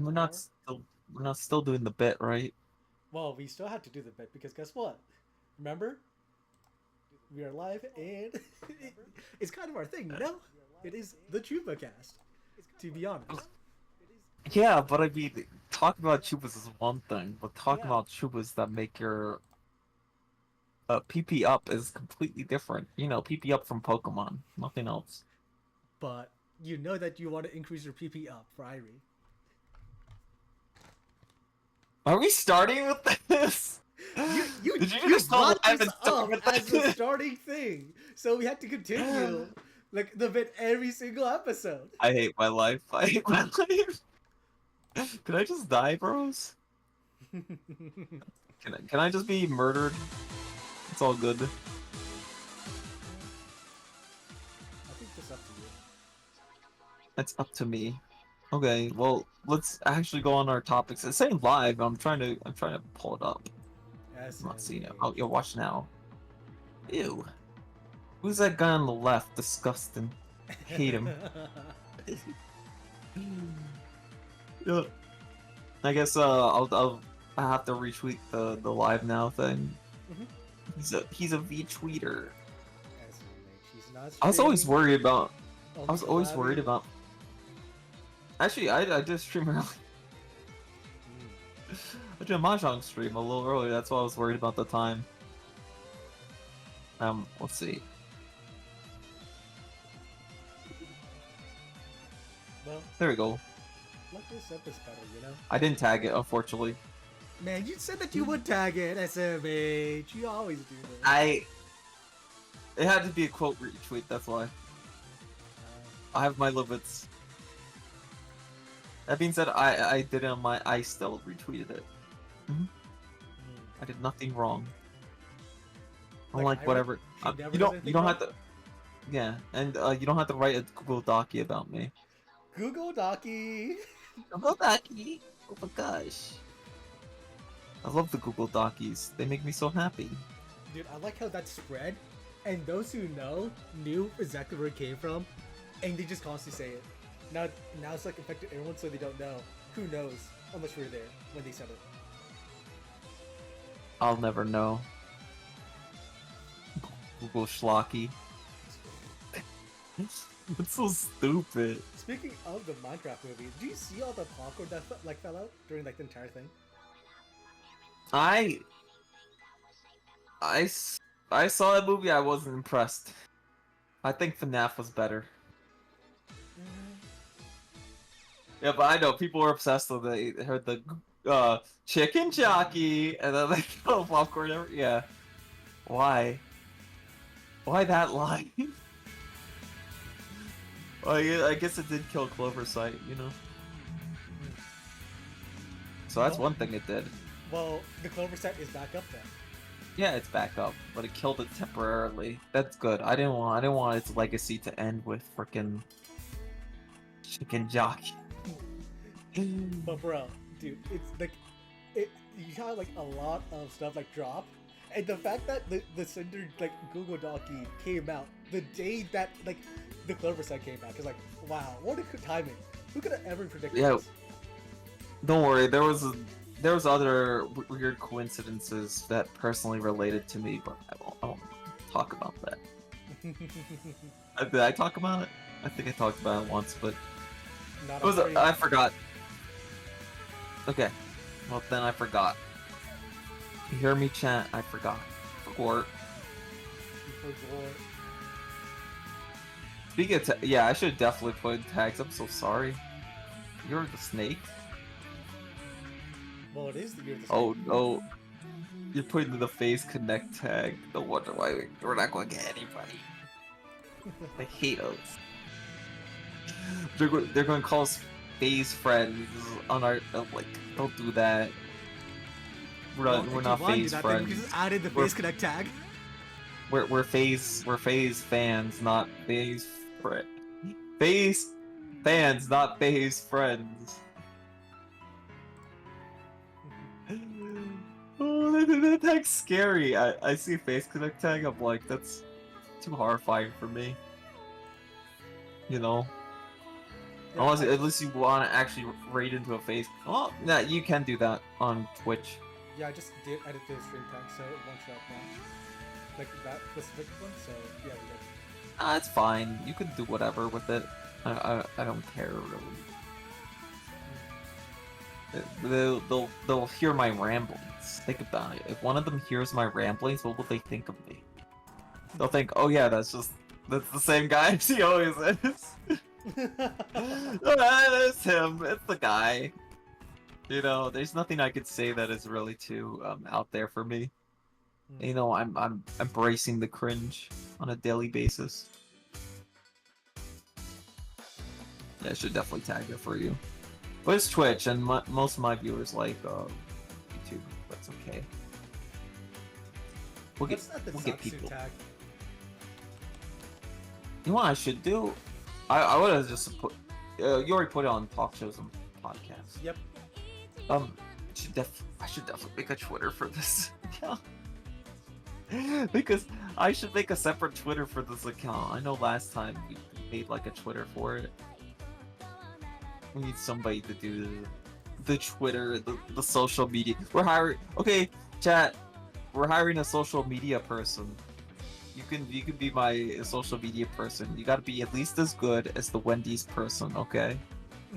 We're not Or still we're not still doing the bit, right? well, we still have to do the bit because guess what? Remember, we are live and it's kind of our thing, you know. It is the Chuubacast. To be honest. Yeah, but I mean, talking about Chubas is one thing, but talking about Chubas that make your PP up is completely different. You know, PP up from Pokemon, nothing else. But you know that you want to increase your PP up for Irie. Are we starting with this? You you Did you you just go brought live this and start up with as the this? starting thing, so we had to continue like the bit every single episode. I hate my life. I hate my life. Can I just die, bros? I Can I just be murdered? It's all good. think it's up to you. It's up to me. Okay, well, let's actually go on our topics. It's saying live. I'm trying to pull it up. I'm not seeing it. Oh, yo, SMH. watch now. Ew. Who's that guy on the left? Disgusting. Hate him. Yeah. I guess I have to retweet the live now thing. Mhm. He's a V tweeter. SMH. He's not I was always streaming, worried about. I only was always worried collabing. about. Actually, I did stream early. Mm. I did a mahjong stream a little earlier. That's why I was worried about the time. Let's see. Well, There we go. let this up is better, you know? I didn't tag it, unfortunately. Man, you said that you would tag it, SMH. You always do this. I. It had to be a quote retweet. That's why. I have my limits. That being said, I did it on my. I still retweeted it. I did nothing wrong. I'm like Ira, whatever. she never You does don't. You anything don't wrong. have to. Yeah, and you don't have to write a Google Docie about me. Google Docky. Google Docie. Oh my gosh. I love the Google Docies. They make me so happy. Dude, I like how that spread, and those who know knew exactly where it came from, and they just constantly say it. Now it's like affected everyone, so they don't know. Who knows? Unless we were there when they said it. I'll never know. Google Schlocky. It's so stupid. Speaking of the Minecraft movie, do you see all the popcorn that fell out during like the entire thing? I I s- I saw that movie. I wasn't impressed. I think FNAF was better. Yeah, but I know people were obsessed with it. They heard the chicken jockey and then they kill popcorn. Yeah. Why? Why that line? Well, yeah, I guess it did kill Clover Sight, you know. So that's Well, one thing it did. well, the Clover set is back up then. Yeah, it's back up, but it killed it temporarily. That's good. I didn't want its legacy to end with frickin' chicken jockey. But bro, dude, it's like you have like a lot of stuff like drop, and the fact that the Cinder like Google Docky came out the day that like the Clover set came out is like wow, what a good timing. Who could have ever predicted Yeah, this? don't worry. There was other weird coincidences that personally related to me, but I won't talk about that. Did I talk about it? I think I talked about it once, but Not it on was stream. I forgot. Okay, well then I forgot. You hear me chant? I forgot. Or You forgot. speaking of yeah, I should definitely put in tags. I'm so sorry. You're the snake. Well, it is the year of the Oh snake. no, you're putting the face connect tag. No wonder why we're not going to get anybody. They hate us. They're going to call us phase friends on our like. Don't do that. Well, We're if you not want to do phase that, then we can friends. just add in the We're face connect tag. we're phase fans, not phase friend. Phase fans, not phase friends. Oh, that tag's scary. I see face connect tag. I'm like, that's too horrifying for me. You know. Yeah, Unless you want to actually raid into a face. Oh, nah, you can do that on Twitch. yeah, I just did edit the stream tag, so it won't show up now. Like that specific one, so yeah, we good. It's fine. You can do whatever with it. I don't care really. They'll hear my ramblings. Think about it. If one of them hears my ramblings, what will they think of me? They'll think, oh yeah, that's the same guy as he always is. It's him. It's the guy. You know, there's nothing I could say that is really too out there for me. You know, I'm embracing the cringe on a daily basis. Yeah, I should definitely tag it for you. But it's Twitch, and most of my viewers like YouTube. That's okay. We'll get people. Tag? You know what I should do? I would have just put. You already put it on talk shows and podcasts. Yep. I should definitely make a Twitter for this account. Because I should make a separate Twitter for this account. I know last time we made like a Twitter for it. We need somebody to do the Twitter, the social media. We're hiring. Okay, chat. We're hiring a social media person. You can be my social media person. You gotta be at least as good as the Wendy's person, okay?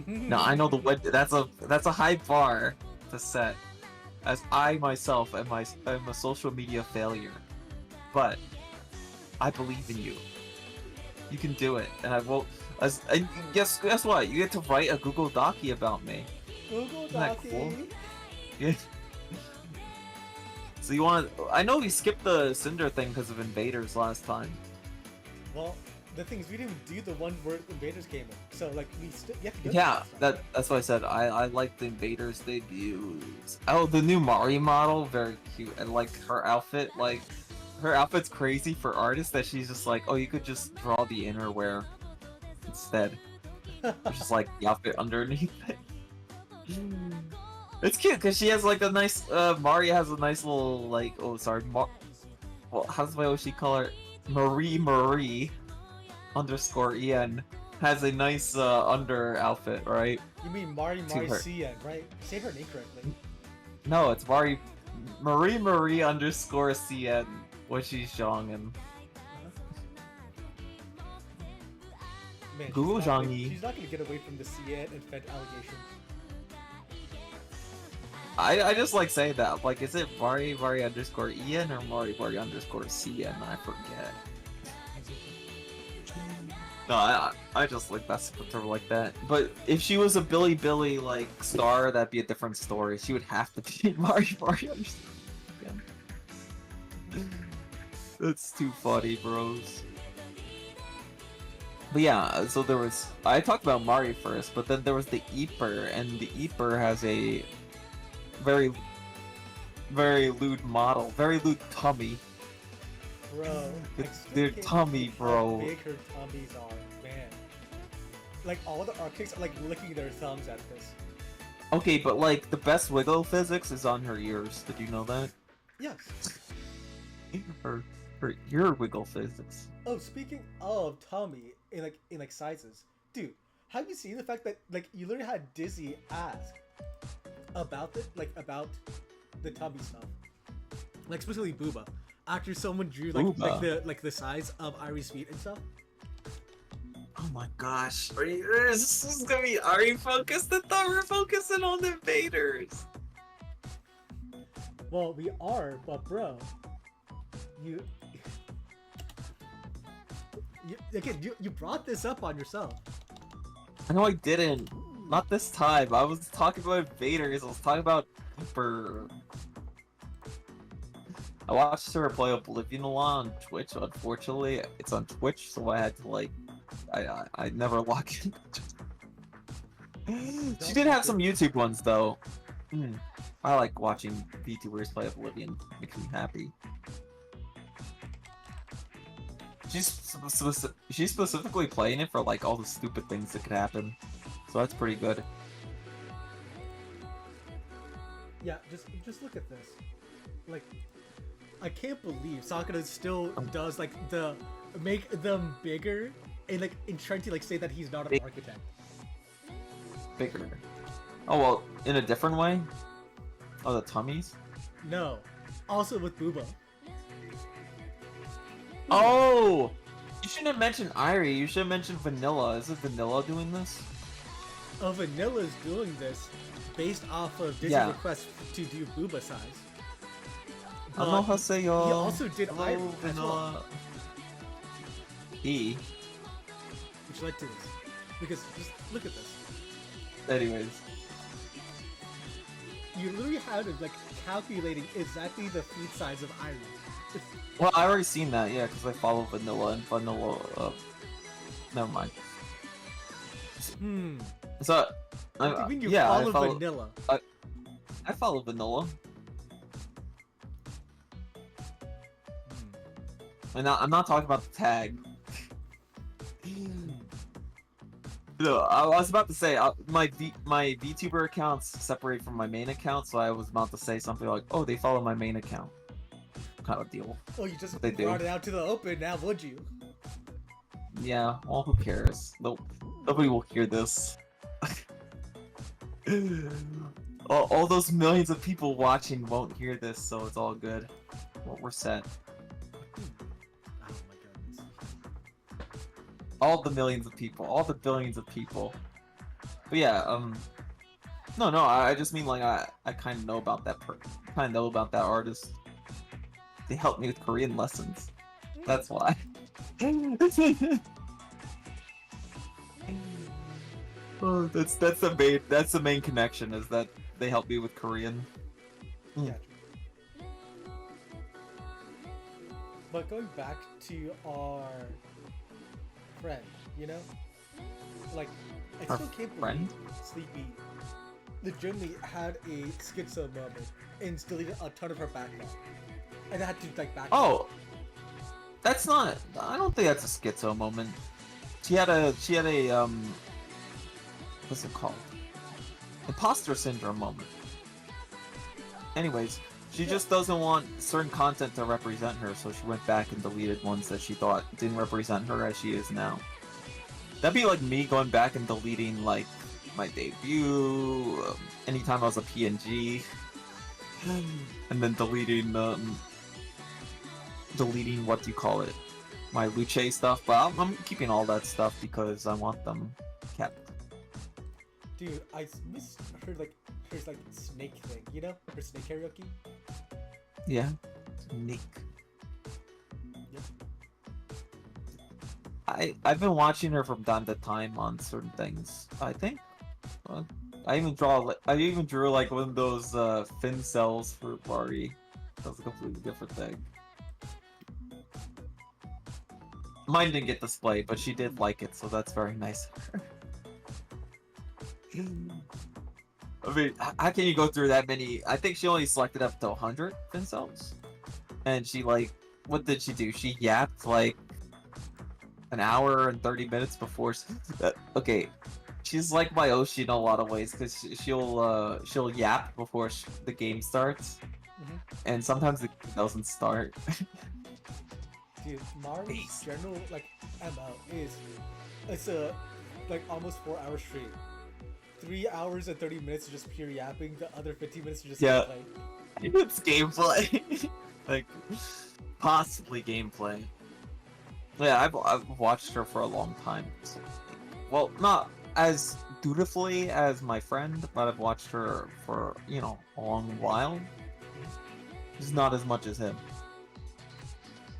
Now I know that's a high bar to set, as I myself am a social media failure, but I believe in you. You can do it, and I will. And guess what? You get to write a Google Docie about me. Google Isn't that Docie. cool? Yeah. So you want? I know we skipped the Cinder thing because of Invaders last time. Well, the thing is, we didn't do the one where Invaders came in, so like we still. Yeah, that's what I said. I like the Invaders debuts. Oh, the new Mari model, very cute. And like her outfit, like her outfit's crazy for artists that she's just like, oh, you could just draw the innerwear instead. It's just like the outfit underneath it. It's cute because she has like a nice. Mari has a nice little like. Oh, sorry. Well, how's my Oshi call her? Marie _ En has a nice under outfit, right? You mean Marie Cien, right? Say her name correctly. No, it's Marie _ Cien, what she's Zhang and Man, Google Zhang. She's not gonna get away from the Cien and Fed allegations. I just like saying that. Like, is it Mari _ En or Mari _ Cien? I forget. No, I just like that's with her like that. But if she was a Billy like star, that'd be a different story. She would have to be Mari _ That's too funny, bros. But yeah, so there was. I talked about Mari first, but then there was the Eeper, and the Eeper has a very lewd model, very lewd tummy. Bro, their tummy, bro. How big her tummies are, man. Like all the architects are like licking their thumbs at this. Okay, but like the best wiggle physics is on her ears. Did you know that? Yes. her ear wiggle physics. Oh, speaking of tummy in like sizes, dude, have you seen the fact that like you literally had Dizzy ask about about the tummy stuff, like specifically Booba, after someone drew like the size of Ari's feet and stuff. Oh my gosh, this is gonna be Ari focused. I thought we were focusing on the invaders. Well, we are, but bro, you brought this up on yourself. I know I didn't. Not this time. I was talking about invaders. I was talking about Eeper. I watched her play Oblivion a lot on Twitch. Unfortunately, it's on Twitch, so I had to like. I never log in. She did have some YouTube ones though. I like watching VTubers play Oblivion. Makes me happy. She's specifically playing it for like all the stupid things that could happen, so that's pretty good. Yeah, just look at this. Like, I can't believe Sakura still does like the make them bigger and like in trying to like say that he's not an architect. bigger. Oh well, in a different way. Oh, the tummies. No. Also with Booba. Oh, you shouldn't have mentioned Irie. You should have mentioned Vanilla. Is it Vanilla doing this? Oh, Vanilla's doing this based off of Disney Yeah. requests to do Booba size. Anohaseyo. He also did Hello, Irie as well, Vanilla. E. which led to this. Because just look at this. Anyways. You literally had it like calculating exactly the feet size of Irie. Well, I already seen that, yeah, because I follow Vanilla and Vanilla. Never mind. So, What do you mean you yeah, follow I follow Vanilla? I follow Vanilla, and I'm not talking about the tag. No, I was about to say my VTuber accounts separate from my main account, so I was about to say something like, "Oh, they follow my main account," kind of deal. Oh, you just They do. brought it out to the open. Now, would you? Yeah, well, who cares? Nobody will hear this. all those millions of people watching won't hear this, so it's all good. Well, we're set. Oh my goodness. All the millions of people, all the billions of people. But yeah, no, I just mean like I kind of know about that kind of know about that artist. They helped me with Korean lessons. That's why. Oh, that's the main connection is that they helped me with Korean. Gotcha. But going back to our friend, you know, like I Our still can't friend? believe Sleepy legitimately had a schizo moment and deleted a ton of her backlog, and I had to like back. Oh, that's not. I don't think that's a schizo moment. She had a what's it called? Imposter syndrome moment. Anyways, she just doesn't want certain content to represent her, so she went back and deleted ones that she thought didn't represent her as she is now. That'd be like me going back and deleting like my debut, anytime I was a PNG, and then deleting what do you call it, my Luce stuff. But I'm keeping all that stuff because I want them kept. Dude, I miss her like snake thing, you know, her snake karaoke. Yeah, Nick. Yep. I've been watching her from time to time on certain things. I think. I even drew like one of those fin cells for Bari. That was a completely different thing. Mine didn't get displayed, but she did like it, so that's very nice of her. I mean, how can you go through that many? I think she only selected up to 100 fin cells. And she like, what did she do? She yapped like an hour and 30 minutes before. Okay, she's like my Oshi in a lot of ways because she'll yap before the game starts, and sometimes it doesn't start. Dude, Mari's general like MO is it's a like almost 4 hours straight. 3 hours and 30 minutes of just pure yapping. The other 15 minutes are just gameplay. It's gameplay. Like possibly gameplay. Yeah, I've watched her for a long time. So, well, not as dutifully as my friend, but I've watched her for, you know, a long while. Just not as much as him.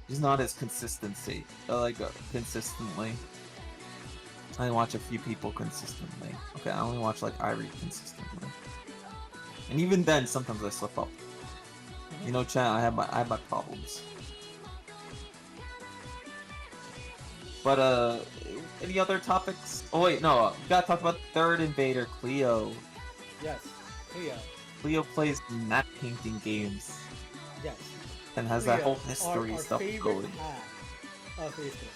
Just not as consistently. I watch a few people consistently. Okay, I only watch like Irie consistently. And even then, sometimes I slip up. You know, chat, I have my problems. But any other topics? Oh wait, no, we gotta talk about Third Invader, Cleo. Yes, Cleo. Cleo plays map painting games. Yes. And has Cleo, that whole history our stuff favorite going. hag of Facebook.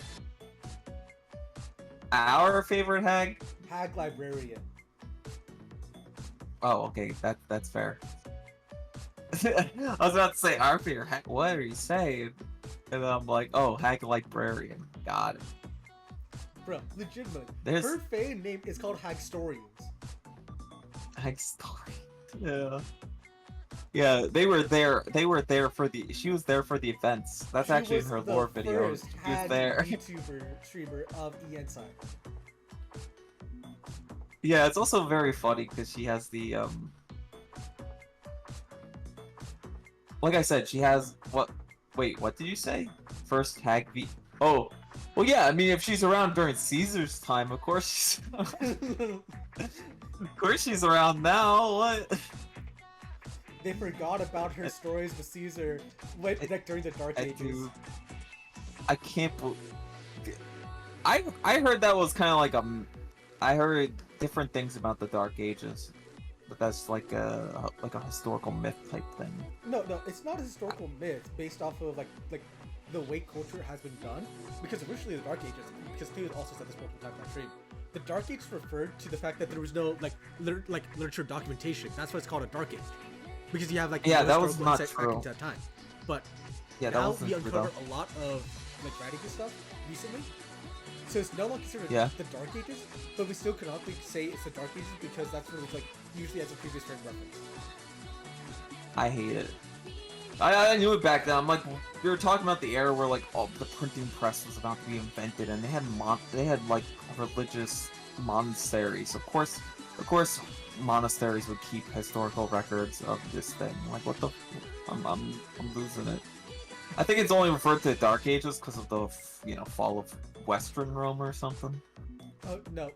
Our favorite hag? Hag librarian. Oh, okay, that's fair. I was about to say our favorite hag. What are you saying? And then I'm like, oh, hag librarian. Got it. Bro, legitimately. There's- Her fan name is called Hagstorians. Backstory. Yeah. Yeah, they were there. They were there for the. She was there for the events. That's She actually in was her the lore video. first She was hand there. YouTuber streamer of the Inside. Yeah, it's also very funny because she has the like I said, she has what? Wait, what did you say? First tag V. Oh, well, yeah. I mean, if she's around during Caesar's time, of course she's. Of course she's around now. What? They forgot about her stories with Caesar like during the Dark Ages. Dude, I can't believe. I heard that was kind of like I heard different things about the Dark Ages, but that's like a historical myth type thing. No, it's not a historical myth based off of like the way culture has been done. Because originally the Dark Ages, because Theo also said this multiple times on stream, the Dark Ages referred to the fact that there was no literature documentation. That's why it's called a Dark Age. Because you have like Yeah, no that was historical not insight true. back into that time. But Yeah, that now wasn't we true uncover though. a lot of like writing and stuff recently. So it's no longer considered Yeah. the Dark Ages, but we still canonically say it's the Dark Ages because that's what it's like usually as a previous frame reference. I hate it. I knew it back then. I'm like, we were talking about the era where like all the printing press was about to be invented, and they had like religious monasteries. Of course, monasteries would keep historical records of this thing. Like, what the? I'm losing it. I think it's only referred to the Dark Ages because of the fall of Western Rome or something. Oh no,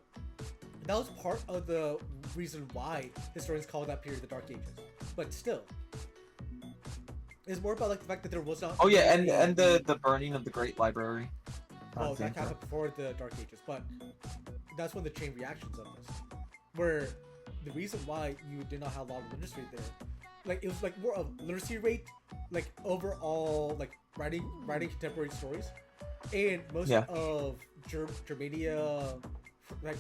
that was part of the reason why historians call that period the Dark Ages. But still, it's more about like the fact that there was not. Oh yeah, and the burning of the Great Library. Oh, that happened before the Dark Ages, but that's when the chain reactions of this, where the reason why you did not have a lot of literacy there, like it was like more of literacy rate, like overall like writing contemporary stories, and most of Germania, like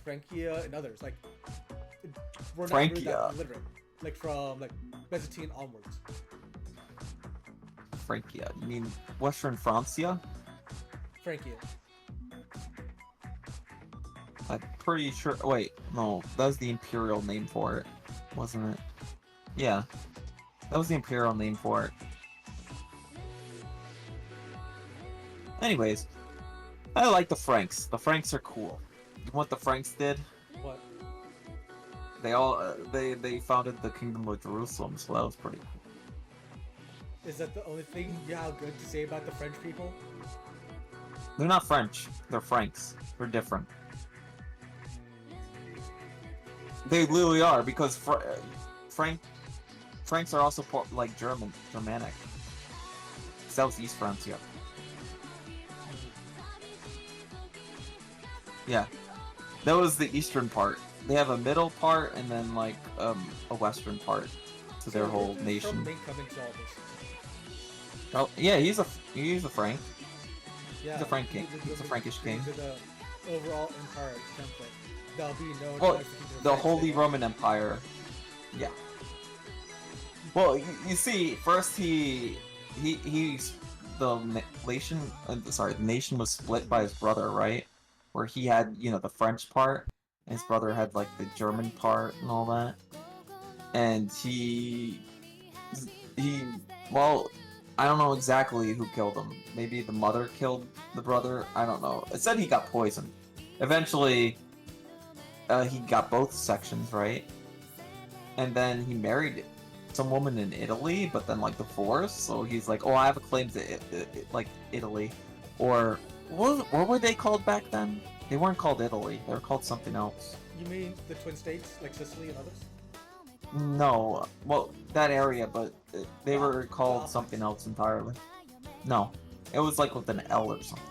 Frankia and others like were not really that literate, like from like Byzantine onwards. Frankia, you mean Western Francia? Frankia. I'm pretty sure. Wait, no, that was the imperial name for it, wasn't it? Yeah, that was the imperial name for it. Anyways, I like the Franks. The Franks are cool. You know what the Franks did? What? They founded the Kingdom of Jerusalem, so that was pretty cool. Is that the only thing you have good to say about the French people? They're not French. They're Franks. They're different. They literally are, because Franks are also like Germanic. Southeast Francia. Yeah, that was the eastern part. They have a middle part and then like a western part to their whole nation. Oh yeah, he's a Frank. Yeah, he's a Frank king. He's a Frankish king. The overall empire template. That'll be known Well, as the Holy Roman Empire. Yeah. Well, you see, first the nation was split by his brother, right? Where he had, the French part, and his brother had like the German part and all that. And well, I don't know exactly who killed him. Maybe the mother killed the brother. I don't know. It said he got poisoned. Eventually, he got both sections, right? And then he married some woman in Italy, but then like divorced. So he's like, oh, I have a claim to like Italy, or what were they called back then? They weren't called Italy. They were called something else. You mean the Twin States, like Sicily and others? No, well, that area, but they were called something else entirely. No, it was like with an L or something.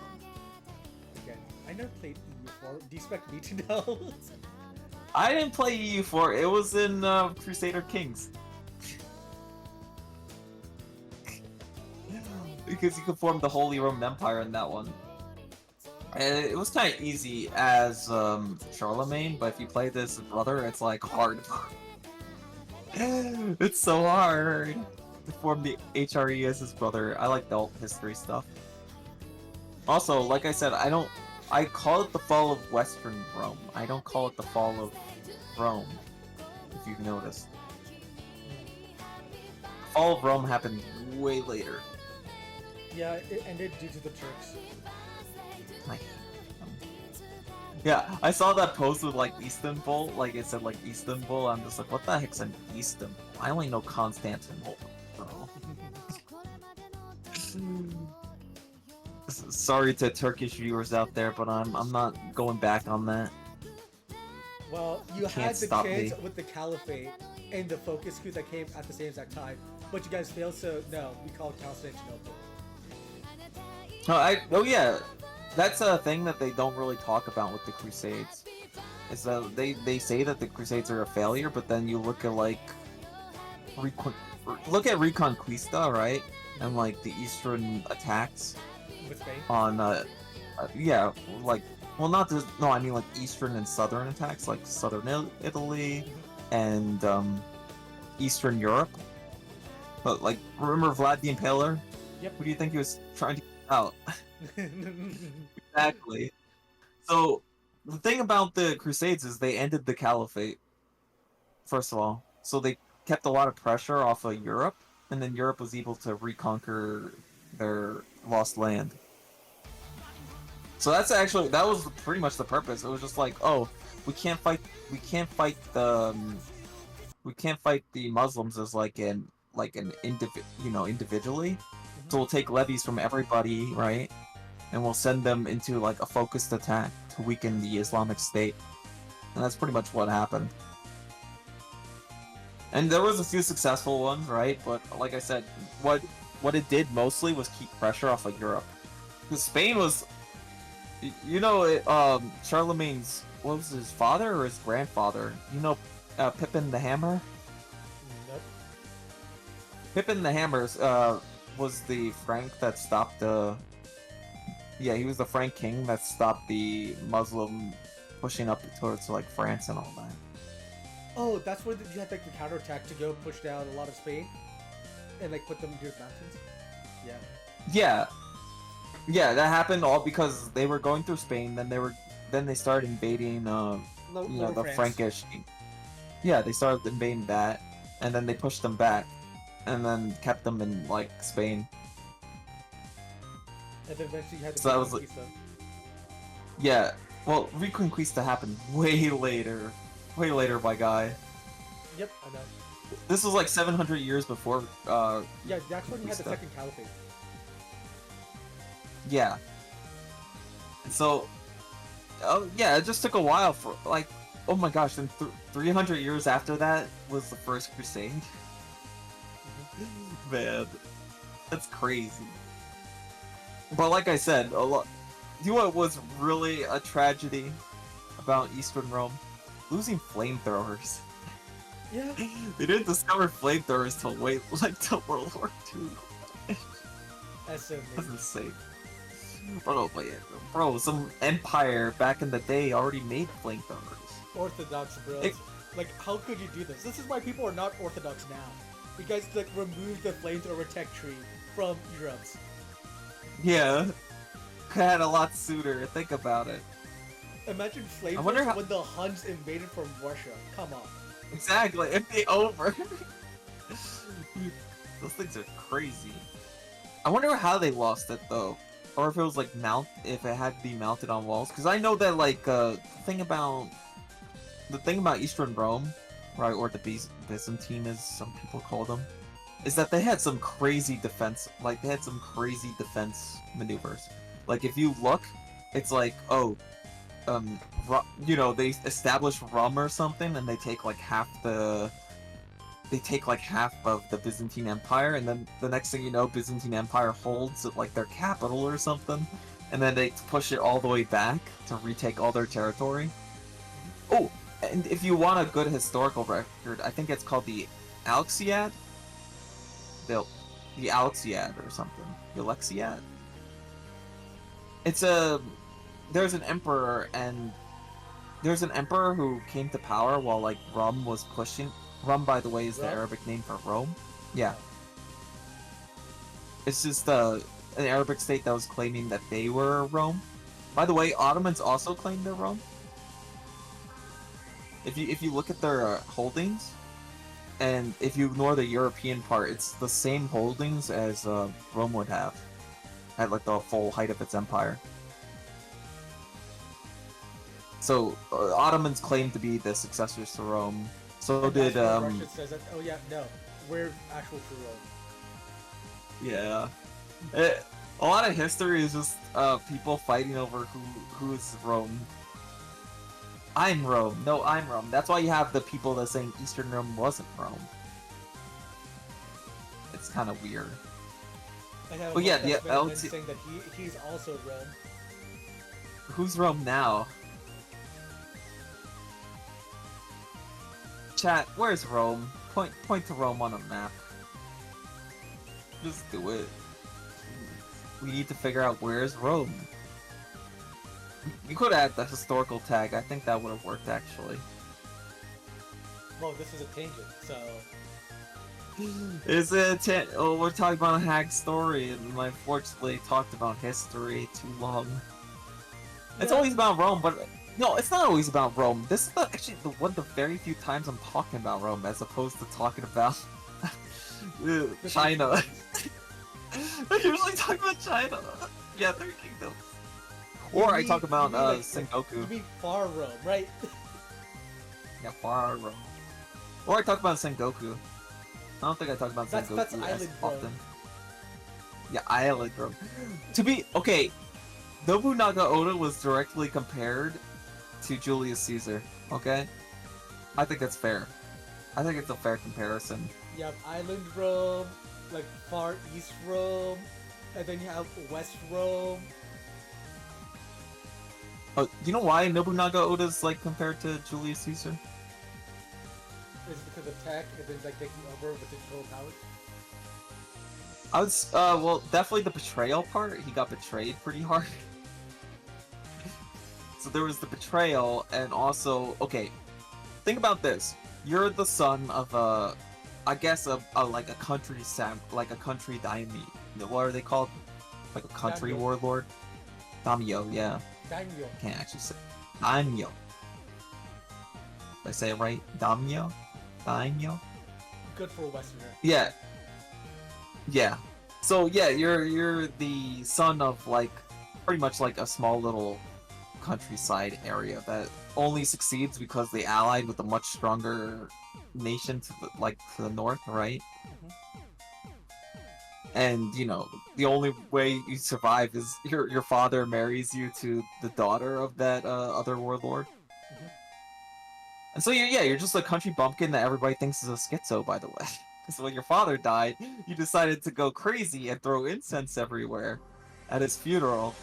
Again, I never played EU4. Do you expect me to know? I didn't play EU4. It was in Crusader Kings. Because you could form the Holy Roman Empire in that one. And it was kind of easy as Charlemagne, but if you play this as brother, it's like hard. It's so hard to form the HRE as his brother. I like the alt history stuff. Also, like I said, I call it the fall of Western Rome. I don't call it the fall of Rome. if you've noticed. The fall of Rome happened way later. Yeah, it ended due to the Turks. Like, yeah, I saw that post with like Istanbul, like it said like Istanbul. I'm just like, what the heck's an Istanbul? I only know Constantinople, bro. Sorry to Turkish viewers out there, but I'm not going back on that. Well, you Can't had the stop chance me. with the Caliphate and the focus coup that came at the same exact time, but you guys failed, so no, we call it Constantinople. Oh yeah, that's a thing that they don't really talk about with the Crusades. Is that they say that the Crusades are a failure, but then you look at like Recon- look at Reconquista, right? And like the Eastern attacks With Spain? on yeah, like well not just no, I mean like Eastern and Southern attacks, like Southern Italy and Eastern Europe. But like remember Vlad the Impaler? Yep. Who do you think he was trying to get out? Exactly. So the thing about the Crusades is they ended the Caliphate, first of all. So they kept a lot of pressure off of Europe, and then Europe was able to reconquer their lost land. So that was pretty much the purpose. It was just like, oh, we can't fight we can't fight the we can't fight the Muslims as individually. So we'll take levies from everybody, right? And we'll send them into like a focused attack to weaken the Islamic State. And that's pretty much what happened. And there was a few successful ones, right? But like I said, what it did mostly was keep pressure off of Europe. Because Spain was, Charlemagne's, what was his father or his grandfather? Pippin the Hammer? Nope. Pippin the Hammer was the Frank that stopped yeah, he was the Frank king that stopped the Muslim pushing up towards like France and all that. Oh, that's where you had like the counterattack to go push down a lot of Spain and like put them near the mountains. Yeah. Yeah, that happened all because they were going through Spain. Then they started invading the France. Frankish. Yeah, they started invading that, and then they pushed them back, and then kept them in like Spain. And then eventually you had the So that was Reconquista. Yeah, well, Reconquista happened way later, my guy. Yep, I know. This was like 700 years before. Yeah, that's when you had the Reconquista. second Caliphate. Yeah. And so, oh yeah, it just took a while for like, oh my gosh, then 300 years after that was the first crusade. Man, that's crazy. But like I said, a lot. You know what was really a tragedy about Eastern Rome? Losing flamethrowers. Yeah. They didn't discover flamethrowers till World War II. That's so That's amazing. insane. Bro, some empire back in the day already made flamethrowers. Orthodox, bro. Like, how could you do this? This is why people are not Orthodox now. You guys like removed the flamethrower tech tree from Europe. Yeah. Had a lot sooner. Think about it. Imagine I wonder flamethrowers how- when the Huns invaded from Russia. Come on. Exactly. It'd be over. Those things are crazy. I wonder how they lost it though, or if it was like if it had to be mounted on walls. Because I know that like the thing about Eastern Rome, right, or the Byzantine as some people call them, is that they had some crazy defense. Like they had some crazy defense maneuvers. Like if you look, it's like they establish Rum or something, and they take like half of the Byzantine Empire, and then the next thing you know, Byzantine Empire holds like their capital or something, and then they push it all the way back to retake all their territory. Oh, and if you want a good historical record, I think it's called the Alexiad. The Alexiad or something. The Alexiad. There's an emperor who came to power while like Rum was pushing. Rum, by the way, is the Rum? Arabic name for Rome. Yeah. It's just an Arabic state that was claiming that they were Rome. By the way, Ottomans also claimed they're Rome. if you look at their holdings, and if you ignore the European part, it's the same holdings as Rome would have at like the full height of its empire. So Ottomans claim to be the successors to Rome. So And did that's what Russia says that, oh yeah, no, we're actual true Rome. yeah. A lot of history is just people fighting over who's Rome. I'm Rome. No, I'm Rome. That's why you have the people that saying Eastern Rome wasn't Rome. It's kind of weird. I have Well, yeah, the Benjamin LT saying that he's also Rome. Who's Rome now? Chat, where's Rome? Point to Rome on a map. Just do it. We need to figure out where's Rome. You could add the historical tag. I think that would have worked actually. Well, this is a tangent, so... Is it? Oh, we're talking about a hack story, and I unfortunately talked about history too long. It's always about Rome, but no, it's not always about Rome. This is actually one of the very few times I'm talking about Rome, as opposed to talking about China. I usually talk about China. Yeah, Three Kingdoms. Or I talk about Sengoku. You mean far Rome, right? Yeah, far Rome. Or I talk about Sengoku. I don't think I talk about Sengoku that's as Island often. Rome. Yeah, Island Rome. To be okay, Nobunaga Oda was directly compared to Julius Caesar. Okay, I think that's fair. I think it's a fair comparison. You have Island Rome, like Far East Rome, and then you have West Rome. Oh, you know why Nobunaga Oda's like compared to Julius Caesar? Is it because of tech and then like taking over with digital powers? I was well, definitely the betrayal part. He got betrayed pretty hard. So there was the betrayal, and also, okay, think about this. You're the son of I guess like a country like a country daimyo. What are they called? Like a country Daimyo. warlord? Daimyo, yeah. Daimyo. I can't actually say daimyo. Did I say it right? Daimyo? Daimyo? Good for a Westerner. Yeah. Yeah. So yeah, you're the son of like pretty much like a small little countryside area that only succeeds because they allied with a much stronger nation to the north, right? And you know, the only way you survive is your father marries you to the daughter of that other warlord. And so you're just a country bumpkin that everybody thinks is a schizo, by the way. Because when your father died, you decided to go crazy and throw incense everywhere at his funeral.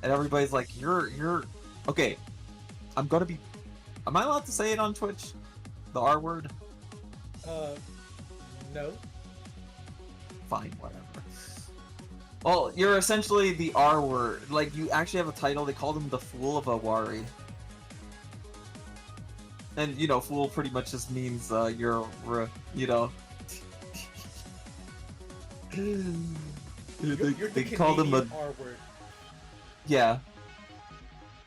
And everybody's like, you're... Okay, I'm gonna be... Am I allowed to say it on Twitch? The R word? No. Fine, whatever. Well, you're essentially the R word. Like, you actually have a title. They called him the Fool of Awari. And, you know, fool pretty much just means, you know... they called him a... R word. Yeah.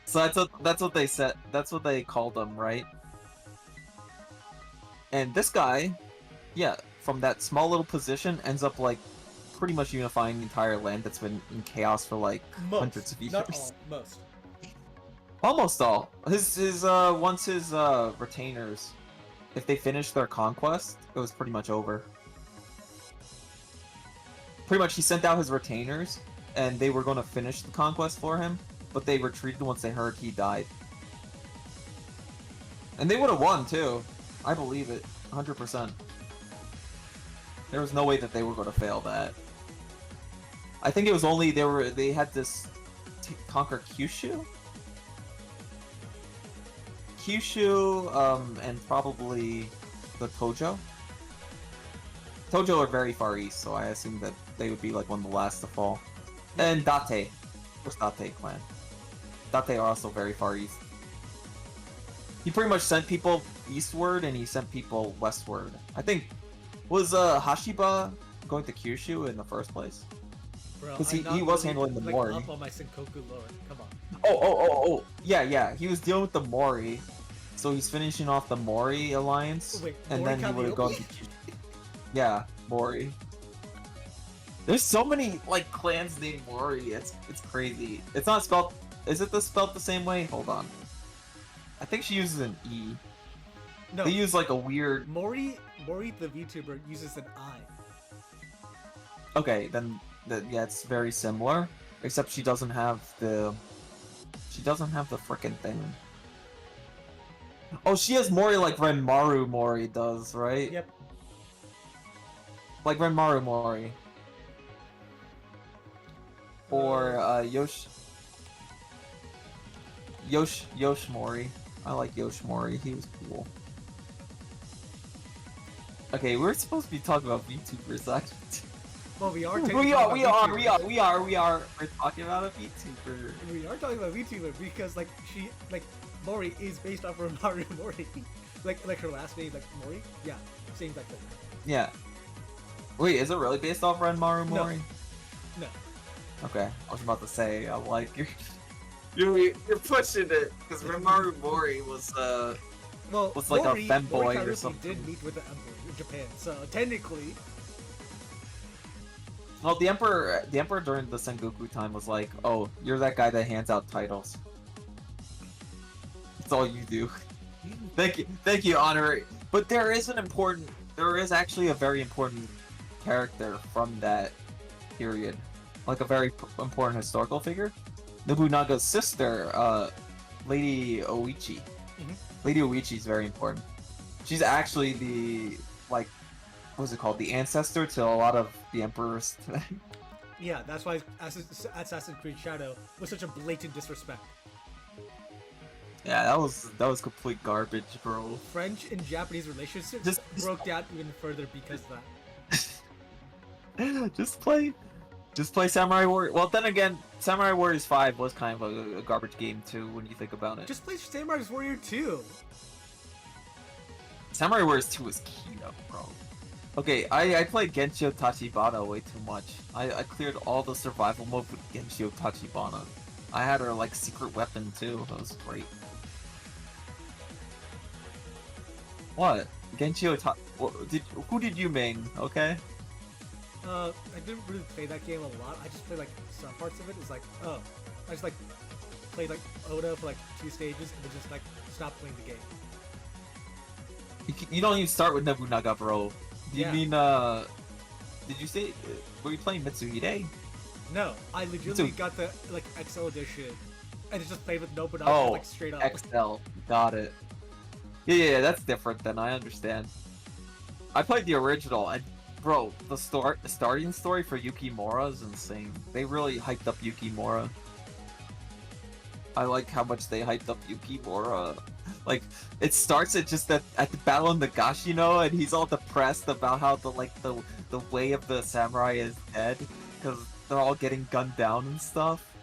So that's what they said. That's what they called him, right? And this guy, yeah, from that small little position, ends up like pretty much unifying the entire land that's been in chaos for like hundreds of years. Not all, most. Almost all. Once his retainers, if they finished their conquest, it was pretty much over. Pretty much, he sent out his retainers, and they were going to finish the conquest for him, but they retreated once they heard he died. And they would have won, too. I believe it. 100%. There was no way that they were going to fail that. I think it was only they had this conquer Kyushu? Kyushu, and probably the Tojo. Tojo are very far east, so I assume that they would be like one of the last to fall. And Date. Of course, Date clan. Date are also very far east. He pretty much sent people eastward, and he sent people westward. I think, was Hashiba going to Kyushu in the first place? Because he was handling the Mori. Up on my Senkoku lore. Come on. Oh, yeah. He was dealing with the Mori, So he's finishing off the Mori alliance, Wait, and Mori then he would have gone to Calliope? yeah, Mori. There's so many like clans named Mori. It's crazy. It's not spelled. Is it spelled the same way? Hold on. I think she uses an E. No, They use like a weird. Mori the VTuber uses an I. Okay, then yeah, it's very similar, except she doesn't have the. She doesn't have the frickin' thing. Oh, she has Mori like Renmaru Mori does, right? Yep. Like Renmaru Mori. Or Yosh Mori. I like Yosh Mori. He was cool. Okay, we're supposed to be talking about VTubers actually. Well, we are. We are. We're talking about a VTuber. We are talking about VTuber because like Mori is based off of Mario Mori. like her last name like Mori. Yeah, same like that. Yeah. Wait, is it really based off Renmaru Mori? No. Okay, I was about to say, I'm like, you're pushing it, because Renmaru Mori was like Mori, a femboy Mori or Karuki something. did meet with the Emperor in Japan, so technically, Well, the Emperor during the Sengoku time was like, oh, you're that guy that hands out titles. That's all you do. Thank you, Honorary. But there is actually a very important character from that period. Like a very important historical figure. Nobunaga's sister, Lady Oichi. Mhm. Lady Oichi is very important. She's actually the, like, what's it called? The ancestor to a lot of the emperors today. yeah, that's why Assassin's Creed Shadow was such a blatant disrespect. Yeah, that was complete garbage, bro. French and Japanese relationships Just- broke down even further because of that. Just play Samurai Warriors. Well, then again, Samurai Warriors 5 was kind of a garbage game too when you think about it. Just play Samurai Warrior 2. Samurai Warriors 2 is key though, bro. Okay, I played Genshio Tachibana way too much. I cleared all the survival mode with Genshio Tachibana. I had her like secret weapon too. That was great. What? Genshio Ta... Who did you main? Okay. I didn't really play that game a lot. I just played like some parts of it. It's like, oh, I just like played like Oda for like 2 stages and then just like stopped playing the game. You don't even start with Nobunaga, bro. Do you Yeah. mean Did you say were you playing Mitsuhide? No, I legitimately Dude. got the like XL edition and it just played with Nobunaga Oh, like straight up. XL. Got it. Yeah, that's different then. I understand. I played the original, and bro, the starting story for Yukimura is insane. They really hyped up Yukimura. I like how much they hyped up Yukimura. Like, it starts at just at the battle in Nagashino, and he's all depressed about how the way of the samurai is dead because they're all getting gunned down and stuff.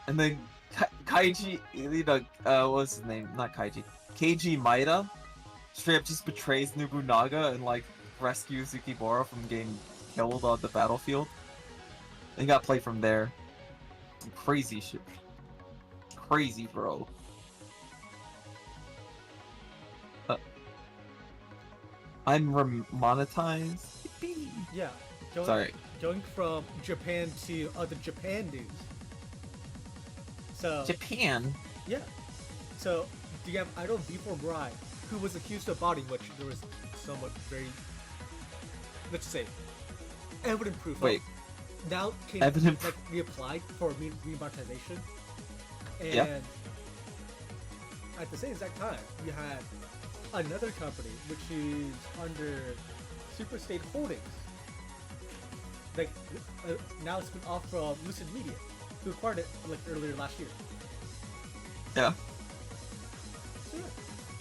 And then Kaiji, what's his name? Not Kaiji. Keiji Maeda straight up just betrays Nobunaga and like rescues Yukimura from getting killed on the battlefield. And you gotta play from there. Some crazy shit. Crazy, bro. I'm monetized. Yippee. Yeah. Sorry. Going from Japan to other Japan news. So Japan. yeah. So do you have Idol V4 Brai, who was accused of body, which there was somewhat very, let's say, evident proof of. Wait. Now came Evident like reapplied for remonetization, and Yep. at the same exact time you had another company which is under Superstate Holdings, like now spin off from Lucid Media, who acquired it like earlier last year. Yeah. So yeah,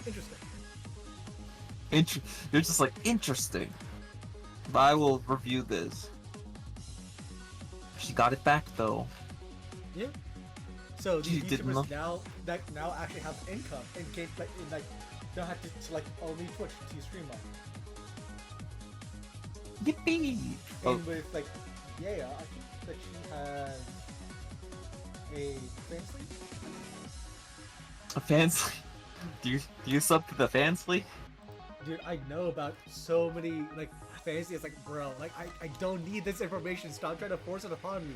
interesting. You're just like interesting. But I will review this. She got it back though. Yeah. So these She did YouTubers not- now actually have income and can like don't have to like only Twitch to stream on. Yippee! And with like yeah, I think that she has a fan sleep. A fan's Do you sub to the fans league? Dude, I know about so many like fantasy. It's like, bro, like I don't need this information. Stop trying to force it upon me.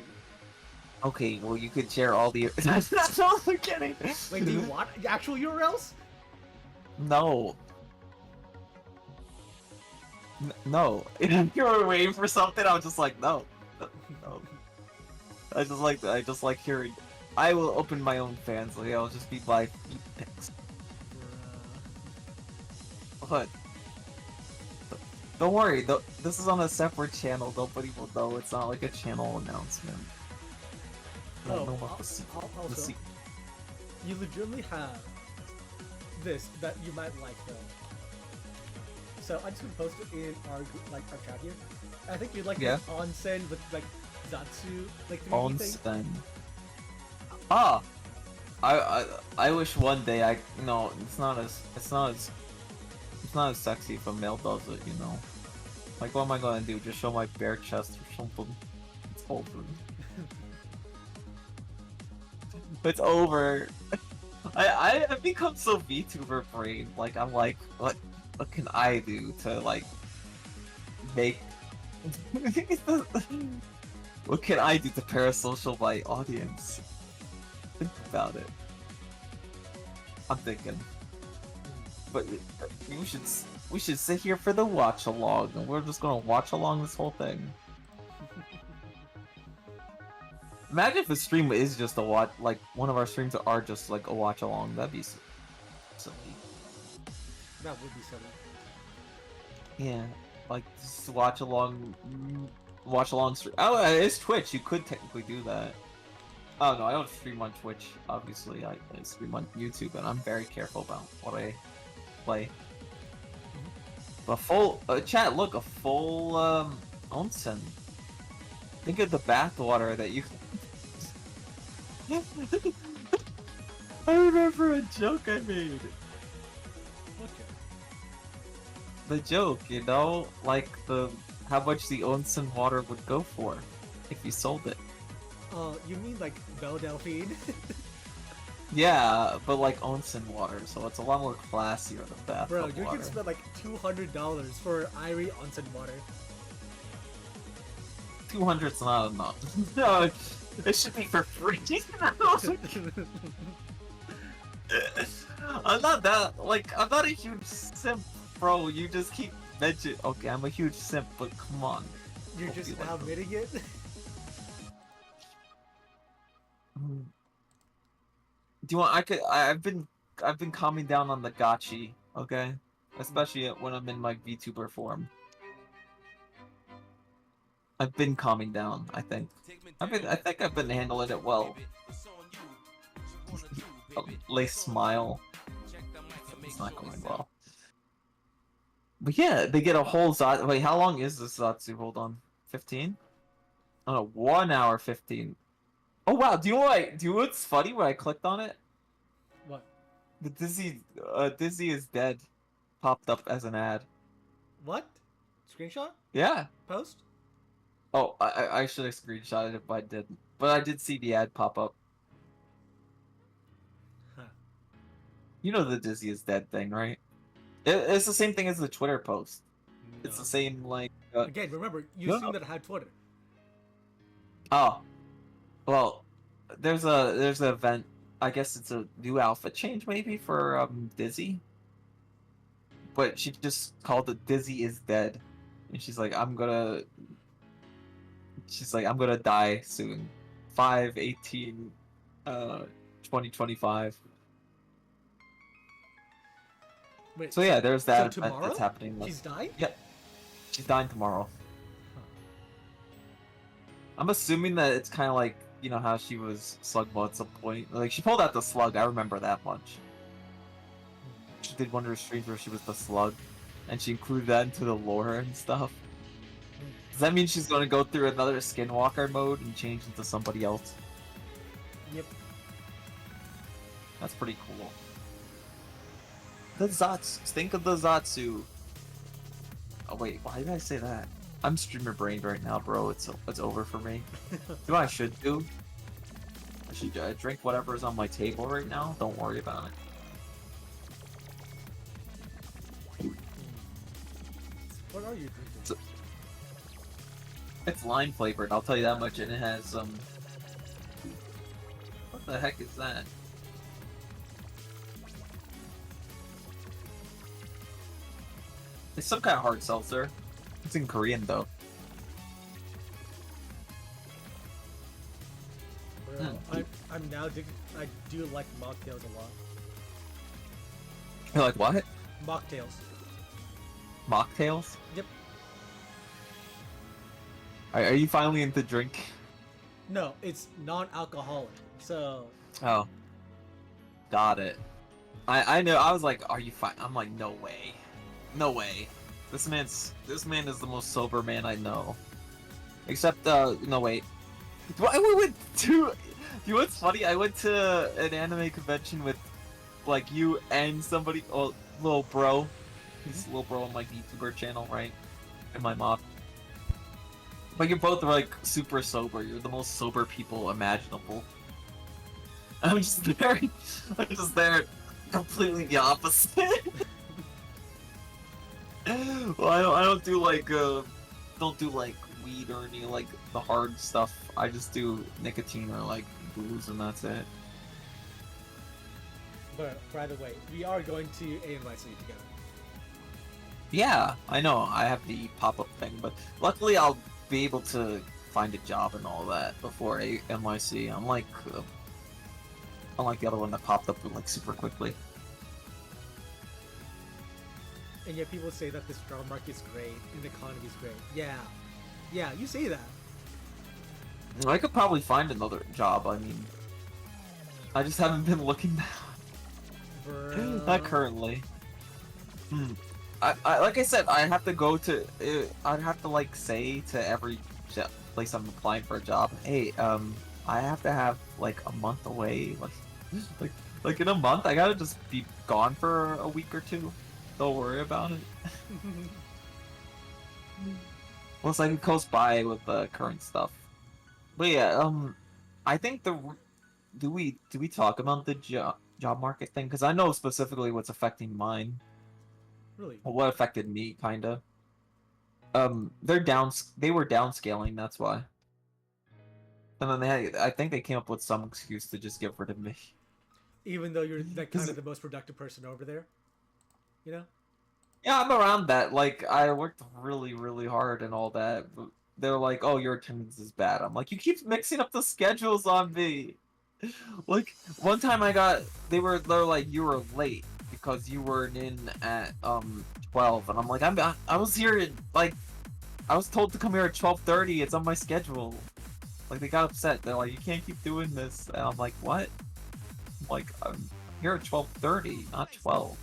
Okay, well you could share all the. That's all I'm kidding. Wait, do you want actual URLs? No. No. If you were waiting for something, I was just like, no. No. I just like hearing. I will open my own fans league. I'll just be live pics. But don't worry, this is on a separate channel. Nobody will know. It's not like a channel announcement. I don't know about the Also, you legitimately have this that you might like though. So I just gonna post it in our our chat here. I think you'd like the onsen with like Zatsu like 3D thing. Onsen. Ah, I wish one day it's not as sexy if a male does it, you know. Like, what am I gonna do? Just show my bare chest or something? It's over. It's over. I've become so VTuber brain. Like, I'm like, what can I do to like make? What can I do to parasocial my audience? Think about it. I'm thinking. But we should sit here for the watch along, and we're just gonna watch along this whole thing. Imagine if a stream is just a watch, like one of our streams are just like a watch along. That'd be silly. That would be silly. Yeah, like just watch along stream. Oh, it's Twitch. You could technically do that. Oh no, I don't stream on Twitch. Obviously, I stream on YouTube, and I'm very careful about what I play. A full chat. Look, a full onsen. Think of the bathwater that you. I remember a joke I made. Okay. The joke, you know, like how much the onsen water would go for if you sold it. You mean like Belle Delphine? Yeah, but like onsen water, so it's a lot more classier than bathtub Bro, water. you can spend like $200 for Irie onsen water. 200's not enough. No, it should be for free. I'm not a huge simp, bro. You just keep mentioning. Okay, I'm a huge simp, but come on. You're just now admitting it? Do you want? I've been calming down on the gotchi, okay? Especially when I'm in my VTuber form. I've been calming down. I think I've been handling it well. Lace smile. It's not going well. But yeah, they get a whole Zatsu. Wait, how long is this Zatsu? Hold on. 15? Oh no, 1 hour 15. Oh wow, do you know what's funny when I clicked on it? What? The Dizzy is dead popped up as an ad. What? Screenshot? Yeah. Post? Oh, I should have screenshotted it, but I didn't. But I did see the ad pop up. Huh. You know the Dizzy is dead thing, right? It's the same thing as the Twitter post. No. It's the same, like... Again, remember, you assumed that I had Twitter. Oh. Well, there's an event. I guess it's a new alpha change, maybe, for Dizzy. But she just called it Dizzy is dead. And she's like, I'm gonna die soon. 5/18/2025. Wait, So yeah, there's that so event tomorrow? that's happening. She's dying? Yep. She's dying tomorrow. Huh. I'm assuming that it's kind of like, you know, how she was slug mode at some point. Like, she pulled out the slug, I remember that much. She did one of her streams where she was the slug, and she included that into the lore and stuff. Does that mean she's going to go through another Skinwalker mode and change into somebody else? Yep. That's pretty cool. The Zatsu. Think of the Zatsu. Oh wait, why did I say that? I'm streamer brained right now, bro. It's over for me. You know what I should do? I should drink whatever is on my table right now. Don't worry about it. What are you drinking? It's lime flavored, I'll tell you that much, and it has what the heck is that? It's some kind of hard seltzer. It's in Korean though. Bro, I'm now I do like mocktails a lot. You're like what? Mocktails. Mocktails? Yep. Are you finally into drink? No, it's non-alcoholic. So. Oh. Got it. I know. I was like, are you fine? I'm like, no way. No way. This man is the most sober man I know. Except, no wait. I went to. You know what's funny? I went to an anime convention with, like, you and somebody. Oh, little bro. He's a little bro on my VTuber channel, right? And my mom. But you're both like super sober. You're the most sober people imaginable. I'm just there. I'm just there, completely the opposite. Well, I don't do like weed or any like the hard stuff. I just do nicotine or like booze, and that's it. But by the way, we are going to NYC together. Yeah, I know. I have the pop-up thing, but luckily I'll be able to find a job and all that before NYC. Unlike the other one that popped up like super quickly. And yet people say that this job market's great and the economy's great. Yeah. Yeah, you say that. I could probably find another job. I mean, I just haven't been looking now. Bro. Not currently. I like I said, I have to go to. I'd have to like say to every place I'm applying for a job, hey, I have to have like a month away, like in a month, I gotta just be gone for a week or two. Don't worry about it. Well, it's like it goes by with the current stuff. But yeah, I think do we talk about the job market thing? Because I know specifically what's affecting mine. Really? Well, what affected me, kinda. They were downscaling, that's why. And then I think they came up with some excuse to just get rid of me. Even though you're like kind of the most productive person over there, you know? Yeah, I'm around that. Like, I worked really, really hard and all that. But they're like, "Oh, your attendance is bad." I'm like, "You keep mixing up the schedules on me." Like, one time they're like, "You were late because you weren't in at 12," and I'm like, I was here at, like, I was told to come here at 12:30. It's on my schedule. Like, they got upset. They're like, "You can't keep doing this," and I'm like, "What?" I'm like, I'm here at 12:30, not 12.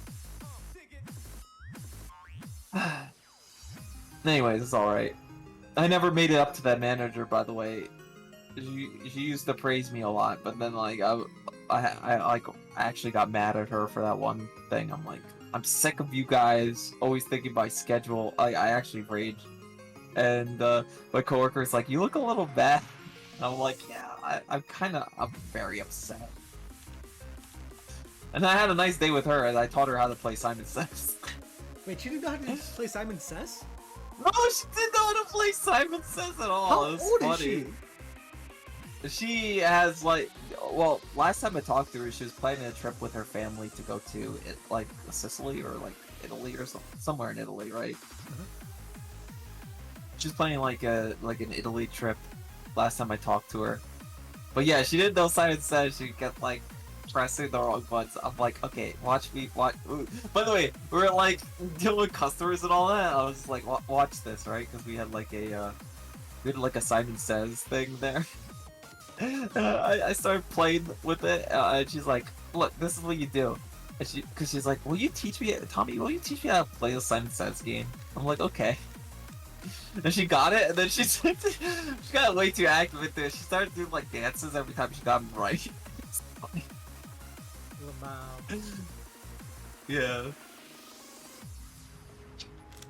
Anyways, it's alright. I never made it up to that manager, by the way. She used to praise me a lot, but then like I actually got mad at her for that one thing. I'm like, I'm sick of you guys always thinking by schedule. I actually raged, and my coworker's like, "You look a little bad." And I'm like, "Yeah, I'm very upset." And I had a nice day with her, and I taught her how to play Simon Says. Wait, she didn't know how to play Simon Says? No, she didn't know how to play Simon Says at all. How It was old funny. is she? She has like, well, last time I talked to her, she was planning a trip with her family to go to like Sicily or like Italy or somewhere in Italy, right? She's planning like an Italy trip. Last time I talked to her, but yeah, she didn't know Simon Says. She kept like pressing the wrong buttons. I'm like, okay, watch me. Watch. By the way, we were like dealing with customers and all that. I was like, watch this, right? Because we had like a Simon Says thing there. I started playing with it, and she's like, "Look, this is what you do." And she's like, "Will you teach me, Tommy? Will you teach me how to play the Simon Says game?" I'm like, "Okay." And she got it, and then she got way too active with it. She started doing like dances every time she got them right. It's funny. Yeah.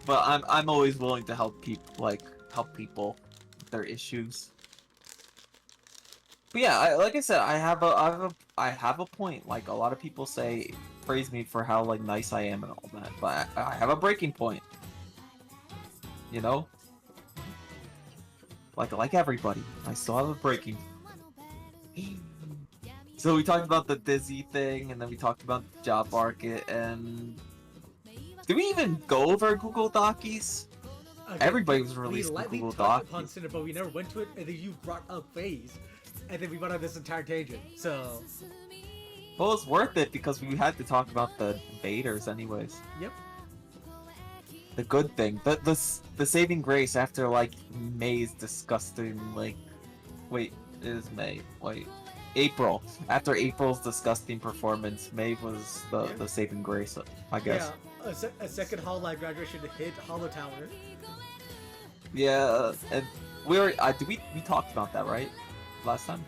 But I'm always willing to help people with their issues. But yeah, like I said, I have a point. Like, a lot of people praise me for how like nice I am and all that, but I have a breaking point. you know? Like everybody, I still have a breaking. So we talked about the Dizzy thing, and then we talked about the job market, and did we even go over Google Docies? Okay, Everybody was we releasing lightly Google touched upon Docs. Cinder, but we never went to it, and then you brought up phase, and then we went on this entire tangent. So, Well, it's worth it because we had to talk about the invaders anyways. yep. The good thing, the saving grace after like May's disgusting wait, it is May. Wait, April. After April's disgusting performance, May was the saving grace, I guess. Yeah, a second Hall Live graduation hit Hollow Tower. Yeah, and we talked about that, right? Last time.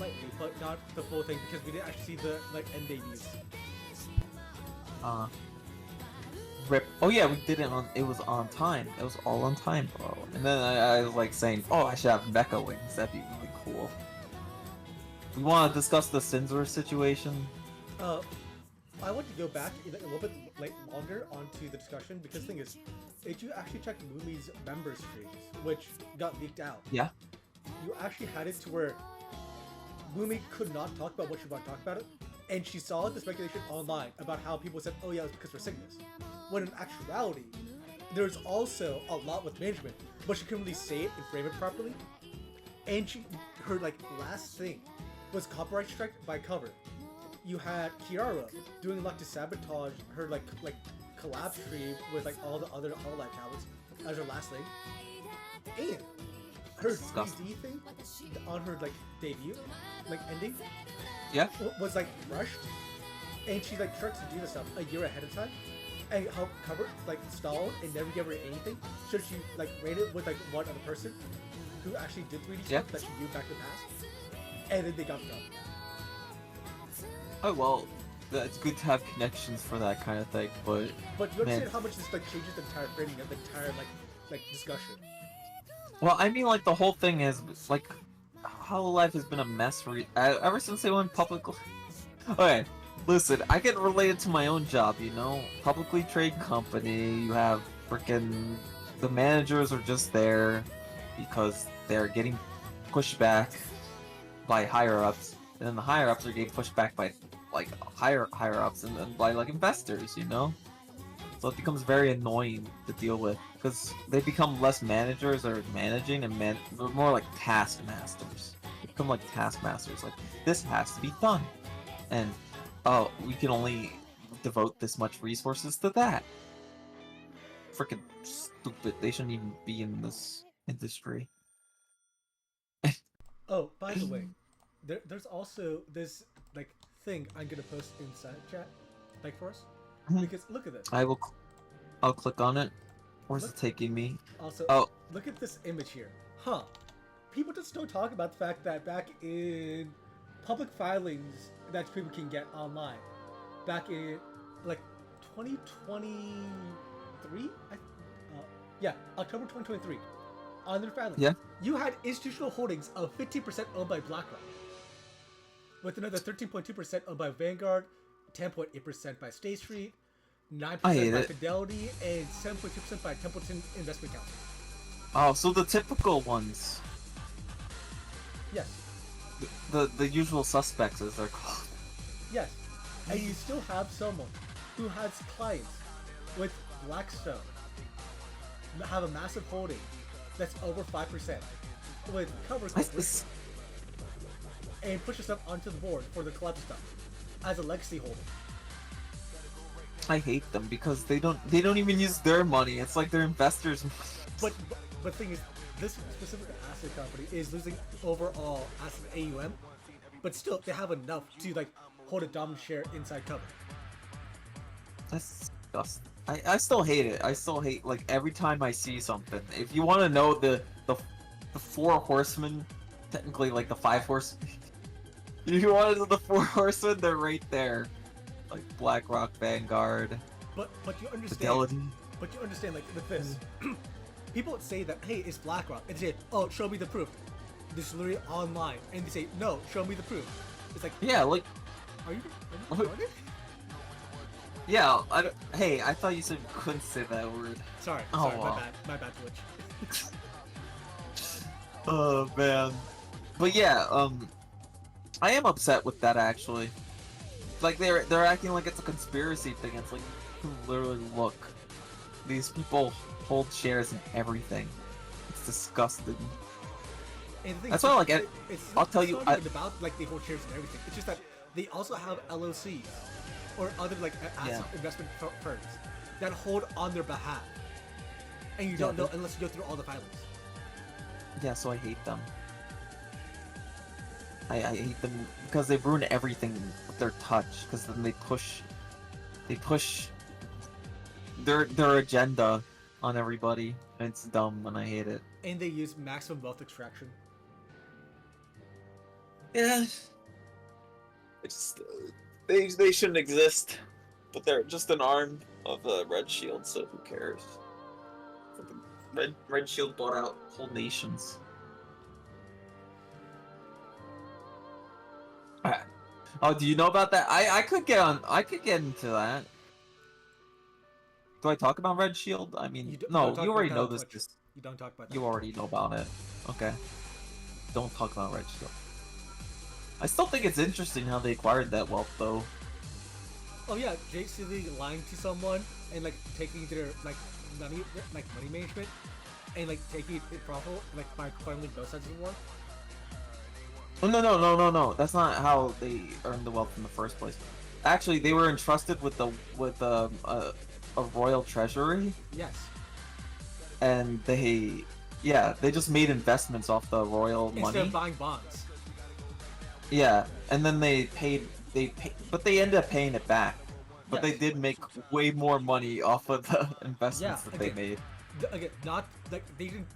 Lightly, but not the full thing because we didn't actually see the end debuts. Rip. Oh yeah, we did it on. It was on time. It was all on time, bro. And then I was like saying, oh, I should have mecha wings. That'd be really cool. We want to discuss the Sinzor situation. I want to go back a little bit longer onto the discussion because the thing is, if you actually check Mumi's member streams, which got leaked out, Yeah. you actually had it to where Mumi could not talk about what she wanted to talk about it, and she saw the speculation online about how people said, oh yeah, it's because of her sickness. When in actuality, there's also a lot with management, but she couldn't really say it and frame it properly. And her last thing was copyright strike by cover. You had Kiara doing to sabotage her collab stream with all the other Hololive talents as her last thing, and her 3D thing on her debut ending Yeah. was rushed, and she tried to do this stuff a year ahead of time and help cover stalled and never gave her anything, so she rated with one other person who actually did 3D stuff that she knew back in the past, and then they got done. Oh well, it's good to have connections for that kind of thing, but you understand how much this changes the entire framing of the entire discussion. well, I mean, the whole thing is Hololive has been a mess ever since they went public. Okay, listen, I can relate it to my own job. You know, publicly traded company. You have freaking the managers are just there because they're getting pushed back by higher ups, and then the higher ups are getting pushed back by higher ups and then by investors, you know. So it becomes very annoying to deal with because they become less managers or managing and they're more like taskmasters. They become taskmasters. This has to be done, and oh, we can only devote this much resources to that. Freaking stupid. They shouldn't even be in this industry. Oh, by the way, there's also this thing I'm gonna post inside chat for us, because look at this. I'll click on it. Where's it taking me? Also, oh, look at this image here. Huh. People just don't talk about the fact that back in public filings that people can get online, back in 2023, October 2023, on their filings, you had institutional holdings of 15% owned by BlackRock, with another 13.2% owned by Vanguard, 10.8% by State Street, 9% by Fidelity, and 7.2% by Templeton Investment Council. Oh, so the typical ones. Yes. The usual suspects, as they're called. Yes. And you still have someone who has clients with Blackstone have a massive holding that's over 5% with cover and pushes stuff onto the board for the collab stuff as a legacy holder. I hate them because they don't even use their money. It's like they're investors. But the thing is, this specific asset company is losing overall asset AUM, but still they have enough to hold a dominant share inside cover. That's disgusting. I still hate it. I still hate every time I see something. If you want to know the four horsemen, technically the five horsemen. If you want to know the four horsemen, they're right there. BlackRock, Vanguard. But you understand. Fidelity. But you understand with this, people say that hey, it's BlackRock, and they say, oh, show me the proof. This is literally online, and they say no, show me the proof. It's yeah, are you retarded? Yeah, hey, I thought you said you couldn't say that word. Sorry, Oh, sorry, wow. my bad, Twitch. Oh man. But yeah, I am upset with that actually. Like they're acting like it's a conspiracy thing. It's like you can literally look. These people hold shares in everything. It's disgusting. And the thing That's is, why like I'll tell it's you not even about like they hold shares and everything. It's just that they also have LOCs or other like yeah. asset investment firms that hold on their behalf, and you don't know unless you go through all the filings. Yeah, so I hate them. I hate them because they ruin everything with their touch. Because then they push their agenda on everybody, and it's dumb, and I hate it. And they use maximum wealth extraction. Yeah, it's they shouldn't exist, but they're just an arm of Red Shield. So who cares? Red Shield bought out whole nations. Oh, do you know about that? I could get on. I could get into that. Do I talk about Red Shield? I mean, You don't no, talk you about already that know on this. Twitch. You don't talk about that. You already know about it. Okay. Don't talk about Red Shield. I still think it's interesting how they acquired that wealth, though. Oh yeah, basically lying to someone and like taking their money money management and like taking it profitable by acquiring both sides of the war. Oh, no. That's not how they earned the wealth in the first place. Actually, they were entrusted with a royal treasury, Yes. and they just made investments off the royal Instead money. of buying bonds. Yeah, and then but they ended up paying it back. But Yes. they did make way more money off of the Yeah. investments that they made. Again, not like they didn't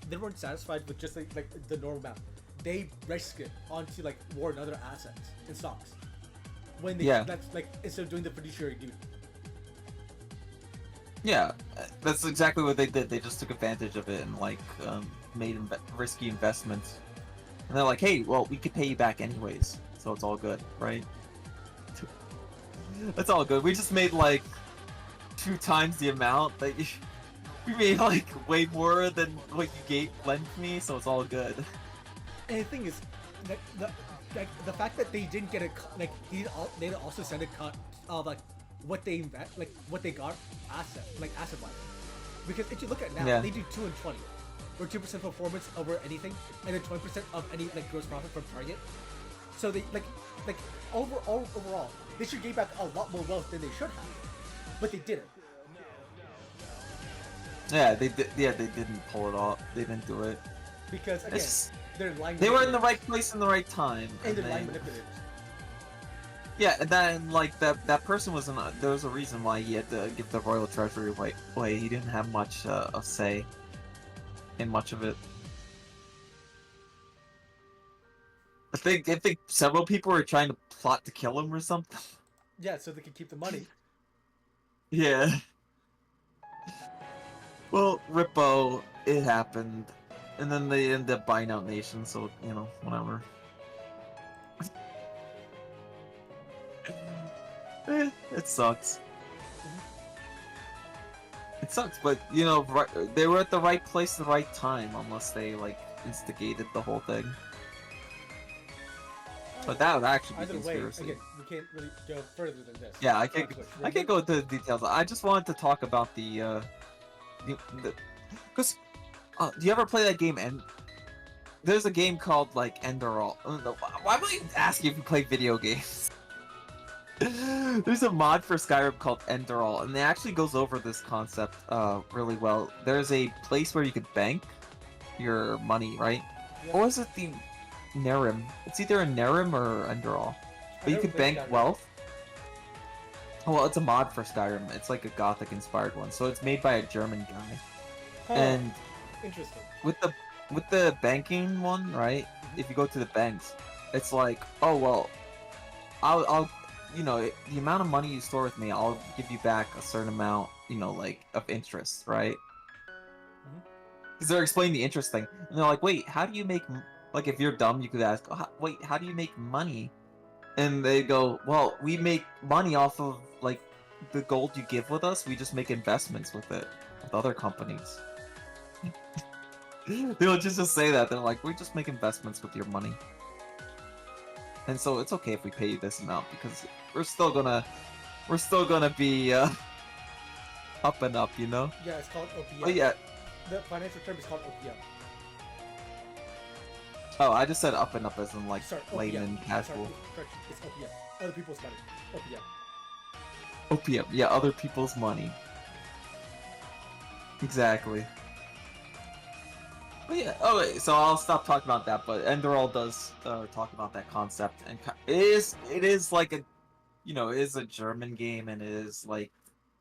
they weren't satisfied with just like the normal amount. They risked it onto like war and other assets and stocks. When they that's like instead of doing the fiduciary duty. Yeah, that's exactly what they did. They just took advantage of it and like made risky investments. And they're like, "Hey, well, we could pay you back anyways, so it's all good, right?" It's all good. We just made like 2 times the amount that we made like way more than what you lent me, so it's all good. And the thing is, the fact that they didn't get a they didn't also send a cut of like what they invest what they got asset wise, because if you look at it now, they do 2 and 20, or 2% performance over anything, and then 20% of any gross profit from target. So they overall they should gain back a lot more wealth than they should have, but they didn't. Yeah, they did. Yeah, they didn't pull it off. They didn't do it because again, they're lying. They were in the right place in the right time, and they're lying manipulators. Yeah, and then like that person was there was a reason why he had to give the royal treasury away. He didn't have much of say in much of it. I think several people were trying to plot to kill him or something. Yeah, so they could keep the money. Yeah. Well, Rippo, it happened, and then they ended up buying out nations. So whatever. It sucks. It sucks, but they were at the right place at the right time, unless they like instigated the whole thing. But that would actually be conspiracy. Again, we can't really go further than this. Yeah, I can't go into the details. I just wanted to talk about because do you ever play that game? And there's a game called like Enderall. Why am I asking if you play video games? There's a mod for Skyrim called Enderall, and it actually goes over this concept really well. There's a place where you could bank your money, right? Yeah. Or is it the Nerim? It's either a Nerim or Enderall. But you could bank wealth. Well, it's a mod for Skyrim. It's like a Gothic-inspired one, so it's made by a German guy. Oh, and interesting. With the banking one, right? If you go to the banks, it's like, oh well, I'll the amount of money you store with me, I'll give you back a certain amount, like of interest, right? Because they're explaining the interest thing, and they're like, wait, how do you make like if you're dumb, you could ask, wait, how do you make money? And they go, well, we make money off of like the gold you give with us, we just make investments with it with other companies. They'll just say that. They're like, we just make investments with your money. And so it's okay if we pay you this amount because we're still gonna be up and up, you know? Yeah, it's called OPM. Oh yeah. The financial term is called OPM. Oh, I just said up and up as in like Sorry, layman OPM. casual. Sorry, correction. It's OPM. Other people's money. OPM. Opium, yeah, other people's money. Exactly. But yeah, oh wait, so I'll stop talking about that, but Enderall does talk about that concept, and it is like a, you know, it is a German game, and it is like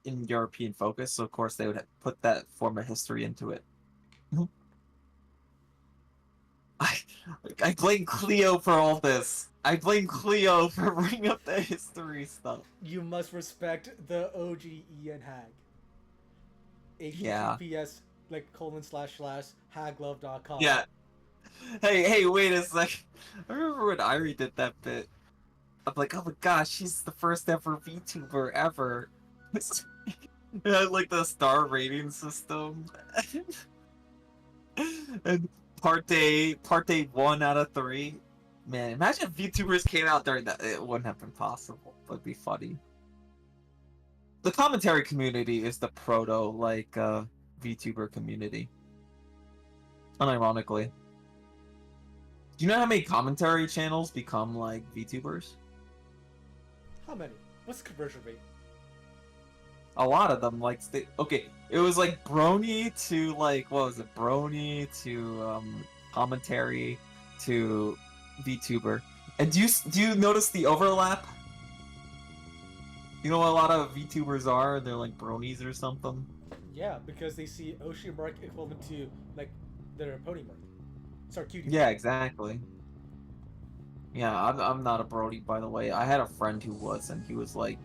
in European focus, so of course they would put that form of history into it. I, I blame Cleo for all this. I blame Cleo for bringing up the history stuff. You must respect the OG Ian Hag. Yeah. HTTPS //haglove.com. Yeah. Hey, wait a sec. I remember when Irie did that bit. I'm like, oh my gosh, she's the first ever VTuber ever. It had like the star rating system. And part A 1 out of 3. Man, imagine if VTubers came out during that. It wouldn't have been possible, but it'd be funny. The commentary community is the proto, like, VTuber community. Unironically. Do you know how many commentary channels become, like, VTubers? How many? What's the conversion rate? A lot of them, like, okay, it was like Brony to, like, what was it? Brony to, commentary to VTuber. And do you notice the overlap? You know what a lot of VTubers are? They're like bronies or something. Yeah, because they see Ocean Mark equivalent to, like, their pony mark. Sorry, cutie. Yeah, exactly. Yeah, I'm not a Brody, by the way. I had a friend who was, and he was like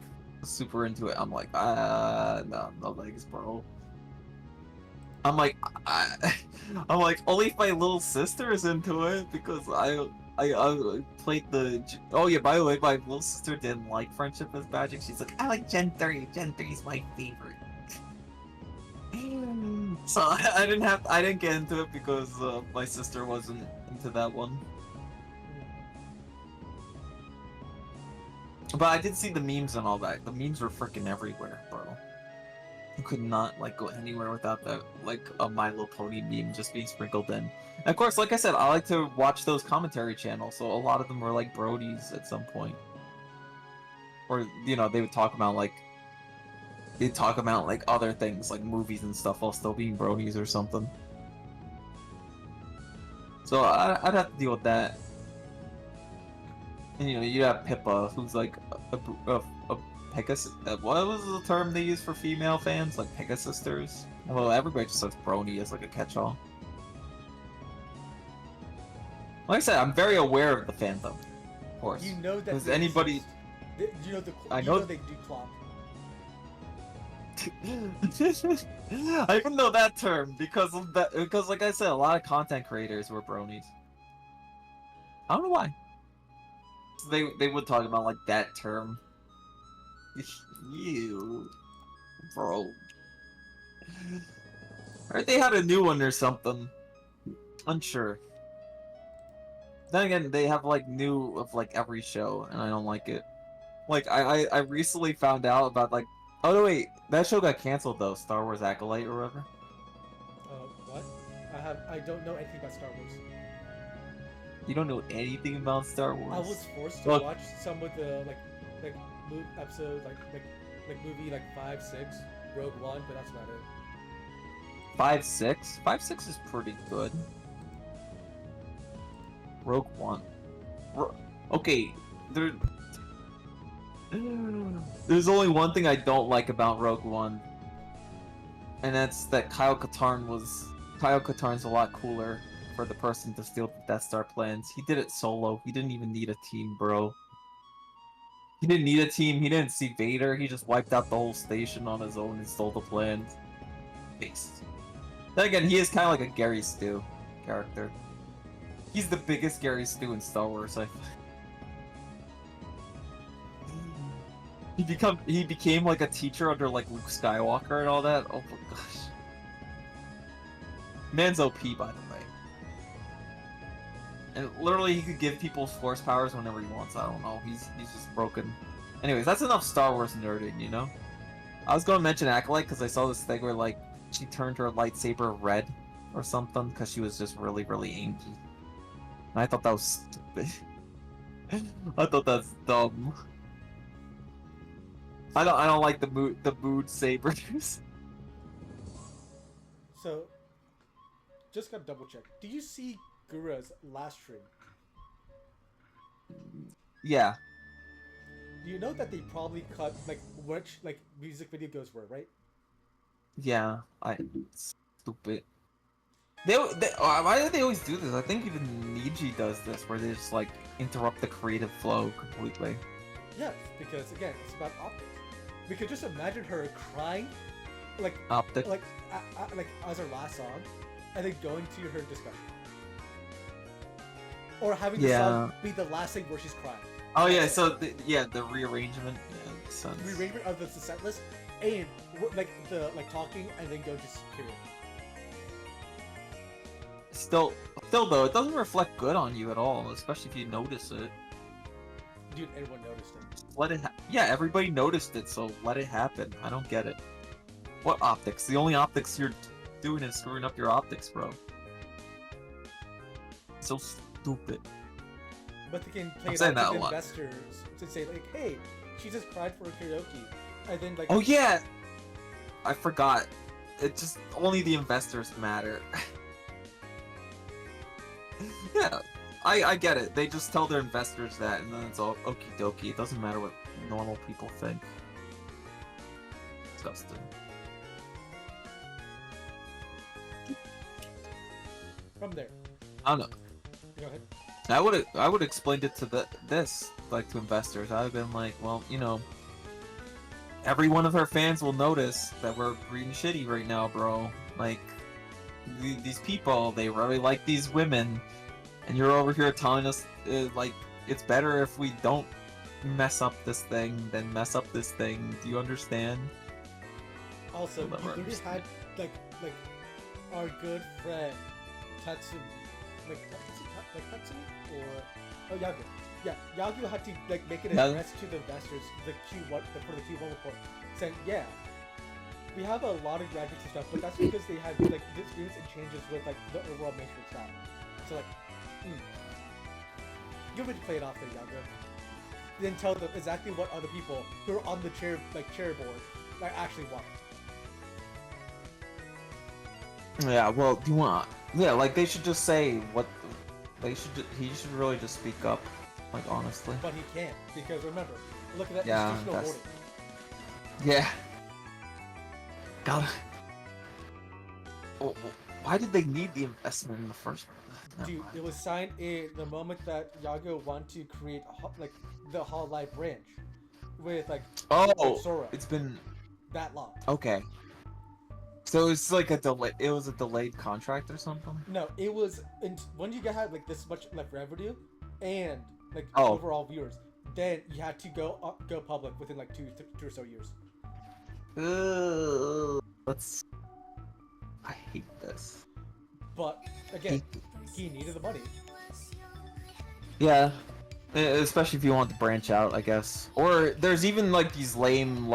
super into it. I'm like, no legs, bro. I'm like, I'm like, only if my little sister is into it because I played the. Oh yeah, by the way, my little sister didn't like Friendship as Magic. She's like, I like Gen 3. Gen 3 is my favorite. So I didn't get into it because my sister wasn't into that one. But I did see the memes and all that. The memes were freaking everywhere, bro. You could not like go anywhere without that, like a My Little Pony meme just being sprinkled in. And of course, like I said, I like to watch those commentary channels, so a lot of them were like Brodies at some point. Or, you know, they would talk about like other things like movies and stuff while still being Brodies or something. So I'd have to deal with that. And you know, you have Pippa, who's like a Pegasus. What was the term they use for female fans? Like Pegasisters? Well, everybody just says Brony as like a catch-all. Like I said, I'm very aware of the fandom, of course. You know that. Does anybody? You know I know know they do clop. I even know that term because of that. Because, like I said, a lot of content creators were bronies. I don't know why. They would talk about like that term. You, bro. Or they had a new one or something. Unsure. Then again, they have like new of like every show, and I don't like it. Like I recently found out about like, oh no wait, that show got canceled though, Star Wars Acolyte or whatever. What? I don't know anything about Star Wars. You don't know anything about Star Wars? I was forced to watch some of the like episodes like movie like 5, 6, Rogue One, but that's about it. 5, 6? 5, 6 is pretty good. Rogue One. Okay, there's only one thing I don't like about Rogue One, and that's that Kyle Katarn's a lot cooler for the person to steal the Death Star plans. He did it solo. He didn't even need a team, bro. He didn't need a team. He didn't see Vader. He just wiped out the whole station on his own and stole the plans. Based. Then again, he is kind of like a Gary Stu character. He's the biggest Gary Stu in Star Wars, I think. He became like a teacher under like Luke Skywalker and all that. Oh my gosh. Man's OP, by the way. And literally he could give people force powers whenever he wants. I don't know. He's just broken. Anyways, that's enough Star Wars nerding, you know? I was gonna mention Acolyte because I saw this thing where like she turned her lightsaber red or something because she was just really, really angry. And I thought that was stupid. I thought that's dumb. I don't like the mood sabers. So, just gotta double check. Do you see Gura's last stream? Yeah. Do you know that they probably cut like which like music video goes where, right? Yeah. Stupid. Why do they always do this? I think even Niji does this, where they just like interrupt the creative flow completely. Yes, because again, it's about optics. Because just imagine her crying, like Optic. like as her last song, and then going to her discussion, or having the song be the last thing where she's crying. Oh yeah, so the rearrangement. Yeah, makes sense. Rearrangement of the set list, and like the talking, and then go just period. Still though, it doesn't reflect good on you at all, especially if you notice it. Dude, everyone noticed it. Just let it. Yeah, everybody noticed it, so let it happen. I don't get it. What optics? The only optics you're doing is screwing up your optics, bro. So stupid. But they can play it saying out that to a lot. investors to say like, hey, she just cried for a karaoke, and then like. Oh yeah, I forgot. It just only the investors matter. Yeah, I get it. They just tell their investors that, and then it's all okie dokie. It doesn't matter what normal people think. Disgusting. From there. I don't know. Go ahead. I would explained it to this like to investors. I've been like, well, you know, every one of her fans will notice that we're being shitty right now, bro. Like these people, they really like these women, and you're over here telling us like it's better if we don't mess up this thing than mess up this thing. Do you understand? Also, you literally had like our good friend Tatsumi, Tatsumi or Yagu. Yeah, Yagu had to like make an address to the investors, the Q1 for the Q1 report, saying, yeah, we have a lot of graduates and stuff, but that's because they had like disagreements and changes with like the overall matrix style. So like, you would play it off there, Yagu. Then tell them exactly what other people who are on the chair board like actually want. Yeah, well, do you want? Yeah, like they should just say what they should. He should really just speak up, like honestly. But he can't because remember, look at that institutional voting. Yeah. God. Why did they need the investment in the first place? Dude, it was signed in the moment that Yago wanted to create like the Hall Life branch with like Sora. It's been that long. Okay. So it's like a delay. It was a delayed contract or something. No, it was when you had like this much like revenue and like overall viewers, then you had to go public within like two or so years. I hate this. But again, he needed the money. Yeah, especially if you want to branch out, I guess. Or there's even like these lame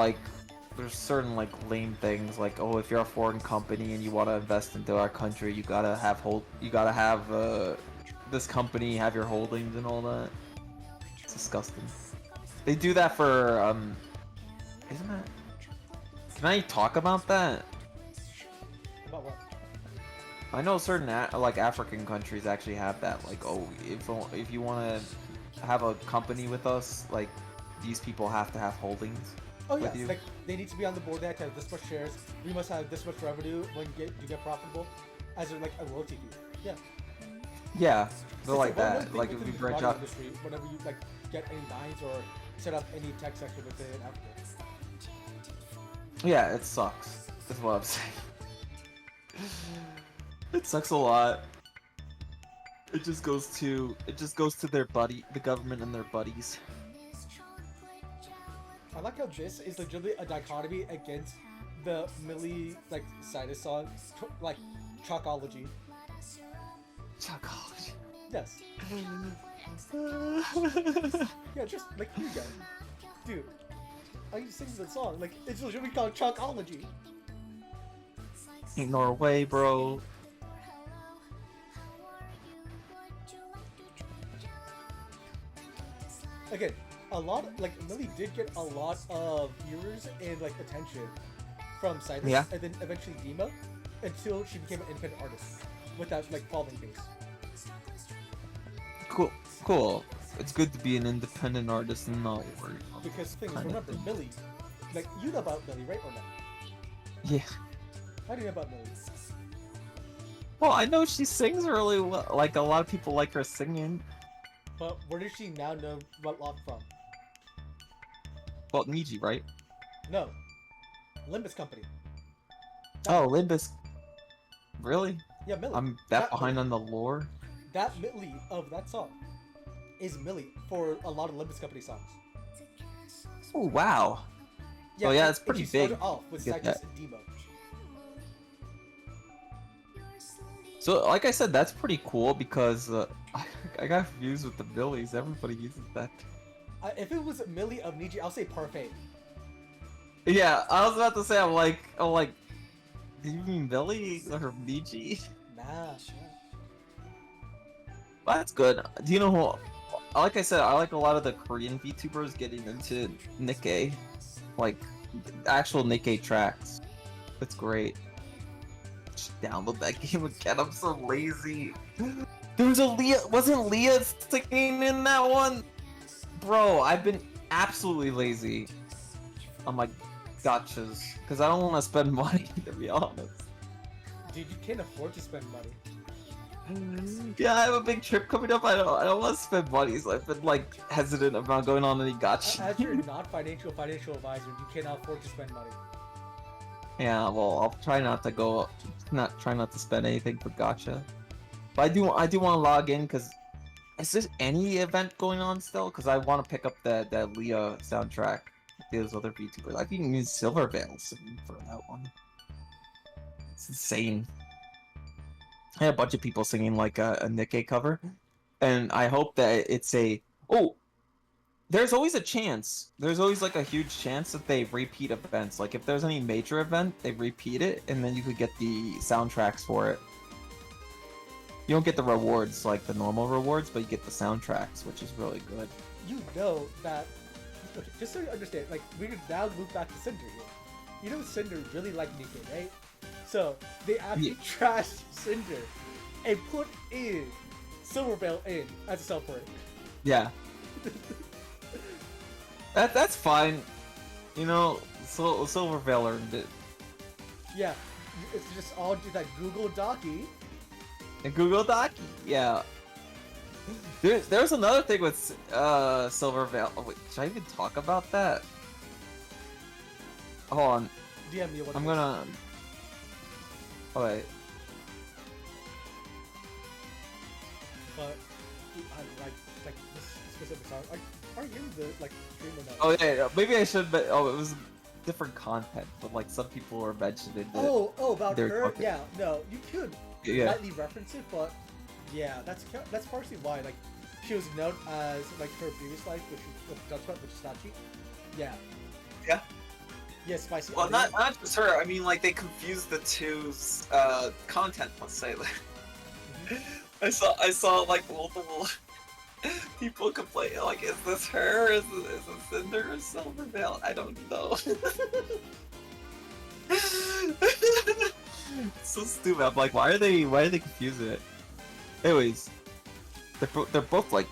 there's certain like lame things like, oh, if you're a foreign company and you want to invest into our country, you gotta have this company have your holdings and all that. It's disgusting. They do that for isn't that? Can I talk about that? About what? I know certain like African countries actually have that. Like, oh, if you want to have a company with us, like these people have to have holdings. Oh yeah, like they need to be on the board. They have to have this much shares. We must have this much revenue when you get profitable, as like a royalty fee. Yeah. Yeah, they're like that. Like if you branch out. Industry, whenever you like get any mines or set up any tech sector within Africa. Yeah, it sucks. That's what I'm saying. It sucks a lot. It just goes to the government and their buddies. I like how this is legitimately a dichotomy against the Millie like Cyrus song, like Chalkology. Psychology. Yes. Yeah, just like here you go, dude. I used to sing the song like it's legitimately called Chalkology. Ain't no way, bro. Again, a lot like Millie did get a lot of viewers and like attention from Cyrus, Yeah. and then eventually Demo, until she became an independent artist with that like following base. Cool. Cool. It's good to be an independent artist and not worry. Because the thing is, Kinda remember thing. Millie, like you know about Millie, right or not? Yeah. How do you know about Millie? Well, I know she sings really well. Like a lot of people like her singing. But where does she now know what lot from? Well, Niji, right? No, Limbus Company. Oh, Limbus. Really? Yeah, Millie. I'm that behind on the lore. That Millie of that song is Millie for a lot of Limbus Company songs. Oh wow. Oh, yeah, it's and pretty she started big. off with Get Cypress and Demo. So, like I said, that's pretty cool because I got confused with the Billies. Everybody uses that. If it was Millie of Niji, I'll say Parfait. Yeah, I was about to say, I'm like, do you mean Billy or Niji? Nah. That's good. Do you know who? Like I said, I like a lot of the Korean VTubers getting into Nikkei, like actual Nikkei tracks. It's great. Just download that game again. I'm so lazy. There was a Leah. Wasn't Leah singing in that one? Bro, I've been absolutely lazy on my gotchas because I don't want to spend money, to be honest. Dude, you can't afford to spend money. Yeah, I have a big trip coming up. I don't want to spend money, so I've been like hesitant about going on any gotcha. As you're not financial advisor, you cannot afford to spend money. Yeah, well, I'll try not to try not to spend anything for gotcha. But I do want to log in because is there any event going on still? Because I want to pick up that Leah soundtrack. Those other VTubers. I think use Silver Veil singing for that one. It's insane. I had a bunch of people singing like a Nikkei cover, and I hope that it's a there's always a chance. There's always like a huge chance that they repeat events. Like if there's any major event, they repeat it, and then you could get the soundtracks for it. You don't get the rewards like the normal rewards, but you get the soundtracks, which is really good. You know that. Okay, just so you understand, like we can now move back to Cinder here. You know Cinder really liked Nikkei, right? So they actually trashed Cinder and put in Silverveil in as a sub for it. Yeah. That's fine. You know, Silver Veil earned it. Yeah, it's just all do that Google Docky. And Google Doc, yeah. There's another thing with Silver Veil. Oh, wait, should I even talk about that? Hold on. DM me what I'm gonna. Oh wait. But I like this specific song. Are you the like stream or not? Oh yeah, maybe I should. But oh, it was different content. But like some people were mentioning it. Oh, about they're her? talking- Yeah, no, you could Yeah. lightly reference it, but yeah, that's partially why. Like, she was known as like her previous life, which is Sachi. Yeah. Yeah. Yeah, spicy. Well, audio. not just her. I mean, like they confused the two's content. Let's say. I saw like multiple people complain. Like, is this her? Is this Cinder or Silver Veil? I don't know. So stupid. I'm like, why are they confusing it? Anyways, they're both like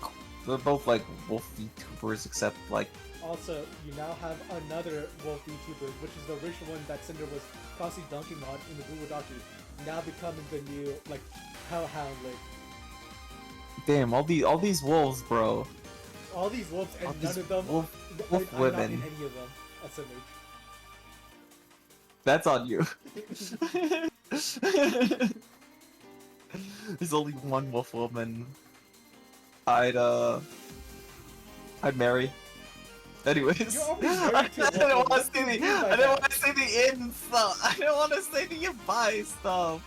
wolf VTubers, except like. Also, you now have another wolf VTuber, which is the original one that Cinder was constantly dunking on in the Google Docu, now becoming the new like Hellhound Lake. Damn, all these wolves, bro. All these wolves, and All none these of them. wolf I'm not in women. any of them. That's an age. That's on you. There's only one wolf woman. I'd marry. Anyways, You're already I married to a didn't woman. want to What do say you the. mean by I didn't that? want to say the in stuff. I didn't want to say the you buy stuff.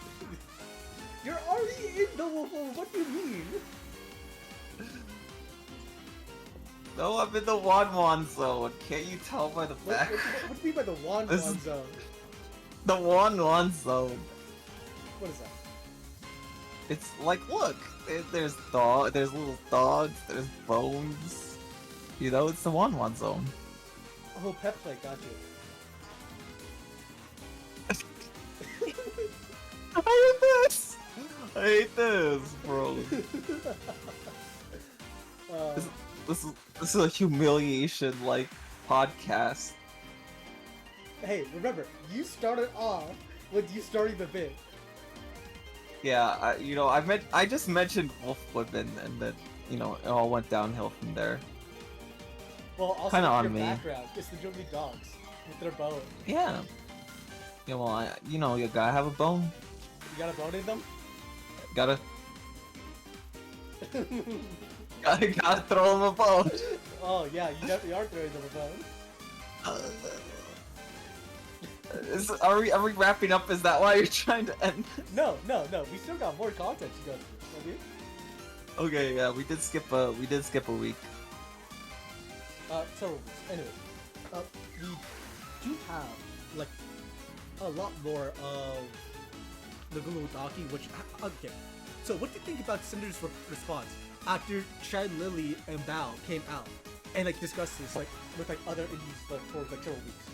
You're already in the wolf. What do you mean? No, I'm in the one zone. Can't you tell by the What, back? what do you mean by the one This is- zone? The one zone. What is that? It's like, look, there's there's little dogs, there's bones. You know, it's the one zone. Oh, pet play, got you. I hate this. I hate this, bro. uh, This is a humiliation like podcast. hey, remember, you started off with you starting the bit. Yeah, I just mentioned wolf women, and then it all went downhill from there. Well, also Kinda look at on your me. background. It's the Jogi dogs with their bone. Yeah. Yeah, well, you gotta have a bone. You got a bone in them? Gotta throw them a bone. Oh yeah, you definitely are throwing them a bone. Are we wrapping up? Is that why you're trying to end? No. We still got more content to go through. Have you? Okay, yeah, we did skip a week. So anyway, we do have like a lot more of the Google Docky, which okay. So what do you think about Cinder's response after Chad, Lily, and Bao came out and like discussed this like with like other indies like for like several weeks?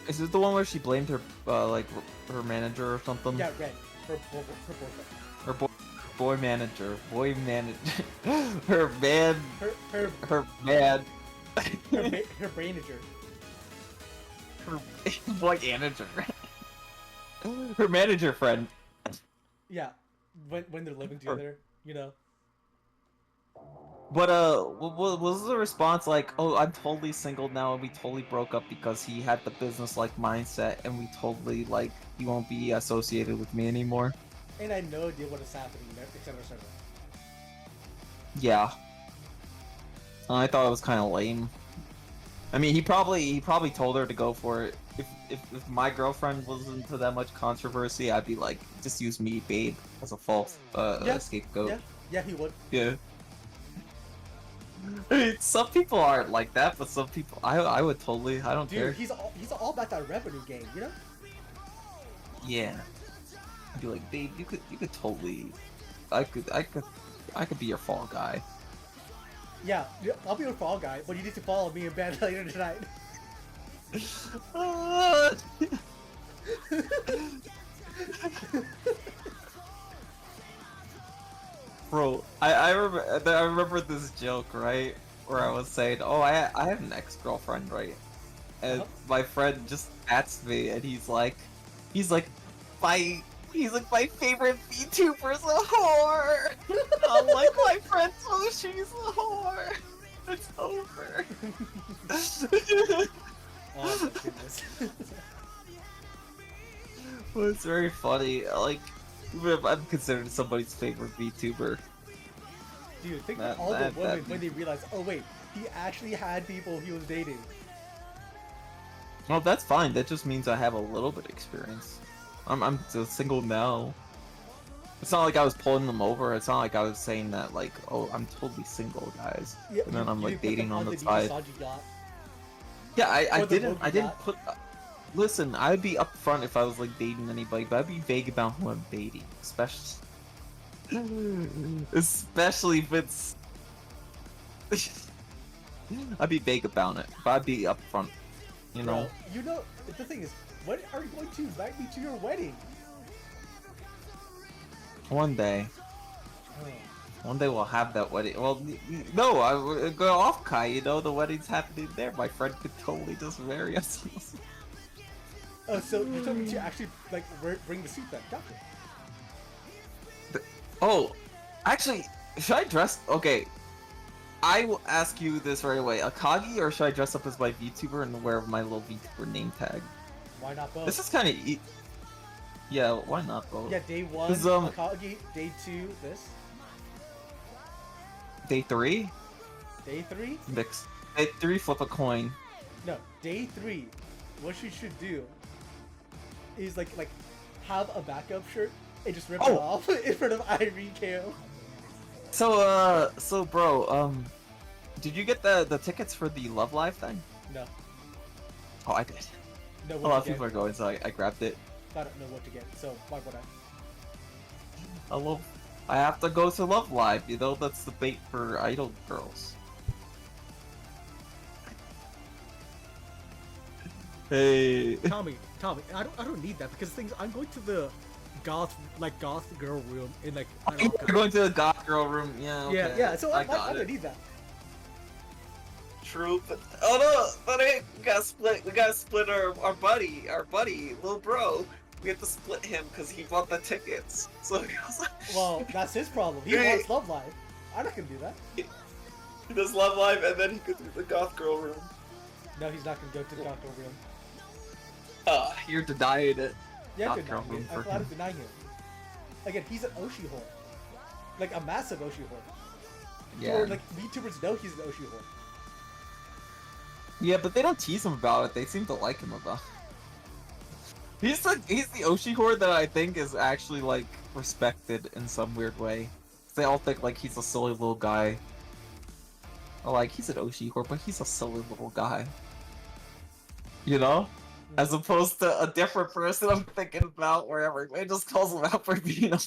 Is this the one where she blamed her her manager or something? Yeah, Red, her boyfriend. Her boy manager, her man, Her man, her brainager. her boy manager, her manager friend. Yeah, when they're living together, you know. But was the response like, "Oh, I'm totally single now, and we totally broke up because he had the business-like mindset, and we totally he won't be associated with me anymore." And I had no idea what is happening there, etc. Yeah. I thought it was kind of lame. I mean, he probably told her to go for it. If my girlfriend wasn't into that much controversy, I'd be like, just use me, babe, as a false scapegoat. Yeah, he would. Yeah. I mean, some people aren't like that, but some people, I would totally, I don't Dude, care. he's all about that revenue game, you know? Yeah. I'd be like, babe, you could totally, I could be your fall guy. Yeah, I'll be your fall guy, but you need to follow me in bed later tonight. Bro, I remember this joke, right? Where I was saying, oh, I have an ex-girlfriend, right? And my friend just asked me, and he's like, my favorite VTuber's a whore. I'm like, my friend told she's a whore. It's over. Oh my goodness. Well, it's very funny. Like, I'm considered somebody's favorite VTuber. Dude, think of all the women when they realize, oh wait, he actually had people he was dating. Well, that's fine. That just means I have a little bit of experience. I'm just single now. It's not like I was pulling them over. It's not like I was saying that like, oh, I'm totally single, guys. Yeah, And then I'm like dating on the side. side. Yeah, I didn't put. Listen, I'd be upfront if I was like dating anybody, but I'd be vague about who I'm dating, especially if it's. I'd be vague about it, but I'd be upfront. You know. Bro, you know, the thing is, when are you going to invite me to your wedding? One day. Oh. One day we'll have that wedding. Well, no, I would go off, Kai. You know, the wedding's happening there. My friend could totally just marry us. Oh, so you told me to actually like bring the suit then? Gotcha. Oh, actually, should I dress? Okay, I will ask you this right away. Akagi, or should I dress up as my VTuber and wear my little VTuber name tag? Why not both? This is kind of yeah. Why not both? Yeah, day 1, Akagi. Day 2, this. Day 3. Day 3. Day 3, flip a coin. No, day 3, what you should do is like have a backup shirt and just rip it off in front of Irene KO. So bro, did you get the tickets for the Love Live thing? No. Oh, I did. No, A lot of people are going, so I grabbed it. I don't know what to get, so why would I? I have to go to Love Live, you know, that's the bait for idol girls. Hey. Tommy, I don't need that because things I'm going to the goth girl room in like. You're going to the goth girl room, yeah. Okay. Yeah. So I don't need that. True, but we gotta split our buddy, little bro. We have to split him because he bought the tickets. So well, that's his problem. He wants Love Live. I'm not gonna do that. He does Love Live and then he goes to the goth girl room. No, he's not gonna go to the goth girl room. You're denying it. Yeah, I'm glad to deny him. Again, he's an Oshi whore. Like a massive Oshi whore. Yeah. Or like VTubers know he's an Oshi whore. Yeah, but they don't tease him about it. They seem to like him about it. He's the Oshi whore that I think is actually like respected in some weird way. They all think like he's a silly little guy. Or like he's an Oshi whore, but he's a silly little guy. You know? As opposed to a different person I'm thinking about where everybody just calls him out for being a...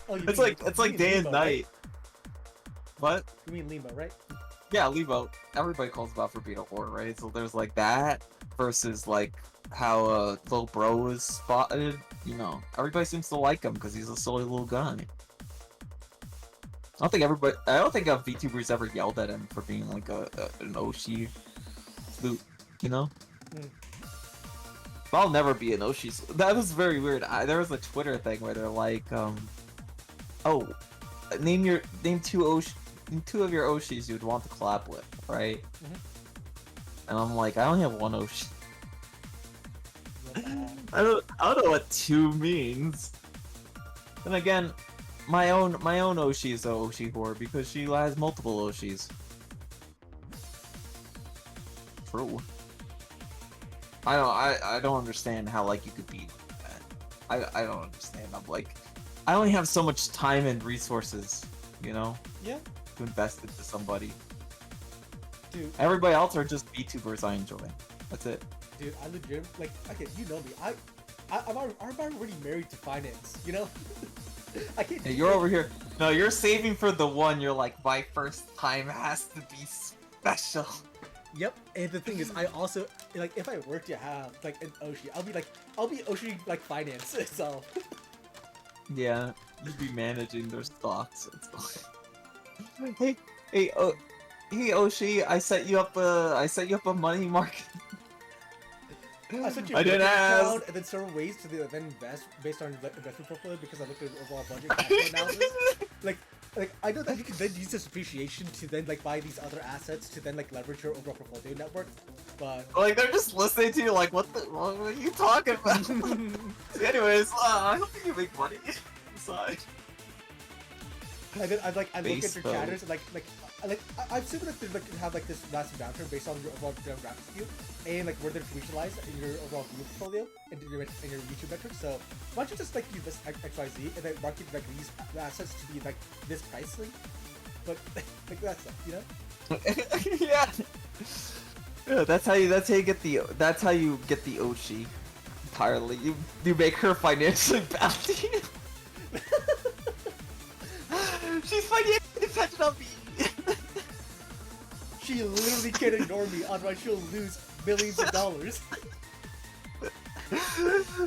Oh, it's like day and night. Right? What? You mean Lima, right? Yeah, Levo. Everybody calls him out for being a whore, right? So there's like that versus like how little bro is spotted. You know, everybody seems to like him because he's a silly little guy. I don't think VTubers ever yelled at him for being like an Oshi flute, you know? I'll never be an Oshi. That was very weird. There was a Twitter thing where they're like, oh, name two of your Oshis you'd want to collab with, right? And I'm like, I only have one Oshi. I don't know what two means. And again, my own Oshi is a Oshi whore because she has multiple Oshis. True. I don't understand how like you could beat that. I don't understand. I'm like, I only have so much time and resources, you know? Yeah. To invest into somebody. Dude. Everybody else are just VTubers I enjoy. That's it. Dude, I legit like okay, you know me. I'm already married to finance, you know? I can't. Hey, you're over here. No, you're saving for the one. You're like, my first time has to be special. Yep, and the thing is, I also like if I were to have like an Oshi, I'll be Oshi like finance. So. Yeah, you'd be managing their stocks. Hey, Oshi, I set you up a money market. I sent you I didn't ask. And then several ways to then invest based on the investment portfolio because I looked at the overall budget cash flow analysis. Like I know that you can then use this appreciation to then like buy these other assets to then like leverage your overall portfolio network, but like they're just listening to you like, what are you talking about? Anyways, I hope you make money. Aside. And then I look at your chatters and I'm super like to have like this massive downturn based on your overall demographics view and like where they're regionalized in your overall view portfolio and your YouTube metrics. So why don't you just like use this XYZ and then market like these assets to be like this pricing, but like that stuff, you know? Yeah. Yeah, that's how you get the Oshi entirely. You make her financially bound to you. She's financially dependent on me. She literally can't ignore me, otherwise she'll lose millions of dollars.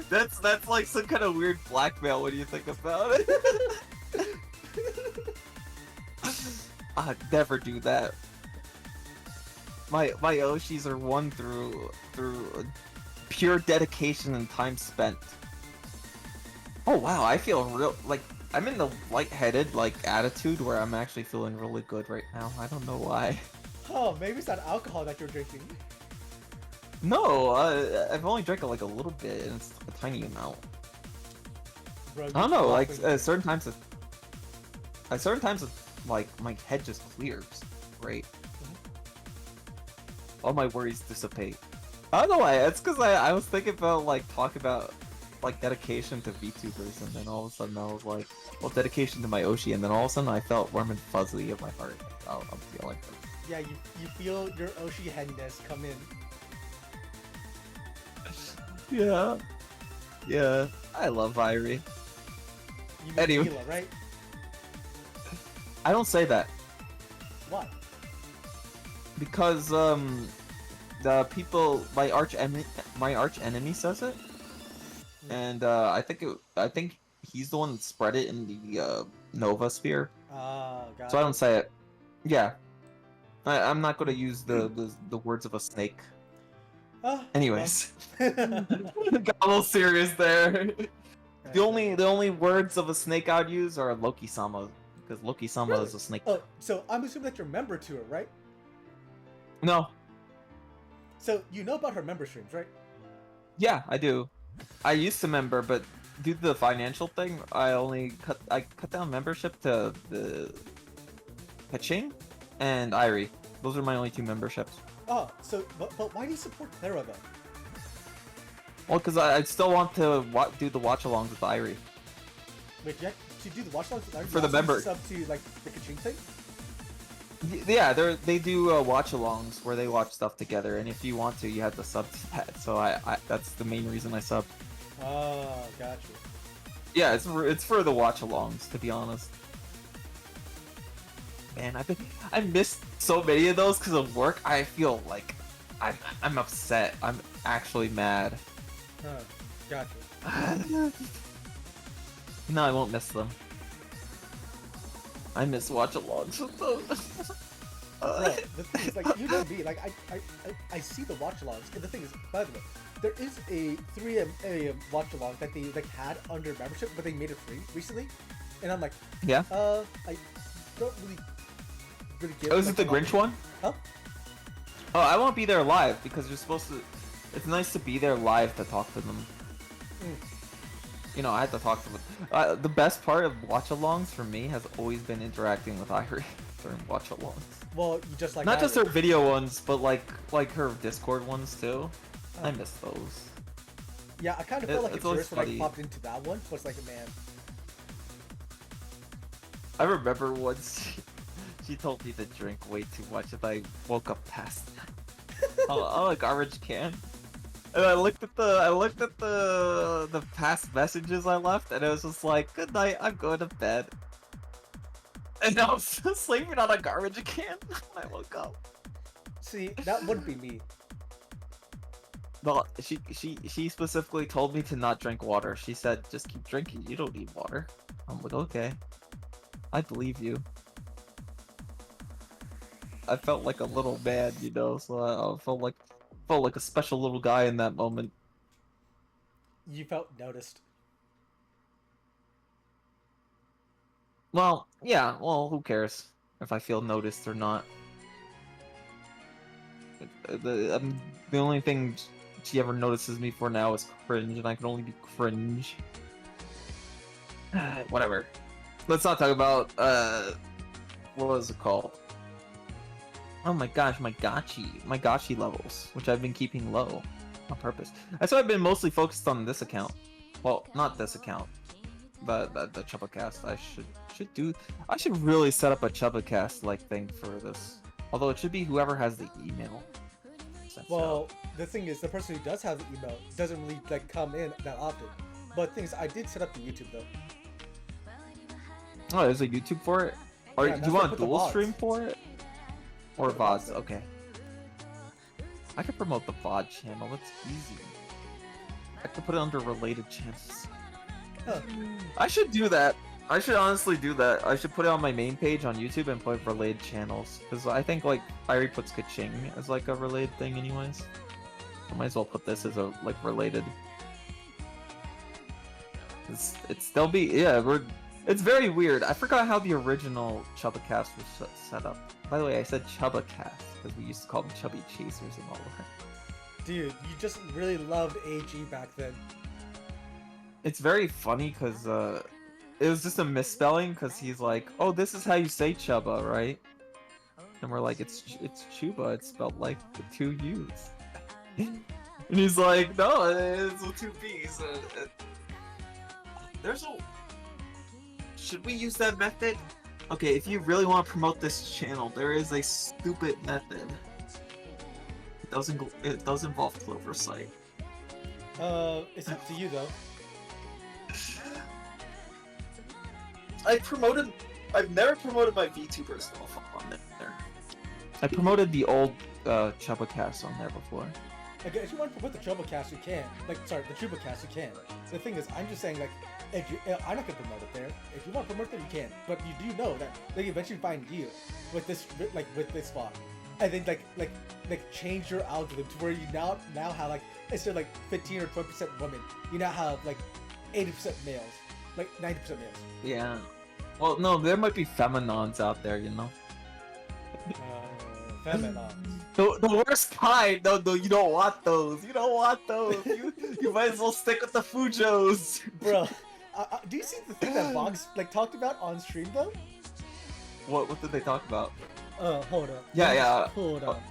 That's like some kind of weird blackmail when you think about it. I'd never do that. My Oshis are won through pure dedication and time spent. Oh wow, I feel real like I'm in the lightheaded like attitude where I'm actually feeling really good right now. I don't know why. Oh, maybe it's not alcohol that you're drinking. No, I've only drank like a little bit, and it's a tiny amount. Bro, I don't know, like certain times, like my head just clears. Great. Mhm. All my worries dissipate. I don't know why. It's because I was thinking about like talk about like dedication to VTubers, and then all of a sudden I was like, well, dedication to my Oshi, and then all of a sudden I felt warm and fuzzy in my heart. I'm feeling it. Yeah, you feel your Oshi headness come in. Yeah. Yeah. I love Irie. You mean Anyway. Mila, right? I don't say that Why? because the people my arch enemy says it, and I think he's the one that spread it in the Nova sphere. Got So I it. don't say it. Yeah. I'm not gonna use the words of a snake. Ah, Anyways. well. Got a little serious there. The only words of a snake I'd use are Loki-sama, because Loki-sama Really? is a snake. Oh, so I'm assuming that you're a member to her, right? No. So you know about her member streams, right? Yeah, I do. I used to member, but due to the financial thing, I cut down membership to the Kaching and Irie. Those are my only two memberships. Oh, so but why do you support Clara though? Well, because I still want to do the watch-alongs with Irie. Wait, you have to do the watch alongs with Irie? For the member. Sub to like the Kaching thing? Yeah, they do watch-alongs where they watch stuff together, and if you want to, you have to sub to that. So I that's the main reason I sub. Oh, gotcha. Yeah, it's for the watch-alongs, to be honest. Man, I missed so many of those because of work. I feel like I'm upset. I'm actually mad. Huh, gotcha. No, I won't miss them. I miss watch-alongs with them. Bro, the thing is, like, you know me, like, I see the watch-alongs, and the thing is, by the way, there is a 3 AM watch-along that they, like, had under membership, but they made it free recently, and I'm like, Yeah. I don't really give Oh, is like, it the a lot- Grinch one? Huh? Oh, I won't be there live because you're supposed to. It's nice to be there live to talk to them. Mm. You know, I had to talk to them. The best part of watch-alongs for me has always been interacting with Irie during watch-alongs. Well, you just like Not just Irie. her video ones, but like her Discord ones too. I miss those. Yeah, I kind of felt like it's a always tourist when I funny. popped into that one, but it's like, man, I remember once she told me to drink way too much, and I woke up past a garbage can. And I looked at the past messages I left, and it was just like, "Good night, I'm going to bed." And I was sleeping on a garbage can when I woke up. see, that wouldn't be me. No, she specifically told me to not drink water. She said, "Just keep drinking. You don't need water." I'm like, "Okay, I believe you." I felt like a little man, you know, so I felt like a special little guy in that moment. You felt noticed. Well, yeah, well, who cares if I feel noticed or not? The only thing she ever notices me for now is cringe, and I can only be cringe. Whatever. Let's not talk about, what was it called? Oh my gosh, my gachi levels, which I've been keeping low on purpose. That's why I've been mostly focused on this account. Well, not this account, but the Chuubacast. I should really set up a Chuubacast like thing for this. Although it should be whoever has the email. Well, the thing is, the person who does have the email doesn't really like come in that often. But the thing is, I did set up the YouTube though. Oh, there's a YouTube for it? Or Yeah, do that's you where I want a put the dual VODs. stream for it? Or Put the VODs VODs, there. okay. I could promote the VOD channel, that's easy. I could put it under related channels. Huh. I should do that. I should honestly do that. I should put it on my main page on YouTube and put related channels. Because I think, like, Irie puts Kaching as, like, a related thing anyways. I might as well put this as a, like, related. They'll be, yeah, it's very weird. I forgot how the original Chuubacast was set up. By the way, I said Chuubacast because we used to call them Chubby Chasers and all that. Dude, you just really loved AG back then. It's very funny because it was just a misspelling because he's like, "Oh, this is how you say Chuba, right?" And we're like, "It's Chuba. It's spelled like with two U's." And he's like, "No, it's with two B's." There's a. Should we use that method? Okay, if you really want to promote this channel, there is a stupid method. It does involve Clover site. It's up to you though. I've never promoted my VTuber stuff on there. I promoted the old Chuubacast on there before. Like, if you want to put the Chuubacast, you can. Like, sorry, the Chuubacast, you can. The thing is, I'm just saying, like, if you, I'm not gonna promote it there. If you want to promote it, you can. But you do know that they can eventually find you with this, like, with this spot, and then like change your algorithm to where you now have like instead of like 15 or 20% women, you now have like 80% males, like 90% males. Yeah. Well, no, there might be feminons out there, you know. Feminons. The worst kind. No, you don't want those. You don't want those. You might as well stick with the Fujos. Bro, do you see the thing that Vox like talked about on stream though? What did they talk about? Hold up. Yeah. Hold up.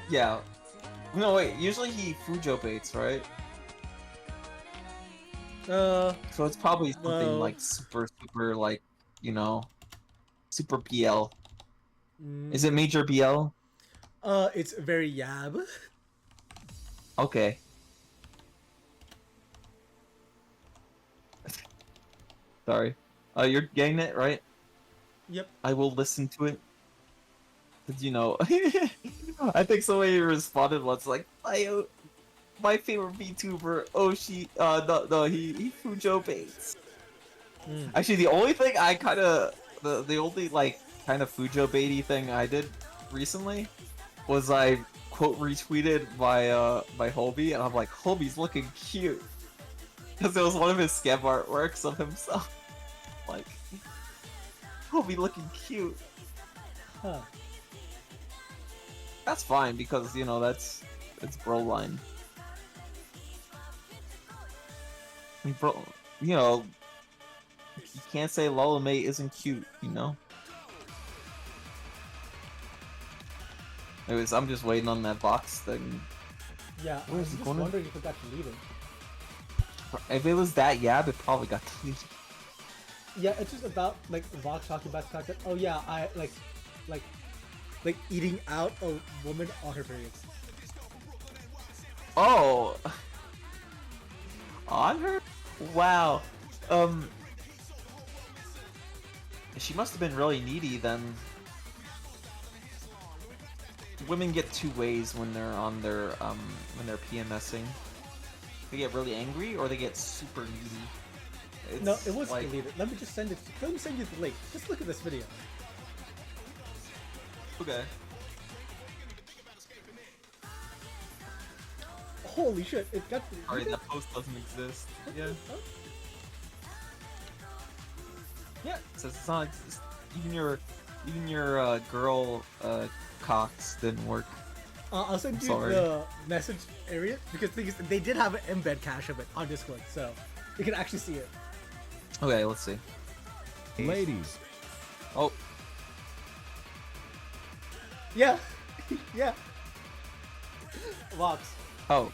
Yeah. No, wait. Usually he Fujo baits, right? So it's probably something like super, like, you know, super BL. Is it major BL? It's very yab. Okay. Sorry. You're getting it, right? Yep. I will listen to it. Cause you know, I think somebody responded once like, my favorite VTuber, he Fujo baits. Actually, the only thing I kind of, the only like kind of Fujo baity thing I did recently was I quote retweeted my Hobie, and I'm like, Hobie's looking cute, because it was one of his scam artworks of himself. Like, Hobie looking cute. Huh. That's fine because you know it's bro line. I mean, bro, you know, you can't say Lullame isn't cute, you know. Anyways, I'm just waiting on that box thing. Yeah, Where's I'm it just going? wondering if it got deleted. If it was that yab, it probably got deleted. Yeah, it's just about like Vox talking about the fact that oh yeah, I like eating out a woman on her periods. Oh, on her? Wow. She must have been really needy then. Women get two ways when they're on their when they're PMSing. They get really angry or they get super needy. It's No, it was like... deleted. Let me just send it. Let me send you the link. Just look at this video. Okay. Holy shit! It got. Alright, that post doesn't exist. Yeah. Yeah. It says it's not exist. Even your girl cocks didn't work. I'll send you the message area because they did have an embed cache of it on Discord, so you can actually see it. Okay, let's see. Ladies. Oh. Yeah. Yeah. Vox. Oh.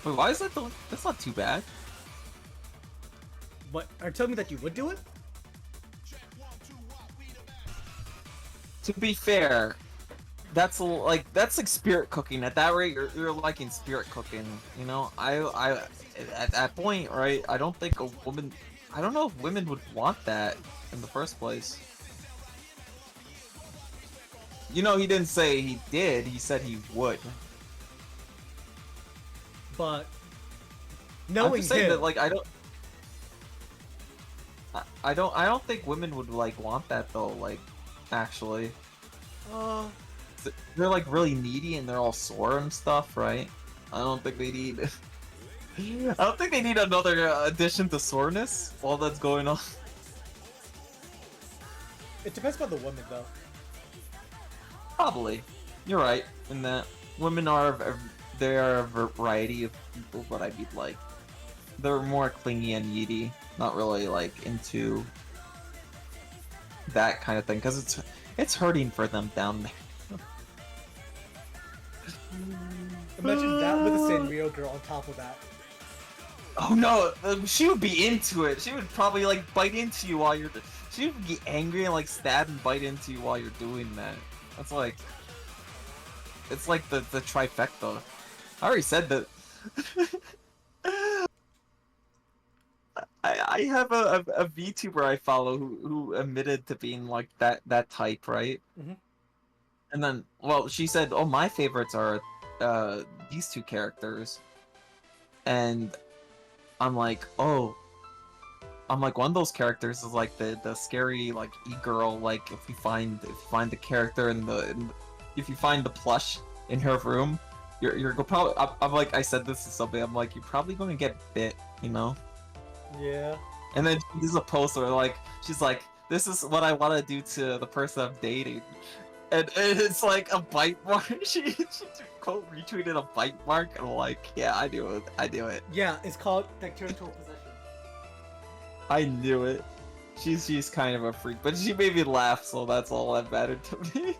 Wait, why is that that's not too bad. What? Are you telling me that you would do it? To be fair, that's like spirit cooking. At that rate, you're liking spirit cooking. You know, I at that point, right? I don't think a woman. I don't know if women would want that in the first place. You know, he didn't say he did. He said he would. But I'm knowing just saying him, that, like, I don't think women would like want that though. Like, actually, they're like really needy and they're all sore and stuff, right? I don't think they need. I don't think they need another addition to soreness while that's going on. it depends on the woman though. Probably, you're right in that women are there are a variety of people, but I mean like they're more clingy and needy, not really like into that kind of thing, because it's hurting for them down there. Imagine that with a Sanrio girl on top of that. Oh no, she would be into it. She would probably like bite into you while you're. She would get angry and like stab and bite into you while you're doing that. That's like. It's like the trifecta. I already said that. I have a VTuber I follow who admitted to being like that type, right? Mm-hmm. And then, well, she said, "Oh, my favorites are these two characters," and I'm like, "Oh." I'm like, one of those characters is like the scary like e-girl, like if you find the character if you find the plush in her room, you're probably I'm like, I said this to somebody, I'm like, you're probably gonna get bit, you know? Yeah. And then there's a post where like she's like, this is what I want to do to the person I'm dating, and it's like a bite mark. she quote retweeted a bite mark, and I'm like, yeah, I do it. Yeah, it's called territorial possession. I knew it. She's kind of a freak, but she made me laugh, so that's all that mattered to me.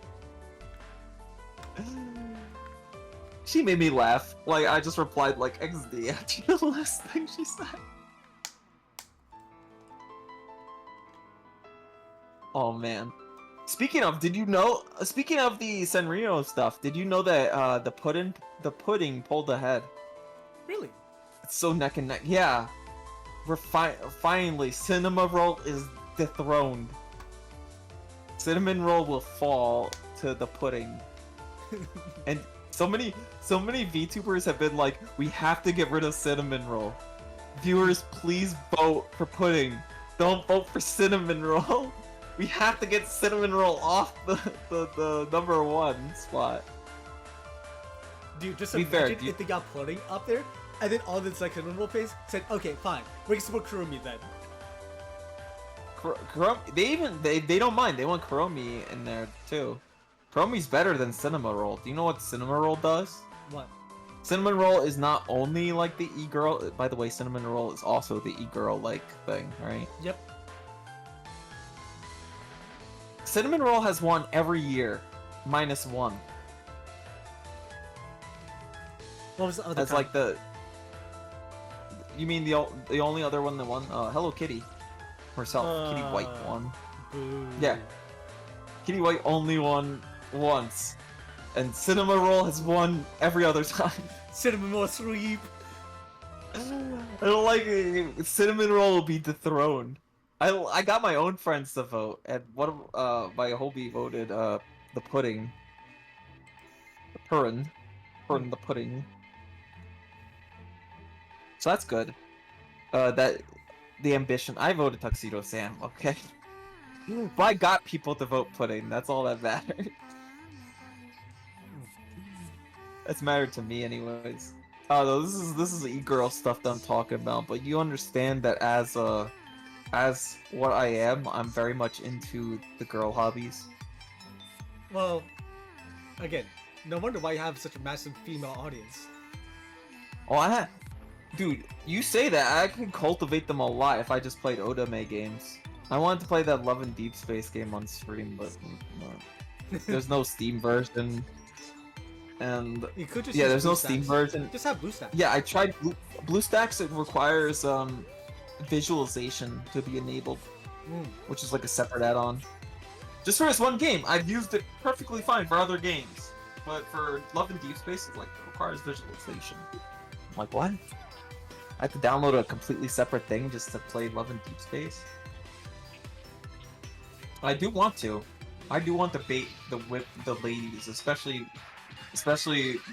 She made me laugh. Like, I just replied like XD after the last thing she said. Oh man. Speaking of the Sanrio stuff, did you know that the pudding pulled ahead? Really? It's so neck and neck. Yeah. We're finally, Cinema Roll is dethroned. Cinnamon Roll will fall to the pudding. And so many VTubers have been like, we have to get rid of Cinnamon Roll. Viewers, please vote for pudding. Don't vote for Cinnamon Roll. We have to get Cinnamon Roll off the number 1 spot. Dude, just Be fair, imagine if they got pudding up there, and then all this like Cinnamon Roll face said, okay, fine, we can support Kurumi then. They don't mind. They want Kuromi in there too. Kuromi's better than Cinema Roll. Do you know what Cinema Roll does? What? Cinnamon Roll is not only like the e-girl. By the way, Cinnamon Roll is also the e-girl like thing, right? Yep. Cinnamon Roll has won every year, -1. What was the other? That's like the. You mean the only other one that won? Hello Kitty, herself. Kitty White won. Boo. Yeah. Kitty White only won once, and Cinema Roll has won every other time. Cinnamon Roll sweep. I don't like it. Cinnamon Roll will be dethroned. I got my own friends to vote, and one of my homie voted the pudding. The Purin the pudding. So that's good. That the ambition. I voted Tuxedo Sam. Okay. But I got people to vote pudding. That's all that mattered. That's mattered to me, anyways. No, this is e-girl stuff that I'm talking about. But you understand that as what I am, I'm very much into the girl hobbies. Well, again, no wonder why you have such a massive female audience. Oh, dude, you say that. I could cultivate them a lot if I just played Odame games. I wanted to play that Love and Deep Space game on stream, but no. There's no Steam version. And You could just yeah, use there's no BlueStacks. Steam version. Just have BlueStacks. Yeah, I tried BlueStacks. It requires visualization to be enabled, which is like a separate add-on. Just for this one game, I've used it perfectly fine for other games, but for Love and Deep Space, it requires visualization. I'm like, what? I have to download a completely separate thing just to play Love and Deep Space. I do want to. I do want to bait the ladies, especially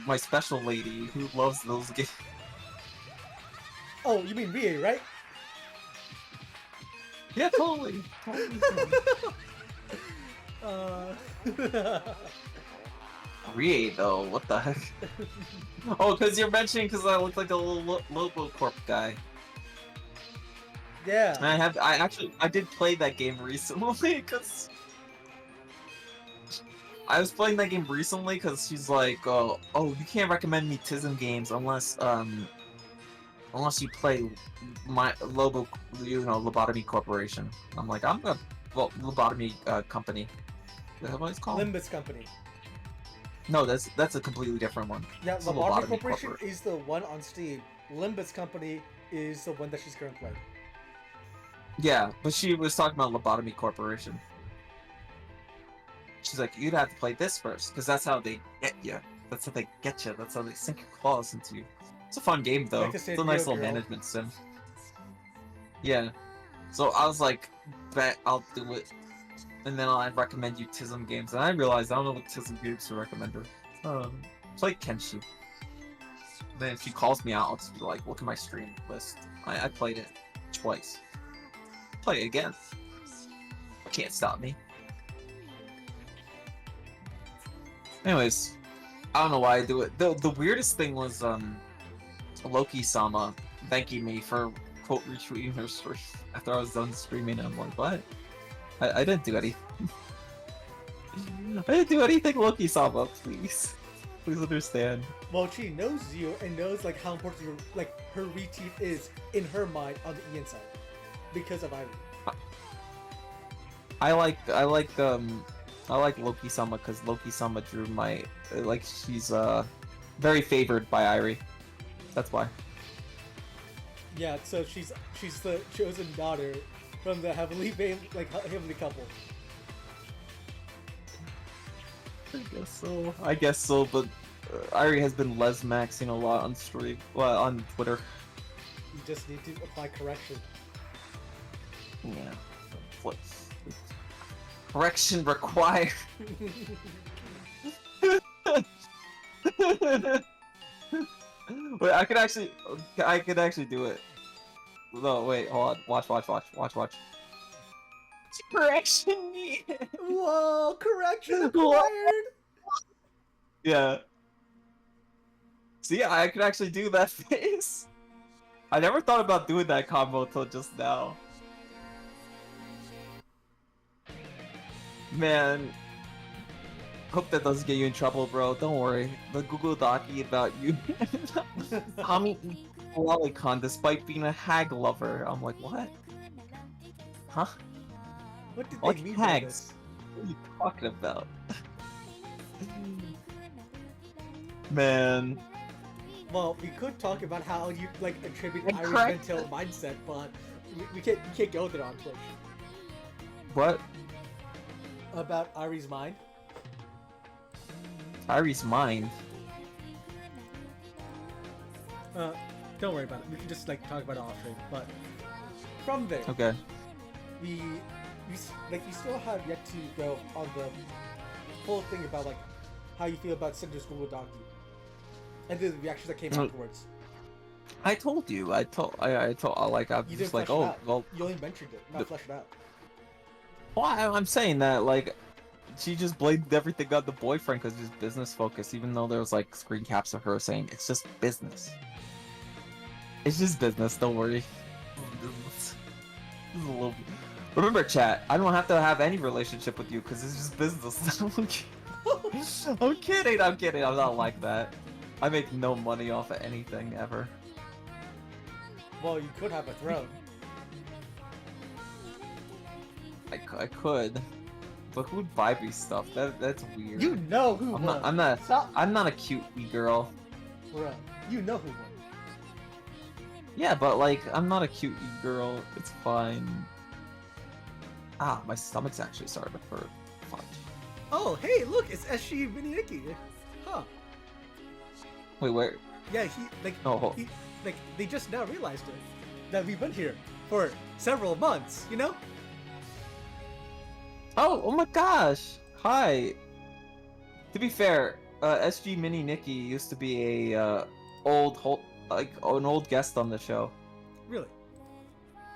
my special lady who loves those games. Oh, you mean Rie, right? Yeah, totally. Rie, though, what the heck? Oh, because you're mentioning because I look like a little Lobo Corp guy. Yeah. And I did play that game recently because I was playing that game recently because she's like, oh, you can't recommend me Tism games unless unless you play my Lobo, Lobotomy Corporation. I'm like, I'm a Lobotomy company. Is that what it's called? Limbus Company. No, that's a completely different one. Yeah, It's a Lobotomy Corporation is the one on Steam. Limbus Company is the one that she's currently playing. Yeah, but she was talking about Lobotomy Corporation. She's like, you'd have to play this first, because that's how they get you. That's how they get you. That's how they sink your claws into you. It's a fun game, though. Like It's a nice little management sim. Yeah. So I was like, bet I'll do it. And then I'd recommend you Tism games. And I realized I don't know what Tism games to recommend her. Play Kenshi. Then if she calls me out, I'll just be like, look at my stream list. I played it twice. Play it again. Can't stop me. Anyways, I don't know why I do it. The weirdest thing was Loki-sama thanking me for quote retweeting her story after I was done streaming. I'm like, what? I didn't do anything. I didn't do anything, Loki-sama. Please understand. Well, she knows you and knows like how important your, like her retweet is in her mind on the Ian side because of Ivy. I like Loki-sama because Loki-sama drew my she's very favored by Irie. That's why. Yeah, so she's the chosen daughter from the heavenly heavenly couple. I guess so, but Irie has been lesmaxing a lot on stream, on Twitter. You just need to apply correction. Yeah. What? Correction required. Wait, I could actually do it. No, wait, hold on. Watch. Correction needed. Whoa, correction required. Yeah. See, I could actually do that face. I never thought about doing that combo till just now. Man, hope that doesn't get you in trouble, bro. Don't worry. The Google Docky about you. Tommy Lolicon, despite being a hag lover. I'm like, what? Huh? What did Like they mean by hags? this? What are you talking about? Man. Well, we could talk about how you like attribute And Irish correct- mental mindset, but we can't go there on Twitch. What? About Ari's mind. Irie's mind. Don't worry about it. We can just like talk about it off stream. But from there, Okay. we still have yet to go on the whole thing about like how you feel about Cinder's Google Docu and the reactions that came afterwards. I told you. I told. I'm You just didn't like, flesh it oh, out. well. You only mentioned it, not fleshed it out. Well, I'm saying that like, she just blamed everything on the boyfriend because he's business focused, even though there was like screen caps of her saying it's just business. It's just business. Don't worry. This is a little. Remember, chat. I don't have to have any relationship with you because it's just business. I'm kidding. I'm not like that. I make no money off of anything ever. Well, you could have a throne. I could, but who'd buy me stuff? That's weird. You know who I'm won. not. Stop. I'm not a cute wee girl. Bro, you know who won. Yeah, but like, I'm not a cute wee girl. It's fine. Ah, my stomach's actually starting to hurt. Fudge. Oh, hey, look, it's SG Mini Nikki. Huh. Wait, where? Yeah, he like Oh, hold. he like they just now realized it that we've been here for several months. You know? Oh my gosh! Hi. To be fair, SG Mini Nikki used to be a an old guest on the show. Really?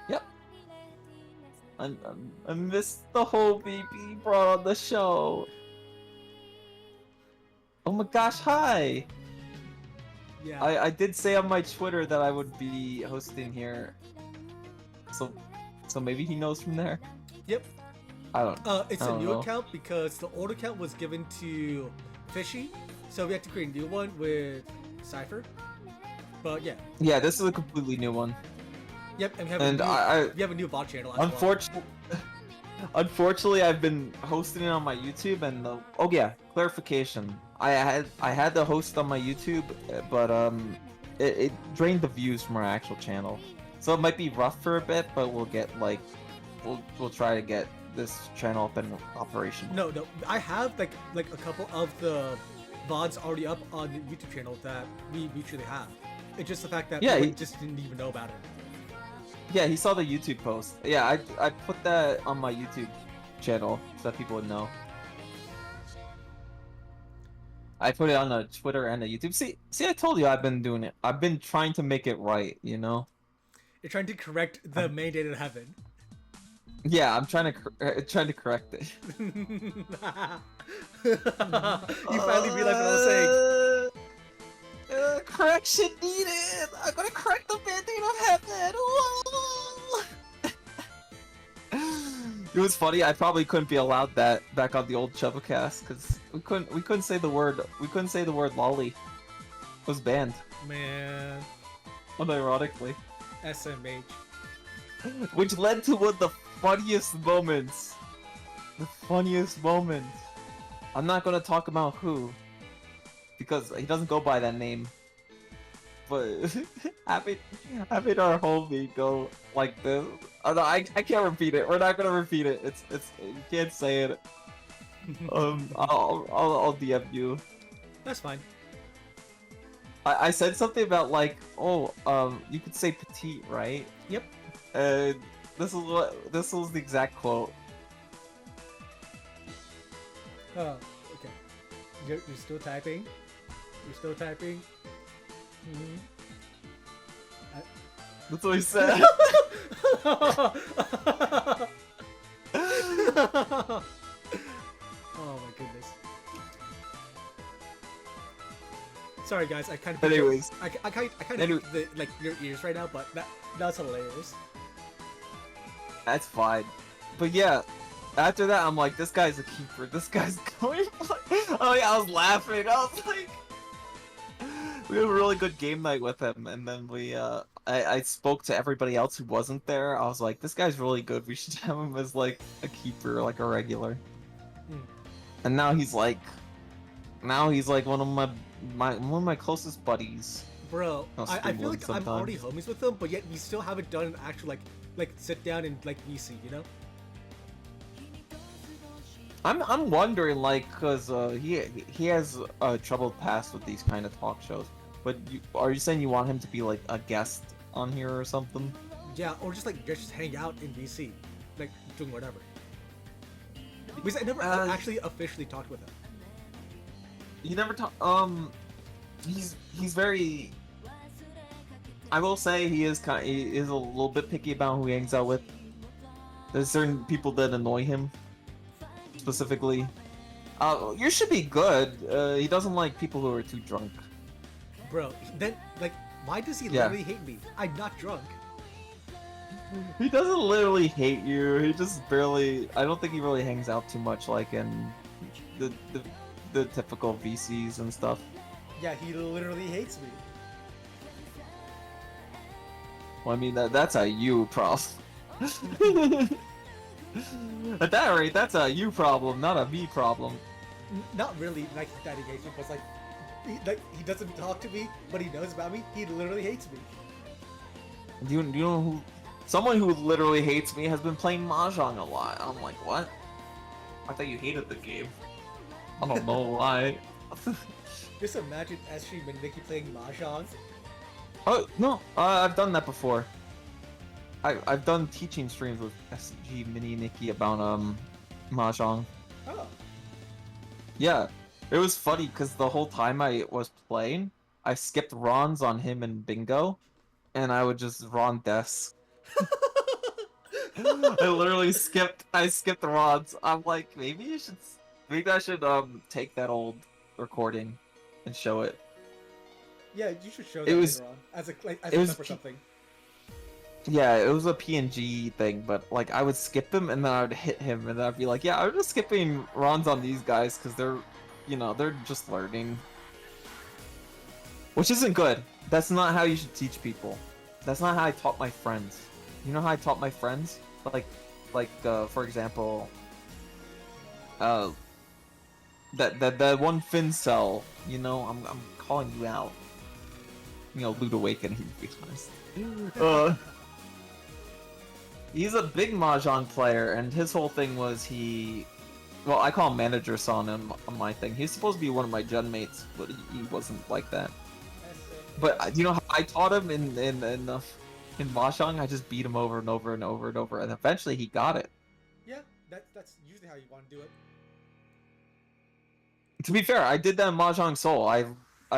Yep. I missed the whole baby brought on the show. Oh my gosh! Hi. Yeah. I did say on my Twitter that I would be hosting here. So maybe he knows from there. Yep. I don't. It's I a don't new know. account because the old account was given to Fishy, so we had to create a new one with Cypher. But yeah, Yeah, this is a completely new one. yep. And And we have a new VOD channel. As well. Unfortunately, I've been hosting it on my YouTube, and oh yeah, clarification. I had the host on my YouTube, but it drained the views from our actual channel, so it might be rough for a bit, but we'll get like, we'll try to get this channel up in operation. No, I have like a couple of the VODs already up on the YouTube channel that we mutually have. It's just the fact that Yeah, we just didn't even know about it. Yeah, he saw the YouTube post. Yeah, I put that on my YouTube channel so that people would know. I put it on a Twitter and a YouTube. See, I told you I've been doing it. I've been trying to make it right, you know? You're trying to correct the main date in heaven. Yeah, I'm trying to correct it. You finally realized what I was saying. Correction needed. I'm gonna correct the band-aid of heaven. It was funny. I probably couldn't be allowed that back on the old Chuubacast because we couldn't say the word lolly. It was banned. Man, Unironically. SMH. Which led to one of the funniest moments. The funniest moments. I'm not gonna talk about who, because he doesn't go by that name. But having our homie go like this. Oh, no, I can't repeat it. We're not gonna repeat it. It's you can't say it. I'll DM you. That's fine. I said something about like, oh, you could say petite, right? Yep. This was the exact quote. Oh, okay. You're still typing? You're still typing? Mm-hmm. That's what he said. Oh my goodness. Sorry guys, I kind of. Anyways. I kind of like your ears right now, but that's hilarious. That's fine. But yeah, after that, I'm like, this guy's a keeper. This guy's going. Oh yeah, I was laughing. I was like, we had a really good game night with him, and then I spoke to everybody else who wasn't there. I was like, this guy's really good. We should have him as like a keeper, like a regular. And now he's like one of my closest buddies. Bro, I feel like I'm already homies with him, but yet we still haven't done an actual like sit down and like VC, you know? I'm wondering, like, cause he has a troubled past with these kind of talk shows. But are you saying you want him to be like a guest on here or something? Yeah, or just like just hang out in VC, like doing whatever. Because I never actually officially talked with him. You never talk. He's very. I will say he is a little bit picky about who he hangs out with. There's certain people that annoy him. Specifically, you should be good. He doesn't like people who are too drunk. Bro, then like, why does he literally hate me? I'm not drunk. He doesn't literally hate you. He just barely. I don't think he really hangs out too much, like in the typical VCs and stuff. Yeah, he literally hates me. Well, I mean that's a you problem. At that rate, that's a you problem, not a me problem. Not really like that engagement, but he doesn't talk to me, but he knows about me. He literally hates me. Do you know who? Someone who literally hates me has been playing Mahjong a lot. I'm like, what? I thought you hated the game. I don't know why. Just imagine SG and Nikki playing Mahjong. Oh no, I've done that before. I've done teaching streams with SG Mini Nikki about Mahjong. Oh. Yeah, it was funny because the whole time I was playing, I skipped Rons on him and Bingo, and I would just Ron Deaths. I literally skipped Rons. I'm like, maybe I should take that old recording and show it. Yeah, you should show that later on as a clip or something. Yeah, it was a PNG thing, but like I would skip him and then I would hit him and I'd be like, yeah, I'm just skipping runs on these guys because they're just learning, which isn't good. That's not how you should teach people. That's not how I taught my friends. You know how I taught my friends? For example, that one Fin cell. You know, I'm calling you out. You know, Loot Awaken. He's he's a big mahjong player, and his whole thing was well, I call him Manager Son on my thing. He's supposed to be one of my gen mates, but he wasn't like that. But you know how I taught him in mahjong? I just beat him over and over and over and over, and eventually he got it. Yeah, that's usually how you want to do it. To be fair, I did that in Mahjong Soul. I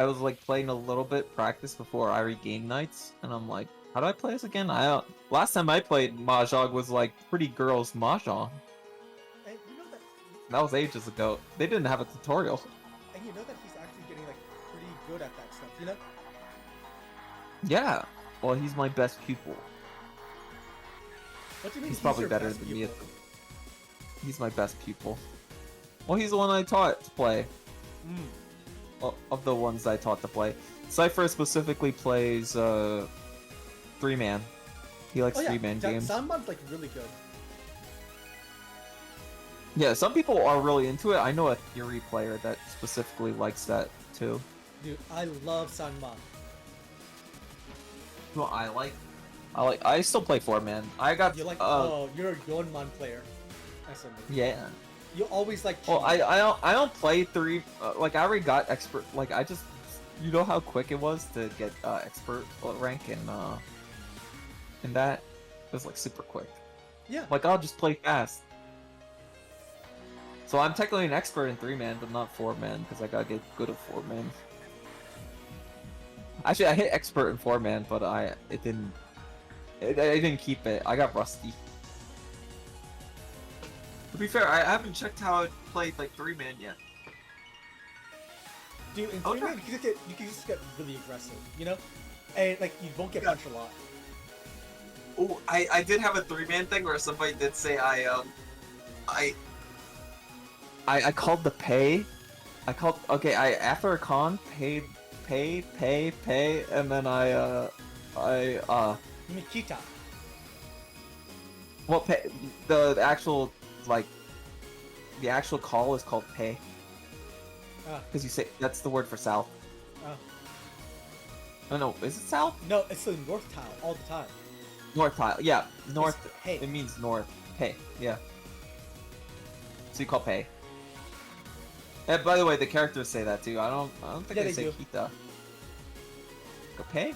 was like playing a little bit practice before I game nights, and I'm like, how do I play this again? Last time I played Mahjong was like Pretty Girls Mahjong. And you know That was ages ago. They didn't have a tutorial. and you know that he's actually getting like pretty good at that stuff, you know? Yeah. Well, he's my best pupil. What do you mean He's probably your better best than me. pupil? He's my best pupil. Well, he's the one I taught to play. Of the ones I taught to play. Cypher specifically plays 3-man. He likes 3-man games. Someone's like really good. Yeah, some people are really into it. I know a Fury player that specifically likes that too. Dude, I love Sanma. Well, I still play 4-man. I got You're like, you're a Yonman player. yeah. You always like. Well, I don't play 3. Like I already got expert. Like I just, you know how quick it was to get expert rank in that. It was like super quick. Yeah. Like I'll just play fast. So I'm technically an expert in 3-man, but not 4-man because I gotta get good at 4-man. Actually, I hit expert in 4-man, but I didn't keep it. I got rusty. To be fair, I haven't checked how I played like 3-man yet. Dude, in 3-man, you can just get really aggressive, you know, and like you won't get punched a lot. Oh, I did have a 3-man thing where somebody did say I called the pay. After a con pay, and then Nikita. Well, pay, the actual the actual call is called pay. Because you say that's the word for south. Oh no, is it south? No, it's the north tile all the time. North tile, yeah, north. Hey. It means north. Pay, yeah. So you call pay. And by the way, the characters say that too. I don't think they say do. Kita. Go pay?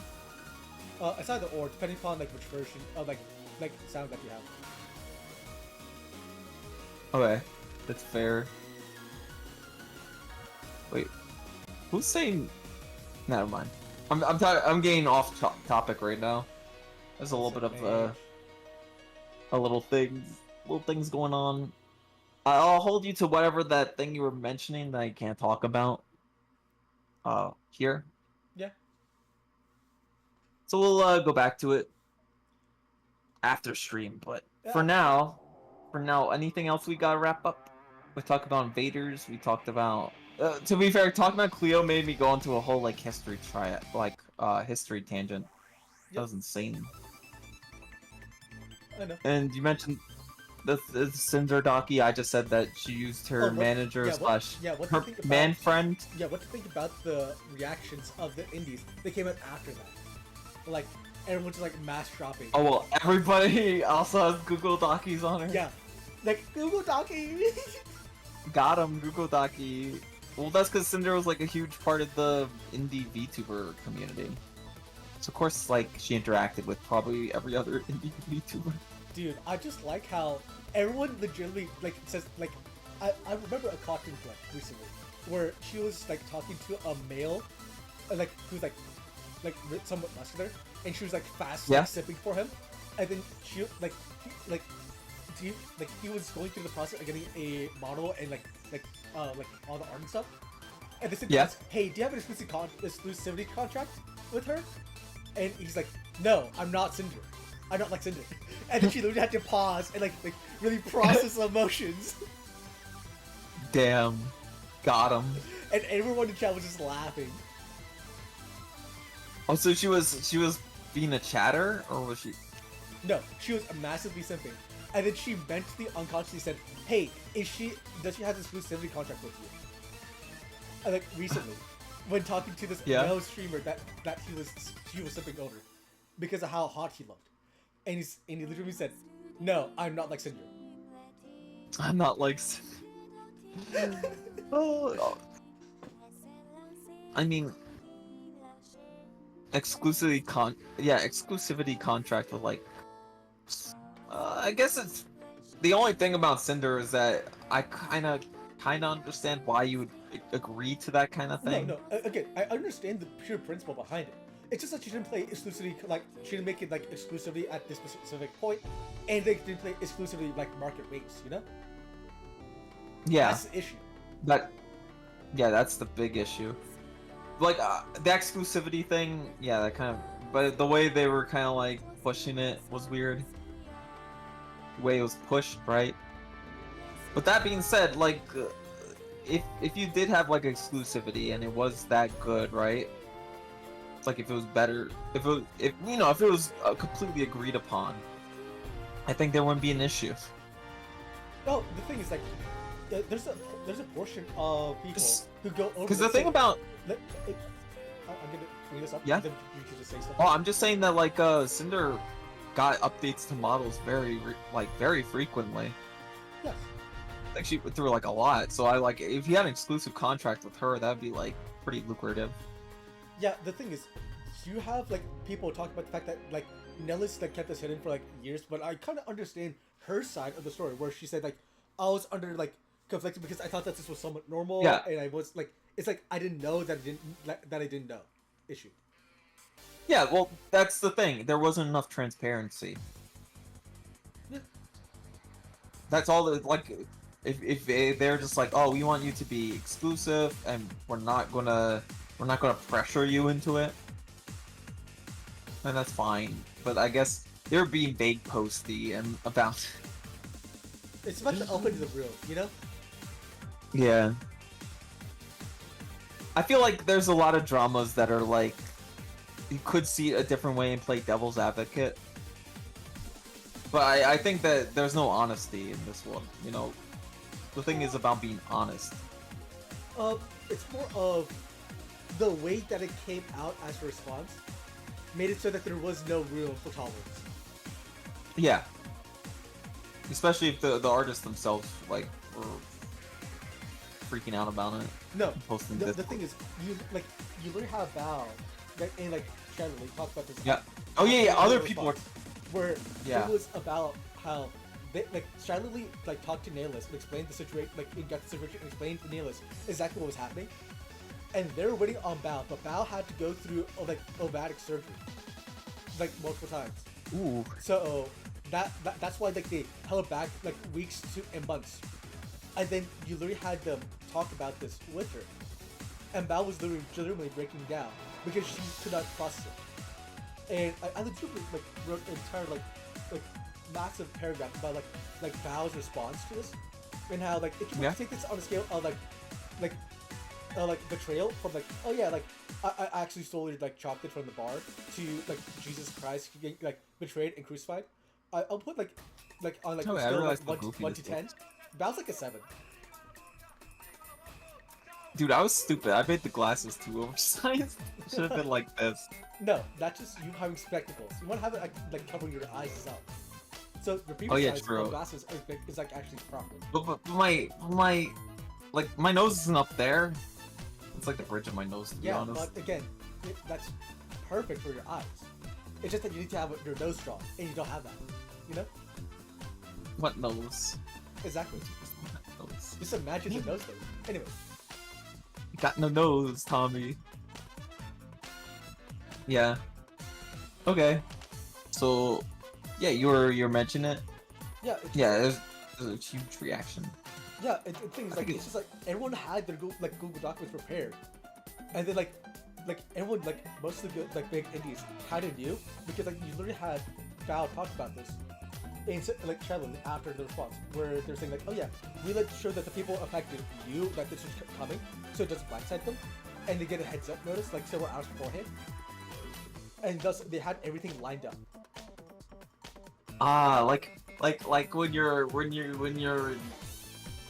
It's either or, depending upon like which version of like sound that you have. Okay, that's fair. Wait, who's saying? Never mind. I'm getting off topic right now. There's a little bit of little things going on. I'll hold you to whatever that thing you were mentioning that I can't talk about. Here. Yeah. So we'll go back to it after stream, but for now, anything else we gotta wrap up? We talked about invaders. We talked about. To be fair, talking about Cleo made me go into a whole like history history tangent. That was insane. I know. And you mentioned the Cinder Doki. I just said that she used her manager slash her man friend. Yeah, what do you think about the reactions of the indies? They came out after that. Like, everyone's just like mass shopping. Oh well, everybody also has Google Dokis on her. Yeah. Like, Google Doki! Got him, Google Doki. Well, that's because Cinder was like a huge part of the indie VTuber community. So of course, like, she interacted with probably every other indie VTuber. Dude, I just like how everyone legitimately, like, says, like, I remember a cartoon clip recently where she was, like, talking to a male, like, who's, like somewhat muscular, and she was, like, fast sipping for him, and then she, he was going through the process of getting a model and, like all the art and stuff, and this says, hey, do you have an exclusivity contract with her? And he's like, no, I'm not Cinder. I'm not like Cinder. And then she literally had to pause and like really process emotions. Damn. Got him. And everyone in chat was just laughing. Oh, so she was being a chatter, or was she? No, she was massively simping, and then she mentally, unconsciously said, "Hey, does she have this exclusivity contract with you?" And like recently, when talking to this male streamer that she was simping over, because of how hot he looked, and he literally said, "No, I'm not like Cinder." I'm not like. Oh, I mean, exclusivity contract with like. I guess it's the only thing about Cinder is that I kind of understand why you would agree to that kind of thing. No. Again, I understand the pure principle behind it. It's just that she didn't play exclusively, like she didn't make it like exclusively at this specific point, and they didn't play exclusively like market rates. You know? Yeah. That's the issue. That's the big issue. Like the exclusivity thing, yeah, that kind of. But the way they were kind of like pushing it was weird. The way it was pushed, right? But that being said, like, if you did have like exclusivity and it was that good, right? It's like if it was better, if it was completely agreed upon, I think there wouldn't be an issue. No, the thing is like, there's a portion of people who go over. Because the thing about I'm gonna bring this up. Yeah. Then you can just say something. Oh, I'm just saying that like Cinder got updates to models very frequently. Yes. Like she went through like a lot. So I like if you had an exclusive contract with her, that'd be like pretty lucrative. Yeah, the thing is, you have like people talk about the fact that like Nellis like kept this hidden for like years, but I kind of understand her side of the story where she said like I was under like conflicted because I thought that this was somewhat normal, and I was like it's like I didn't know that I didn't know issue. Yeah, well, that's the thing. There wasn't enough transparency. Yeah. That's all. Like, if they're just like, oh, we want you to be exclusive, and we're not gonna pressure you into it, then that's fine. But I guess they're being vague posty and about. It's much open to the real, you know? Yeah. I feel like there's a lot of dramas that are like you could see it a different way and play devil's advocate. But I think that there's no honesty in this one. You know, the thing is about being honest. It's more of the way that it came out as a response made it so that there was no room for tolerance. Yeah. Especially if the artists themselves like were freaking out about it. No, posting the thing is, you literally have Val, and like Shannon, we talked about this. Yeah. Oh yeah. Other people are. Where it was about how they like Shannon like talked to Nailist and explained the situation, like he got the situation and explained to Nailist exactly what was happening, and they were waiting on Bao, but Bao had to go through like ovatic surgery, like multiple times. Ooh. So that's why like they held back like weeks and months, and then you literally had them talk about this with her, and Bao was literally breaking down because she could not process it. And I legitimately like wrote an entire like massive paragraph about like Bao's response to this, and how like if you take this on a scale of like betrayal from like oh yeah like I actually solely like chopped it from the bar to like Jesus Christ getting like betrayed and crucified, I'll put like on like a scale of like 1 to 10, Bao's like a 7. Dude, I was stupid. I made the glasses too oversized. Should have been like this. No, that's just you having spectacles. You want to have it like covering your eyes as well. So the previous size of glasses is like actually proper. But my like my nose isn't up there. It's like the bridge of my nose to be honest. Yeah, but again, that's perfect for your eyes. It's just that you need to have your nose strong, and you don't have that. You know? What nose? Exactly. Nose. Just imagine the nose thing. Anyway. Got no nose, Tommy. Yeah. Okay. So, yeah, you're mentioning it. Yeah. There's a huge reaction. Yeah, the thing is like it's just like everyone had their Google documents prepared, and then like everyone like most of the good like big indies kind of knew because like you literally had Val talk about this. And like Sheldon after the response, where they're saying like, oh yeah, we let show that the people affected you that this was coming, so it doesn't blindside them, and they get a heads up notice like several hours beforehand. and thus they had everything lined up. Ah, like when you're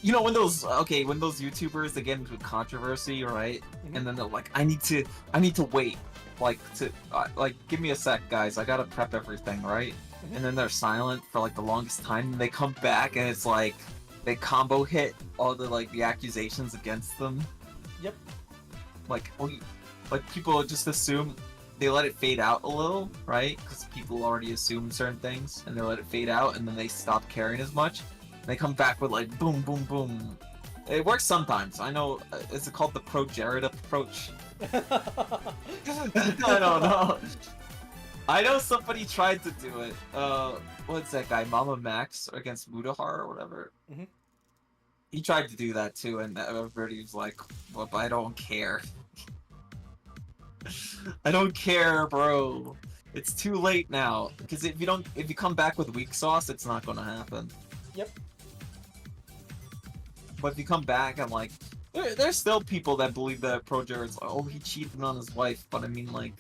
you know, when those YouTubers, they get into controversy, right? Mhm. And then they're like, I need to wait, like give me a sec, guys, I gotta prep everything, right? Mhm. And then they're silent for like the longest time, and they come back, and it's like they combo hit all the accusations against them. Yep. Like, people just assume, they let it fade out a little, right? Because people already assume certain things, and they let it fade out, and then they stop caring as much. And they come back with like boom, boom, boom. It works sometimes. I know. Is it called the pro Jared approach? I don't know. I know somebody tried to do it. What's that guy? Mama Max against Mudahar or whatever. Mhm. He tried to do that too, and everybody was like, "Well, but I don't care." I don't care, bro. It's too late now. Because if you come back with weak sauce, it's not gonna happen. Yep. But if you come back and like, there's still people that believe that Pro Jared's like, oh, he cheated on his wife. But I mean, like,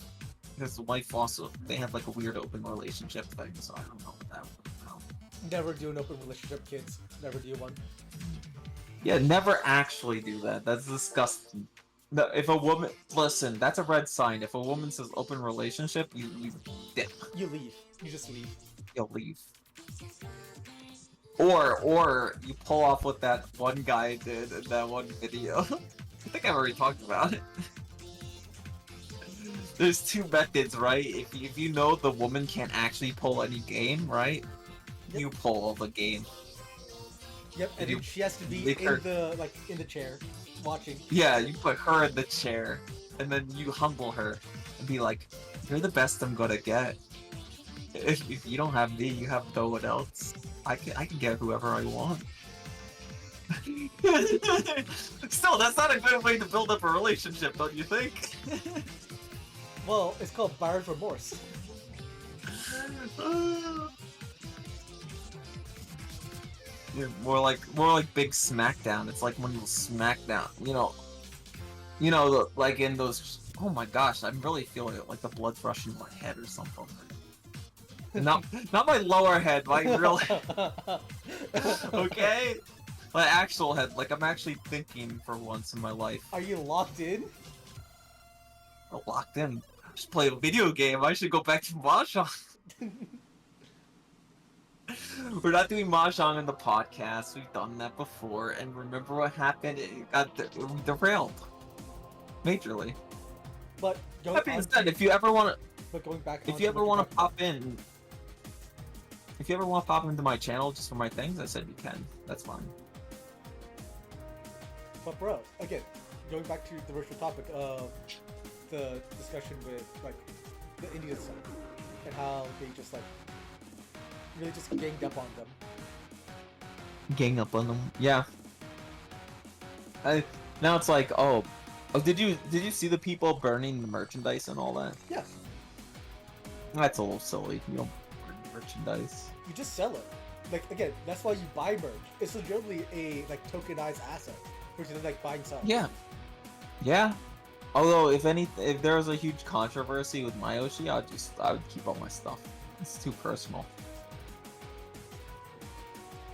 his wife also, they have like a weird open relationship thing. So I don't know what that would know. Never do an open relationship, kids. Never do one. Yeah, never actually do that. That's disgusting. No, if a woman, listen, that's a red sign. If a woman says open relationship, you dip. You leave. You just leave. You'll leave. Or you pull off what that one guy did in that one video. I think I've already talked about it. There's two methods, right? If you know the woman can't actually pull any game, right? Yep. You pull all the game. Yep, and you then she has to be make in her- the chair, watching. Yeah, you put her in the chair, and then you humble her and be like, "You're the best I'm gonna get. If you don't have me, you have no one else. I can get whoever I want." Still, that's not a good way to build up a relationship, don't you think? Well, it's called buyer's remorse. Yeah, more like big smackdown. It's like one of those smackdown, like in those. Oh my gosh, I'm really feeling it. Like the blood's rushing my head or something. Not my lower head, my real. Okay, my actual head. Like I'm actually thinking for once in my life. Are you locked in? I'm locked in. I should play a video game. I should go back to Mahjong. We're not doing Mahjong in the podcast. We've done that before, and remember what happened? It got derailed majorly. But going That being on said, to- if you ever want but going back, to, if on you to ever what want you're to talking pop in, if you ever want to pop into my channel just for my things, I said you can. That's fine. about. But bro, again, going back to the original topic of the discussion with like the Indian side and how they just like really just ganged up on them. Gang up on them. Yeah. Now it's like, oh, did you see the people burning the merchandise and all that? Yes, That's a little silly. You don't burn merchandise. you just sell it. Like again, that's why you buy merch. It's legitimately a like tokenized asset, which is like buying stuff. Yeah. Yeah. Although if there was a huge controversy with Mayoshi, I would keep all my stuff. It's too personal.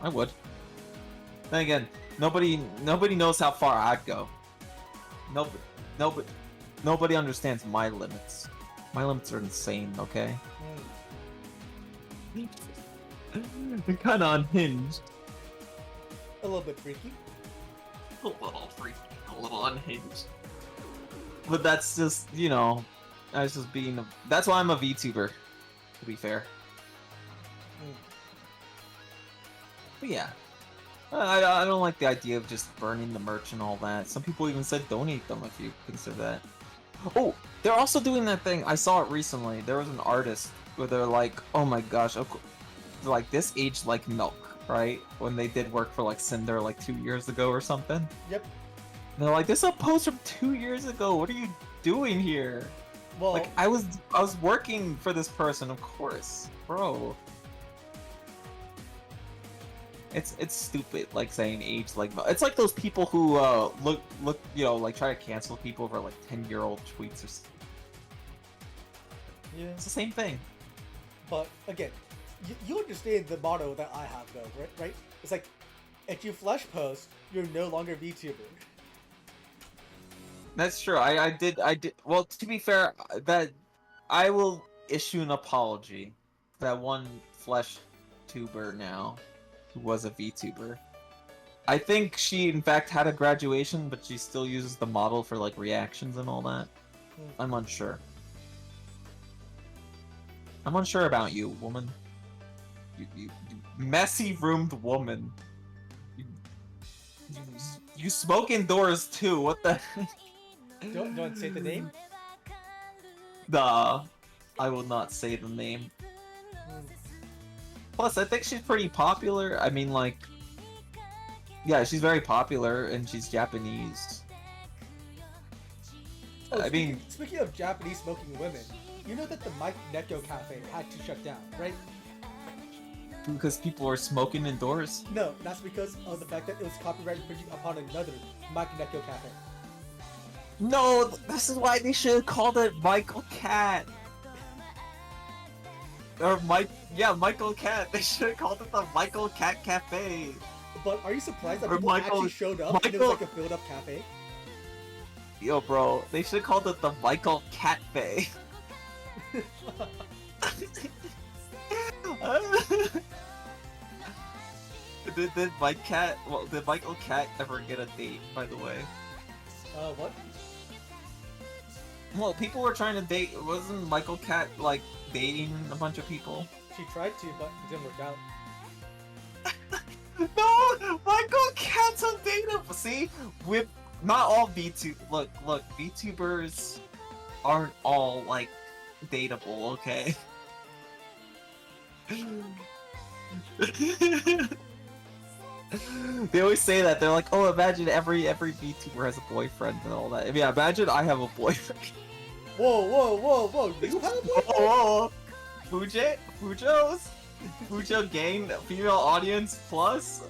I would. Then again, nobody knows how far I'd go. Nobody understands my limits. My limits are insane, okay? They're kind of unhinged. A little bit freaky. A little freaky, a little unhinged. But that's just, that's just being that's why I'm a VTuber, to be fair. But yeah. I don't like the idea of just burning the merch and all that. Some people even said donate them if you consider that. Oh, they're also doing that thing. I saw it recently. There was an artist where they're like, oh my gosh, like this aged like milk, right? When they did work for like Cinder like 2 years ago or something. Yep. And they're like, this is a post from 2 years ago. What are you doing here? Well, Like I was working for this person, of course, bro. It's stupid, like saying age like it's like those people who look like try to cancel people over like 10-year-old tweets or something. Yeah. It's the same thing. But again, you understand the motto that I have though, right? Right? It's like, if you flesh post, you're no longer VTuber. That's true. I did. Well, to be fair, that I will issue an apology. That one flesh tuber now, who was a VTuber. I think she in fact had a graduation, but she still uses the model for like reactions and all that. I'm unsure. I'm unsure about you, woman. You messy roomed woman. You smoke indoors too. What the? Don't say the name. Nah, I will not say the name. Plus, I think she's pretty popular. I mean, like, yeah, she's very popular, and she's Japanese. Oh, I mean, speaking of Japanese smoking women, you know that the Mike Neko Cafe had to shut down, right? because people were smoking indoors. No, that's because of the fact that it was copyright infringing upon another Mike Neko Cafe. No, this is why they should have called it Michael Cat. Or Michael Cat. They should have called it the Michael Cat Cafe. But are you surprised that Or people Michael- actually showed up and it was like a filled-up cafe? Yo, bro, they should have called it the Michael Catfe. Did Michael Cat ever get a date, by the way? What? Well, people were trying to date. Wasn't Michael Cat like dating a bunch of people? She tried to, but it didn't work out. No, Michael Cat's undateable. See, with not all look, VTubers aren't all like dateable. Okay. They always say that. They're like, oh, imagine every VTuber has a boyfriend and all that. I mean, imagine I have a boyfriend. Whoa! You have a boyfriend? Oh, Fujo gain female audience plus.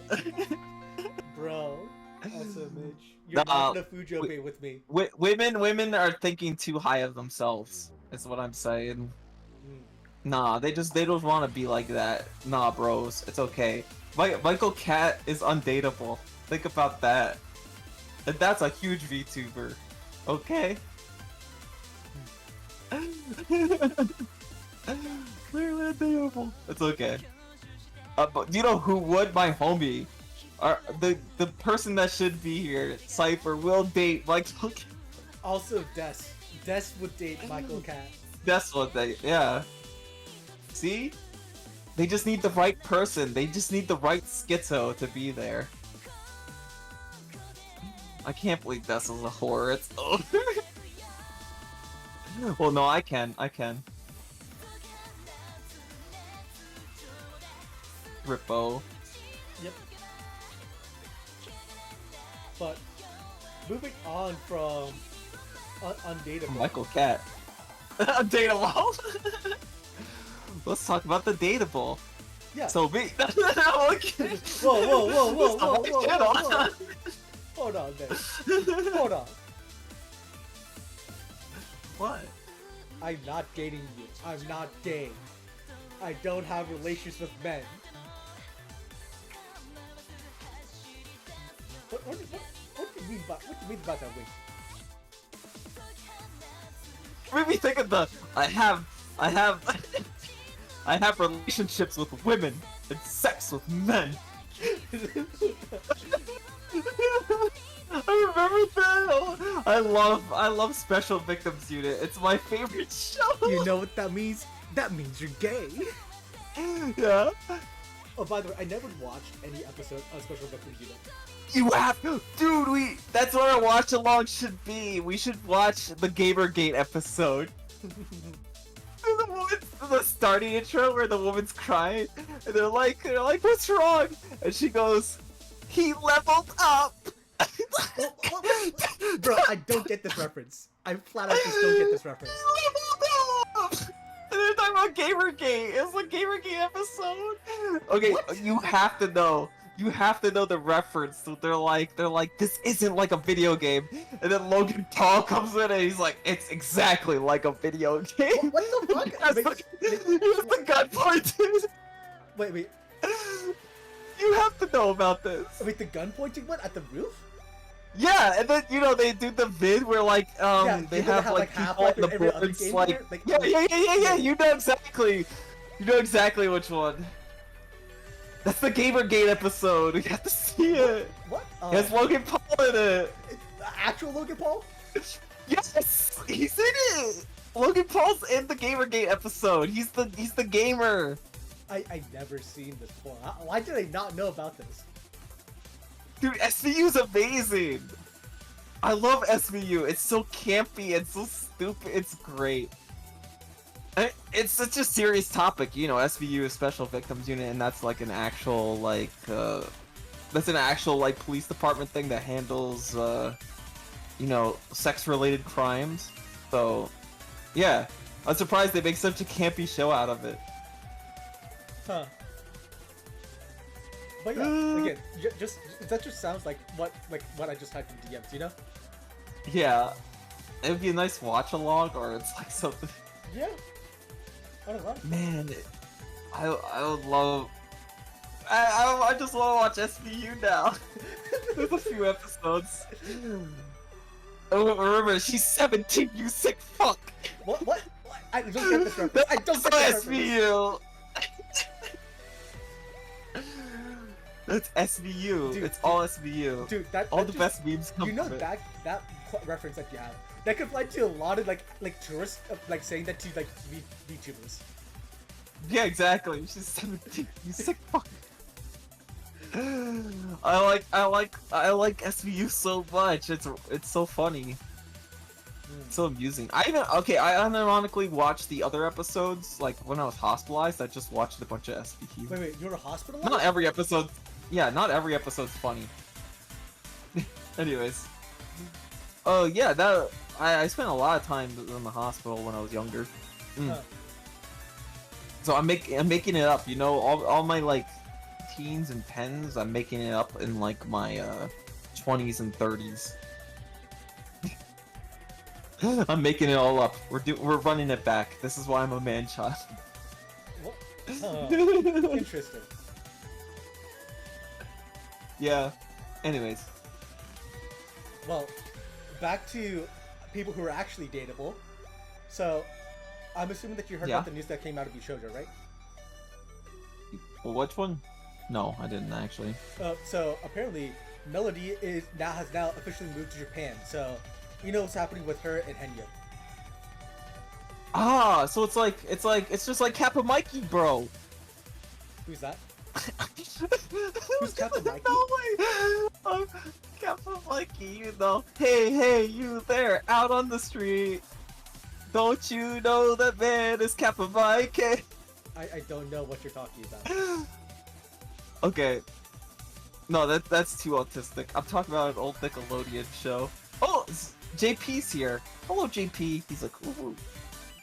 Bro, SMH. You're not the Fujo bait with me. Women are thinking too high of themselves. Is what I'm saying. Nah, they don't want to be like that. Nah, bros, it's okay. Michael Cat is undateable. Think about that. And that's a huge VTuber. Okay? Clearly undateable. It's okay. But you know who would? My homie. The person that should be here, Cypher, will date Michael Cat. Also, Des. Des would date Michael Cat. That's what yeah. See? They just need the right person. They just need the right schizo to be there. I can't believe Des is a whore. It's over. Well, no, I can. Rippo. Yep. But moving on from undateable. Michael Cat. Undateable. Let's talk about the dateable. Yeah. So me. Whoa! Hold on, man. Hold on. What? I'm not dating you. I'm not gay. I don't have relations with men. What do you mean by that, Wing? Made me think of the I have I have relationships with women and sex with men. I remember that. I love Special Victims Unit. It's my favorite show. You know what that means? That means you're gay. Yeah. Oh, by the way, I never watched any episode of Special Victims Unit. You have to, dude. That's what our watch along should be. We should watch the Gamergate episode. The starting intro where the woman's crying and they're like, what's wrong? And she goes, he leveled up. Bro, I don't get this reference. I flat out just don't get this reference. He leveled up. And they're talking about Gamergate. It's the Gamergate episode. Okay, What? you have to know. you have to know the reference. So they're like, this isn't like a video game. And then Logan Paul comes in and he's like, it's exactly like a video game. What the fuck? He has the gun pointed. Wait. You have to know about this. Wait, the gun pointing one at the roof? Yeah, and then they do the vid where like they have like people on the boards like yeah. You know exactly which one. That's the Gamergate episode. You have to see it. What? There's Logan Paul in it. Actual Logan Paul? Yes, he's in it. Logan Paul's in the Gamergate episode. He's the gamer. I never seen this before. Why did I not know about this? Dude, SVU's amazing. I love SVU. It's so campy and so stupid. It's great. It's such a serious topic, you know. SVU is Special Victims Unit, and that's like an actual like police department thing that handles sex-related crimes. So, yeah, I'm surprised they make such a campy show out of it. Huh. But yeah, again, that just sounds like what I just typed in DMs, you know? Yeah, it would be a nice watch-along, or it's like something. Yeah. I don't know. Man, I would love. I just want to watch SVU now. There's a few episodes. Oh, remember, she's 17. You sick fuck. What? I don't get this reference. I don't get this SVU. That's SVU. Dude, it's all SVU. Dude, all the best memes come from it. that reference that you have, that could apply to a lot of like tourists, like saying that to like VTubers. Yeah, exactly. She's 17. You sick fuck. I like SVU so much. It's so funny. It's so amusing. I unironically watched the other episodes, like when I was hospitalized. I just watched a bunch of SVU. Wait, you were hospitalized? Not every episode. Yeah, not every episode's funny. Anyways. Oh yeah, I spent a lot of time in the hospital when I was younger. Huh. So I'm making it up, you know, all my like teens and tens, I'm making it up in like my 20s and 30s. I'm making it all up. We're running it back. This is why I'm a man child. Interesting. Yeah. Anyways. Well, back to people who are actually dateable. So, I'm assuming that you heard about the news that came out of Bishojo, right? Well, which one? No, I didn't actually. So apparently, Melody has now officially moved to Japan. So, you know what's happening with her and Henya. Ah, so it's just like Kappa Mikey, bro. Who's that? Who's Kappa Mikey? No way. Kappa Mikey, you know. Hey, you there, out on the street. Don't you know that man is Kappa Mikey? I don't know what you're talking about. Okay. No, that's too autistic. I'm talking about an old Nickelodeon show. Oh, JP's here. Hello, JP. He's like, ooh.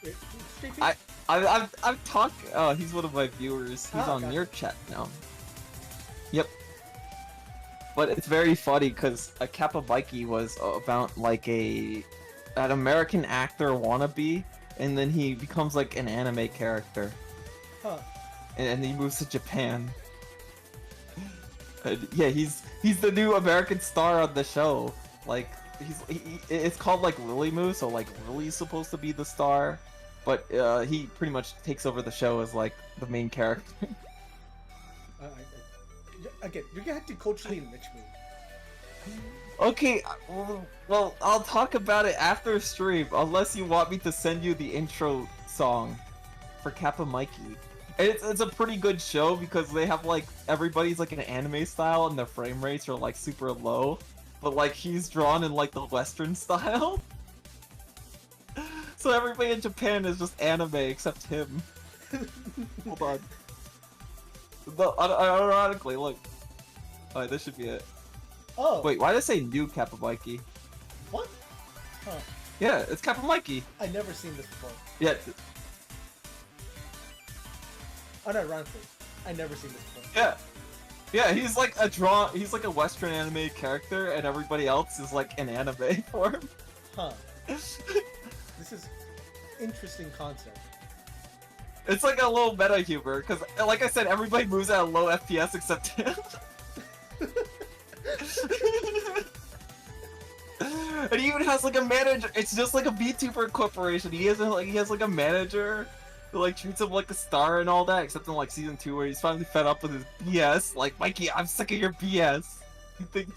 Wait, who's JP? I've talked. Oh, he's one of my viewers. He's on your chat now. Yep. But it's very funny because a Kappa Mikey was about like an American actor wannabe, and then he becomes like an anime character. Huh. And he moves to Japan. And yeah, he's the new American star on the show. Like it's called like Lily Moo, so like Lily's supposed to be the star, but he pretty much takes over the show as like the main character. Again, you're gonna have to culturally enrich me. Okay, well, I'll talk about it after stream, unless you want me to send you the intro song for Kappa Mikey. It's a pretty good show because they have like everybody's like an anime style and their frame rates are like super low, but like he's drawn in like the Western style. So everybody in Japan is just anime except him. Hold on. Ironically, look. Alright, this should be it. Oh. Wait, why did I say new Kappa Mikey? What? Huh. Yeah, it's Kappa Mikey. I've never seen this before. Yeah. Unironically, I've never seen this before. Yeah. Yeah, he's like he's like a Western anime character, and everybody else is like an anime form. Huh. This is interesting concept. It's like a little meta humor, because like I said, everybody moves at a low FPS except him. And he even has like a manager. It's just like a VTuber corporation. He has like a manager who like treats him like a star and all that, except in like season 2 where he's finally fed up with his BS. Like, Mikey, I'm sick of your BS. You think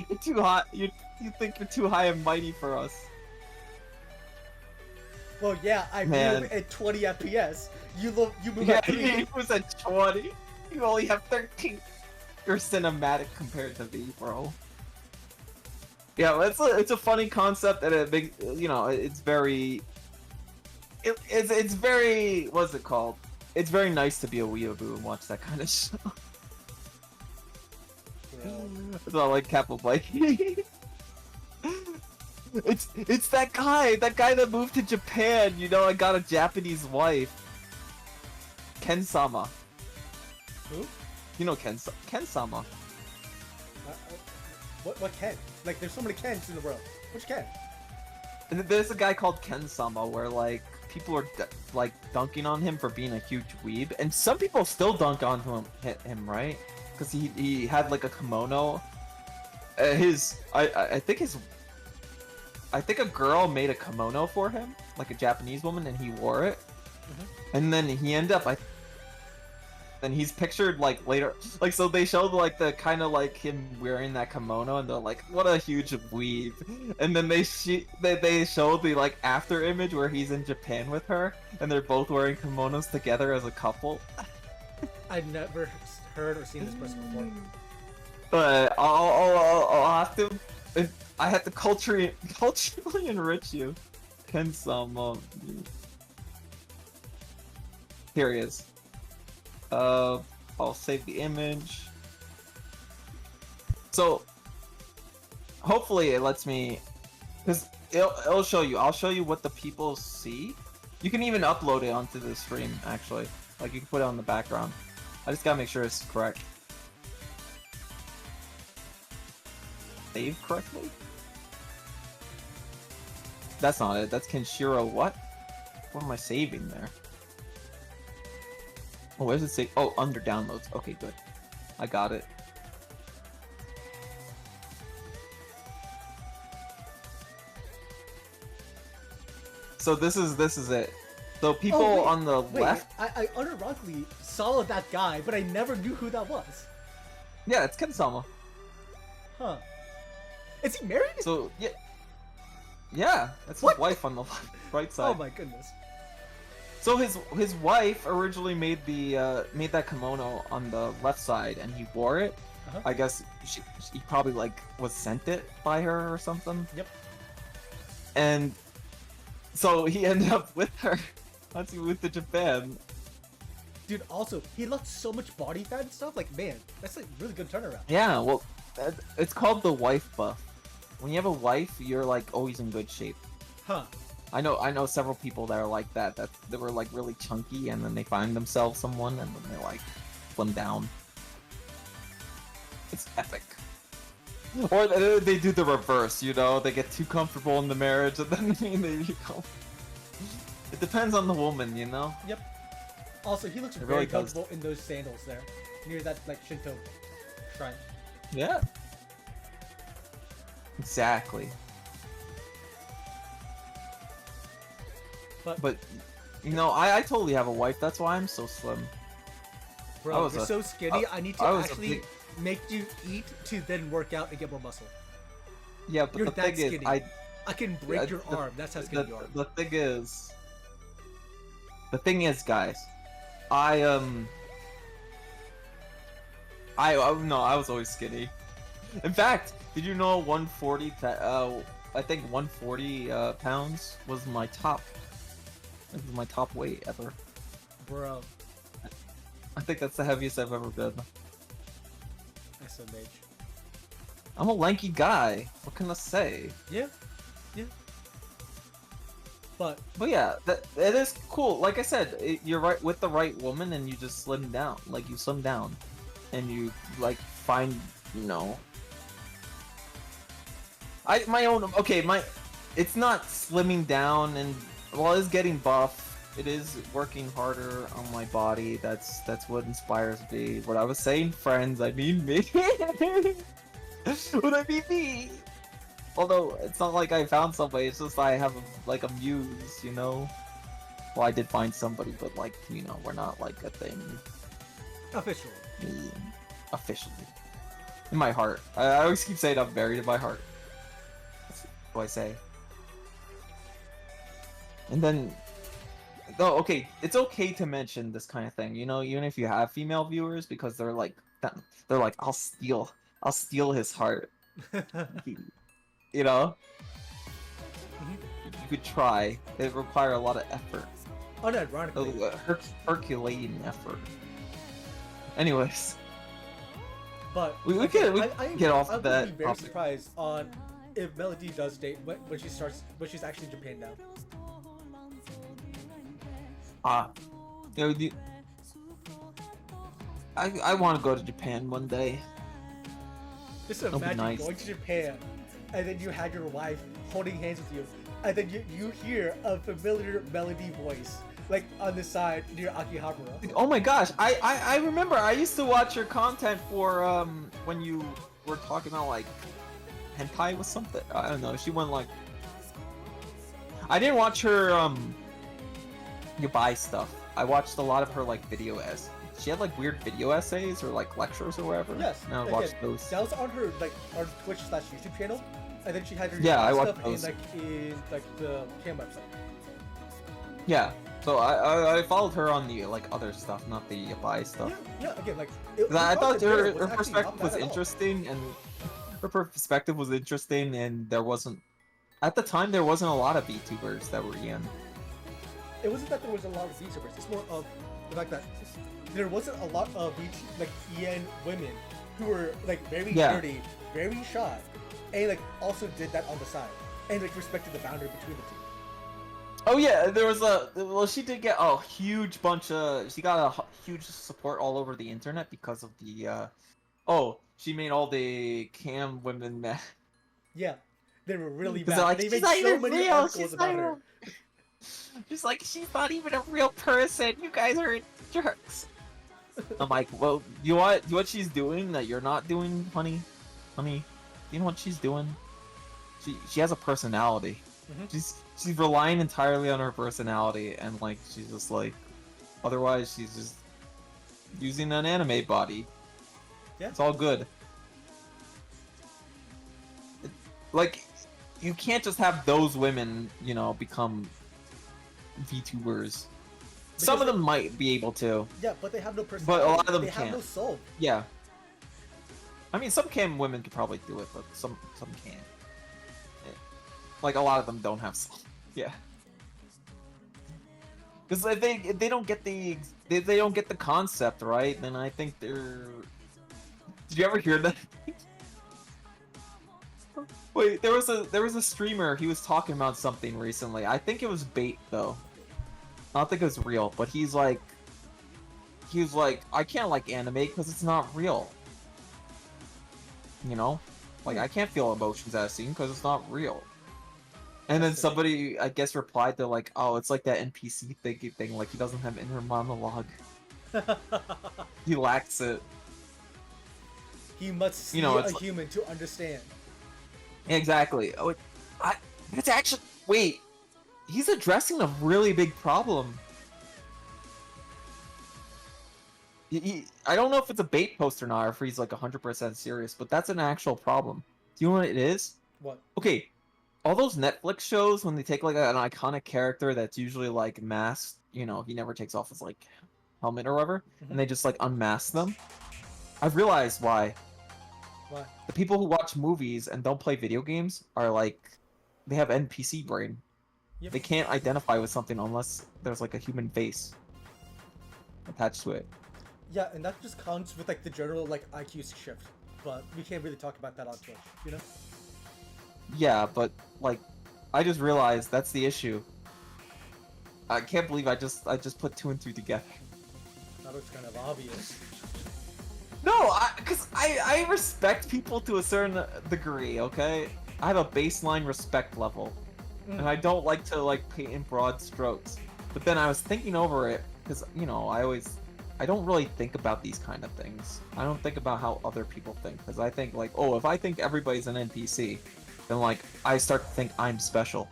you're too hot. You think you're too high and mighty for us. Well, yeah, I Man. move at 20 FPS. You move Yeah, at 3. he was at 20. You only have 13. You're cinematic compared to me, bro. Yeah, it's a funny concept, and it big, you know, it's very. It's very, what's it called? It's very nice to be a weeaboo and watch that kind of show. It's not like Capital Mikey. It's that guy that moved to Japan, you know, and got a Japanese wife. Ken-sama. Who? You know Ken-sama. What Ken? Like, there's so many Kens in the world. Which Ken? And there's a guy called Ken-sama where like people are like dunking on him for being a huge weeb, and some people still dunk on him, right? Because he had like a kimono. I think a girl made a kimono for him, like a Japanese woman, and he wore it. And then he ended up then he's pictured like later, like, so they showed like the kind of like him wearing that kimono, and they're like, what a huge weeb. And then they showed the like after image where he's in Japan with her, and they're both wearing kimonos together as a couple. I've never heard or seen this person before. But I'll have to, if I have to culturally enrich you. Ken-sama. Here he is. I'll save the image. So, hopefully it lets me, because it'll show you. I'll show you what the people see. You can even upload it onto the stream, actually. Like, you can put it on the background. I just gotta make sure it's correct. Save correctly? That's not it. That's Kenshiro what? What am I saving there? Oh, where's it say? Oh, under downloads. Okay, good. I got it. So this is it. So people Oh, wait, on the wait, left. I unironically saw that guy, but I never knew who that was. Yeah, it's Ken-sama. Huh. Is he married? So yeah, yeah, that's What? his wife on the right side. Oh my goodness. So his wife originally made that kimono on the left side, and he wore it. Uh-huh. I guess he probably like was sent it by her or something. Yep. And so he ended up with her once he moved to Japan. Dude, also, he lost so much body fat and stuff. Like, man, that's a really good turnaround. Yeah, well, it's called the wife buff. When you have a wife, you're like always in good shape. Huh. I know several people that are like that they were like really chunky, and then they find themselves someone, and then they like slim down. It's epic. Or they do the reverse, you know, they get too comfortable in the marriage, and then they become. It depends on the woman, you know. Yep. Also, he looks It very really does. comfortable in those sandals there, near that like Shinto shrine. Yeah. Exactly. But you know, I totally have a wife. That's why I'm so slim. Bro, you're so skinny. I need to I was a actually big- make you eat to then work out and get more muscle. Yeah, but You're the that thing skinny. is, I can break Yeah, your arm. That's how skinny you are. the thing is, guys, I was always skinny. In fact, did you know 140? I think 140 pounds was my top. This is my top weight ever. Bro, I think that's the heaviest I've ever been. SMH. I'm a lanky guy. What can I say? Yeah. Yeah. But But yeah, it is cool. Like I said, you're right with the right woman, and you just slim down. Like you slim down. and you like find, you know, my own okay, it's not slimming down, and while it's getting buff, it is working harder on my body. That's what inspires me. What I was saying, friends, I mean me. What I mean me. Although it's not like I found somebody, it's just I have like a muse, you know. Well, I did find somebody, but like, you know, we're not like a thing. Officially. Officially. In my heart. I always keep saying I'm buried in my heart. That's what I say. And then, though, okay, it's okay to mention this kind of thing, you know, even if you have female viewers, because they're like, I'll steal his heart. You know? You could try. It require a lot of effort. Unironically. Herculean effort. Anyways. But we can get off I that would be very topic. surprised on if Melody does date when she's actually in Japan now. You know, I want to go to Japan one day. Just That'll be imagine nice. going to Japan, and then you had your wife holding hands with you, and then you hear a familiar Melody voice, like on the side near Akihabara. Oh my gosh, I remember I used to watch your content for when you were talking about like hentai was something. I don't know. She went like I didn't watch her you buy stuff. I watched a lot of her like video essays. She had like weird video essays or like lectures or whatever. Yes. And I again, watched those. That was on her like on Twitch/YouTube channel, and then she had her Yeah, I watched stuff those. in the cam website. Yeah. So I followed her on the like other stuff, not the yabai stuff. Yeah. Again, like I thought her actually perspective not was bad at all. interesting, and her perspective was interesting, and there wasn't at the time there wasn't a lot of VTubers that were in. It wasn't that there was a lot of VTubers. It's more of the fact that there wasn't a lot of EN women who were like very dirty, very shy, and like also did that on the side and like respected the boundary between the two. Oh yeah, there was she did get a huge bunch of she got a huge support all over the internet because of the she made all the cam women mad. Yeah, they were really 'Cause bad. they're like, They she's made not so even many real. articles She's about not her. real. She's like, she's not even a real person. You guys are jerks. I'm like, well, you know what she's doing that you're not doing, honey? Honey, you know what she's doing? She has a personality. Mhm. She's relying entirely on her personality, and like she's just like, otherwise she's just using an anime body. Yeah. It's all good. Like, you can't just have those women, you know, become VTubers. Some of them might be able to. Yeah, but they have no personality. But a lot of them they have no can't. soul. Yeah. I mean, some cam women could probably do it, but some can't. Like, a lot of them don't have soul. Yeah. Because if they don't get they don't get the concept right, then I think they're. Did you ever hear that? Wait, there was a streamer. He was talking about something recently. I think it was bait though. I don't think it was real, but he was like, I can't like anime because it's not real. You know, like I can't feel emotions at a scene because it's not real. And then somebody, I guess, replied, they're like, oh, it's like that NPC thing, like he doesn't have inner monologue. He lacks it. He must see know, a it's like- human to understand. Exactly. Oh, it's actually wait. He's addressing a really big problem. I don't know if it's a bait post or not, or if he's like 100% serious, but that's an actual problem. Do you know what it is? What? Okay, all those Netflix shows when they take like an iconic character that's usually like masked, you know, he never takes off his like helmet or whatever, and they just like unmask them. I've realized why. Why? The people who watch movies and don't play video games are like, they have NPC brain. Yep. They can't identify with something unless there's like a human face attached to it. Yeah, and that just comes with like the general like IQ shift. But we can't really talk about that on Twitch, you know? Yeah, but like, I just realized that's the issue. I can't believe I just put 2 and 2 together. That looks kind of obvious. No, I respect people to a certain degree, okay? I have a baseline respect level, and I don't like to like paint in broad strokes. But then I was thinking over it because you know I don't really think about these kind of things. I don't think about how other people think because I think like, oh, if I think everybody's an NPC, then like I start to think I'm special.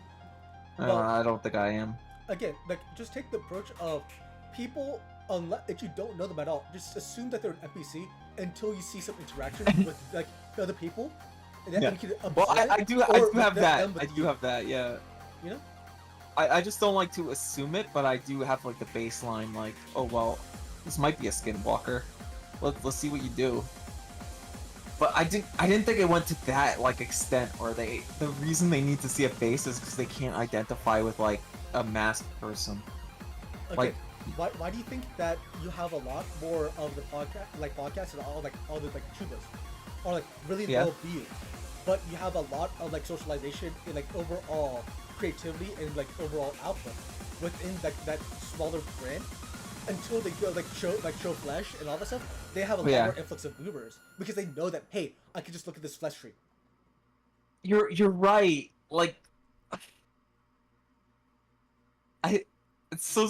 Well, I don't think I am. again, like just take the approach of people, unless if you don't know them at all, just assume that they're an NPC until you see some interaction with like other people, and then Yeah. you can observe Well, I it, do or have that. them with I do you. have that. Yeah. You know? I just don't like to assume it, but I do have like the baseline, like, oh well, this might be a skinwalker. Let's see what you do. But I didn't think it went to that like extent, or the reason they need to see a face is because they can't identify with like a masked person. Okay. Like, Why do you think that you have a lot more of the podcasts and all the like Chuubas are like really Yeah. low beings, but you have a lot of like socialization and like overall creativity and like overall output within like that smaller brand until they go like show flesh and all that stuff. They have a lot Yeah. more influx of boomers because they know that, hey, I can just look at this flesh stream. you're right. Like, I it's so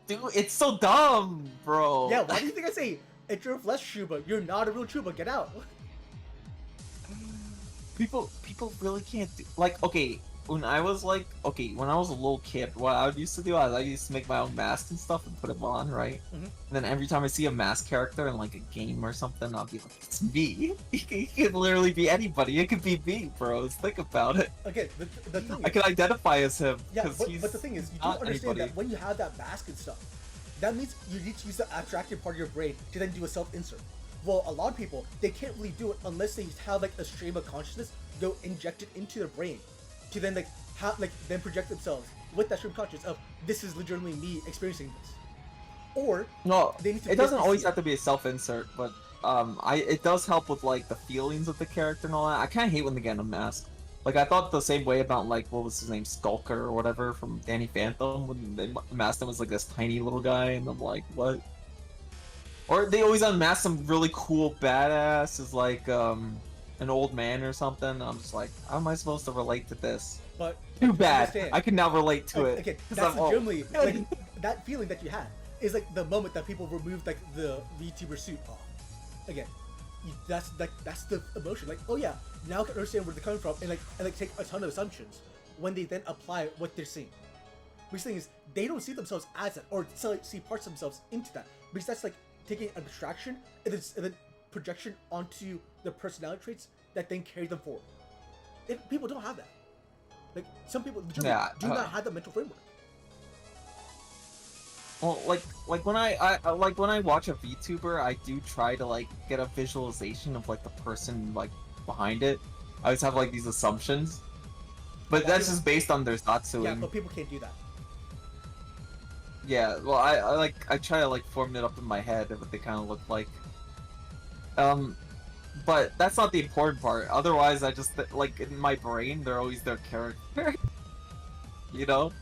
dude, it's so dumb, bro. Yeah, why do you think I say it's your flesh Chuuba? You're not a real Chuuba. Get out. People really can't do like okay when I was like when I was a little kid what I used to do is I used to make my own masks and stuff and put them on, right? Mhm. And then every time I see a mask character in like a game or something I'll be like, it's me. It can literally be anybody. It could be me, bros. Think about it. Again, the thing I is, can identify as him yeah, because he's but the thing is, you do not understand anybody. that when you have that mask and stuff, that means you need to use the abstracted part of your brain to then do a self-insert. Well, a lot of people, they can't really do it unless they have like a stream of consciousness go injected into their brain to then like then project themselves with that stream of consciousness of this is legitimately me experiencing this. Or No, they need to it doesn't physically always see have it. to be a self-insert, but it does help with like the feelings of the character and all that. I kind of hate when they get a mask. Like I thought the same way about like what was his name, Skulker or whatever from Danny Phantom when they masked him as like this tiny little guy, and I'm like, what? Or they always unmask some really cool badass as like an old man or something. I'm just like, how am I supposed to relate to this? But Too like, bad. understand. I can now relate to it. Again, 'cause that's I'm old. legitimately like that feeling that you had is like the moment that people removed like the VTuber suit off. Again, that's the emotion. Like, oh yeah, now I can understand where they're coming from, and like take a ton of assumptions when they then apply what they're seeing. Which thing is, they don't see themselves as that, or see parts of themselves into that, because that's like taking abstraction and then projection onto the personality traits that then carry them forward. People don't have that. Like some people do not have the mental framework. Well, like when I like when I watch a VTuber, I do try to like get a visualization of like the person like behind it. I always have like these assumptions, but that's just based on their Zatsuing. Yeah, but people can't do that. Yeah, well, I try to like form it up in my head of what they kind of look like. But that's not the important part. Otherwise, I just like in my brain, they're always their character. You know,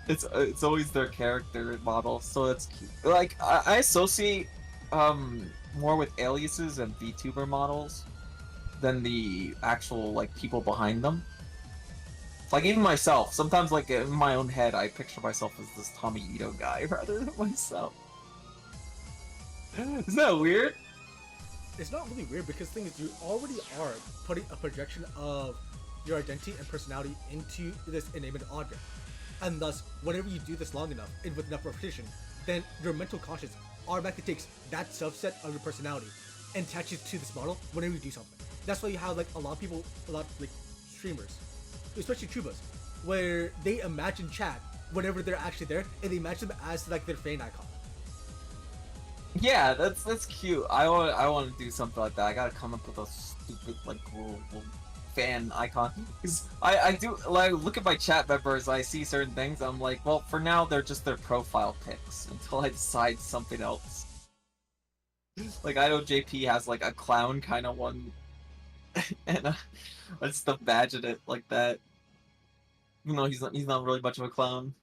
it's always their character model, so it's cute. Like I associate more with aliases and VTuber models than the actual like people behind them. Like even myself, sometimes like in my own head, I picture myself as this Tommy Ito guy rather than myself. Isn't that weird? It's not really weird because the thing is, you already are putting a projection of your identity and personality into this inanimate object, and thus, whenever you do this long enough and with enough repetition, then your mental conscious automatically takes that subset of your personality and attaches it to this model whenever you do something. That's why you have like a lot of like streamers, especially Chuubas, where they imagine chat whenever they're actually there, and they imagine them as like their fan icon. Yeah, that's cute. I want to do something like that. I gotta come up with a stupid like little fan icon. Cause I do like look at my chat members. I see certain things. I'm like, well, for now they're just their profile pics until I decide something else. Like I know JP has like a clown kind of one, and I just imagine it like that. Even though he's not really much of a clown.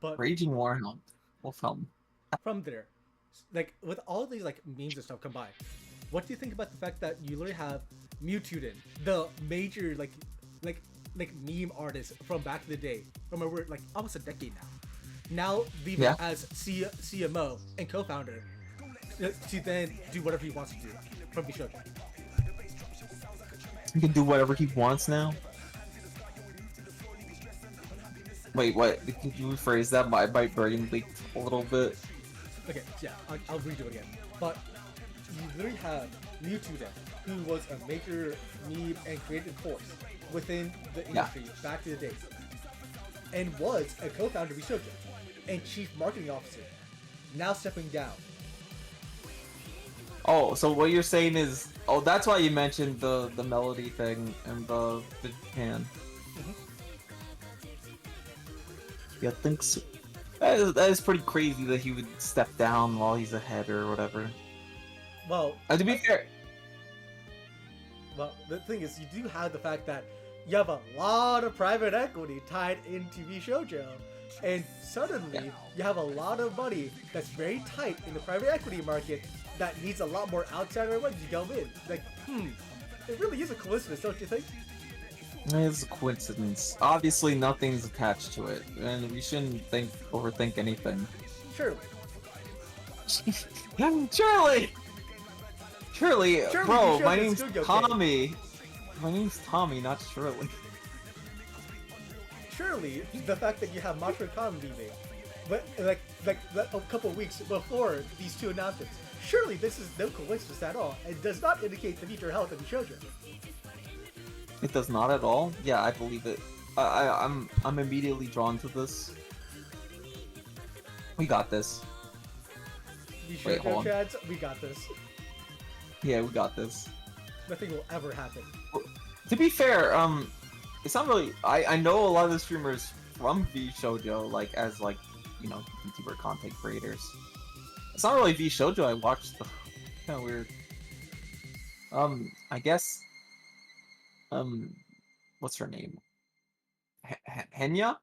But Raging Warhound, Wolfhelm. from there, like with all these like memes and stuff combined, what do you think about the fact that you literally have Mewtwo, the major like meme artist from back in the day, from over like almost a decade now leaving Yeah. as CMO and co-founder to then do whatever he wants to do from Bishojo. He can do whatever he wants now. Wait, what? Could you rephrase that? My brain leaked a little bit. Okay, yeah, I'll redo it again. But you literally have Mewtwo then, who was a major meme and creative force within the industry back in the day, and was a co-founder of Bishojo and chief marketing officer, now stepping down. Oh, so what you're saying is, oh, that's why you mentioned the melody thing and the Japan. Yeah, I think so. That is pretty crazy that he would step down while he's ahead or whatever. Well, To be fair, well, the thing is, you do have the fact that you have a lot of private equity tied into Bishojo, and suddenly you have a lot of money that's very tight in the private equity market that needs a lot more outsider money to go in. Like, it really is a coincidence, don't you think? it's a coincidence. Obviously, nothing's attached to it, and we shouldn't overthink anything. Surely. Surely, Surely bro, you my should name's have studio Tommy. My name's Tommy, not Shirley. Surely, the fact that you have Macho Khan leaving, but like a couple of weeks before these two announcements, surely this is no coincidence at all, and does not indicate the future health of Bishojo. It does not at all. Yeah, I believe it. I'm immediately drawn to this. We got this. Wait, hold Bishojo on. chads, we got this. Yeah, we got this. Nothing will ever happen. To be fair, it's not really. I know a lot of the streamers from V Shoujo, like as like, you know, YouTuber content creators. It's not really V Shoujo I watched though. Kind of weird. I guess. What's her name? Henya?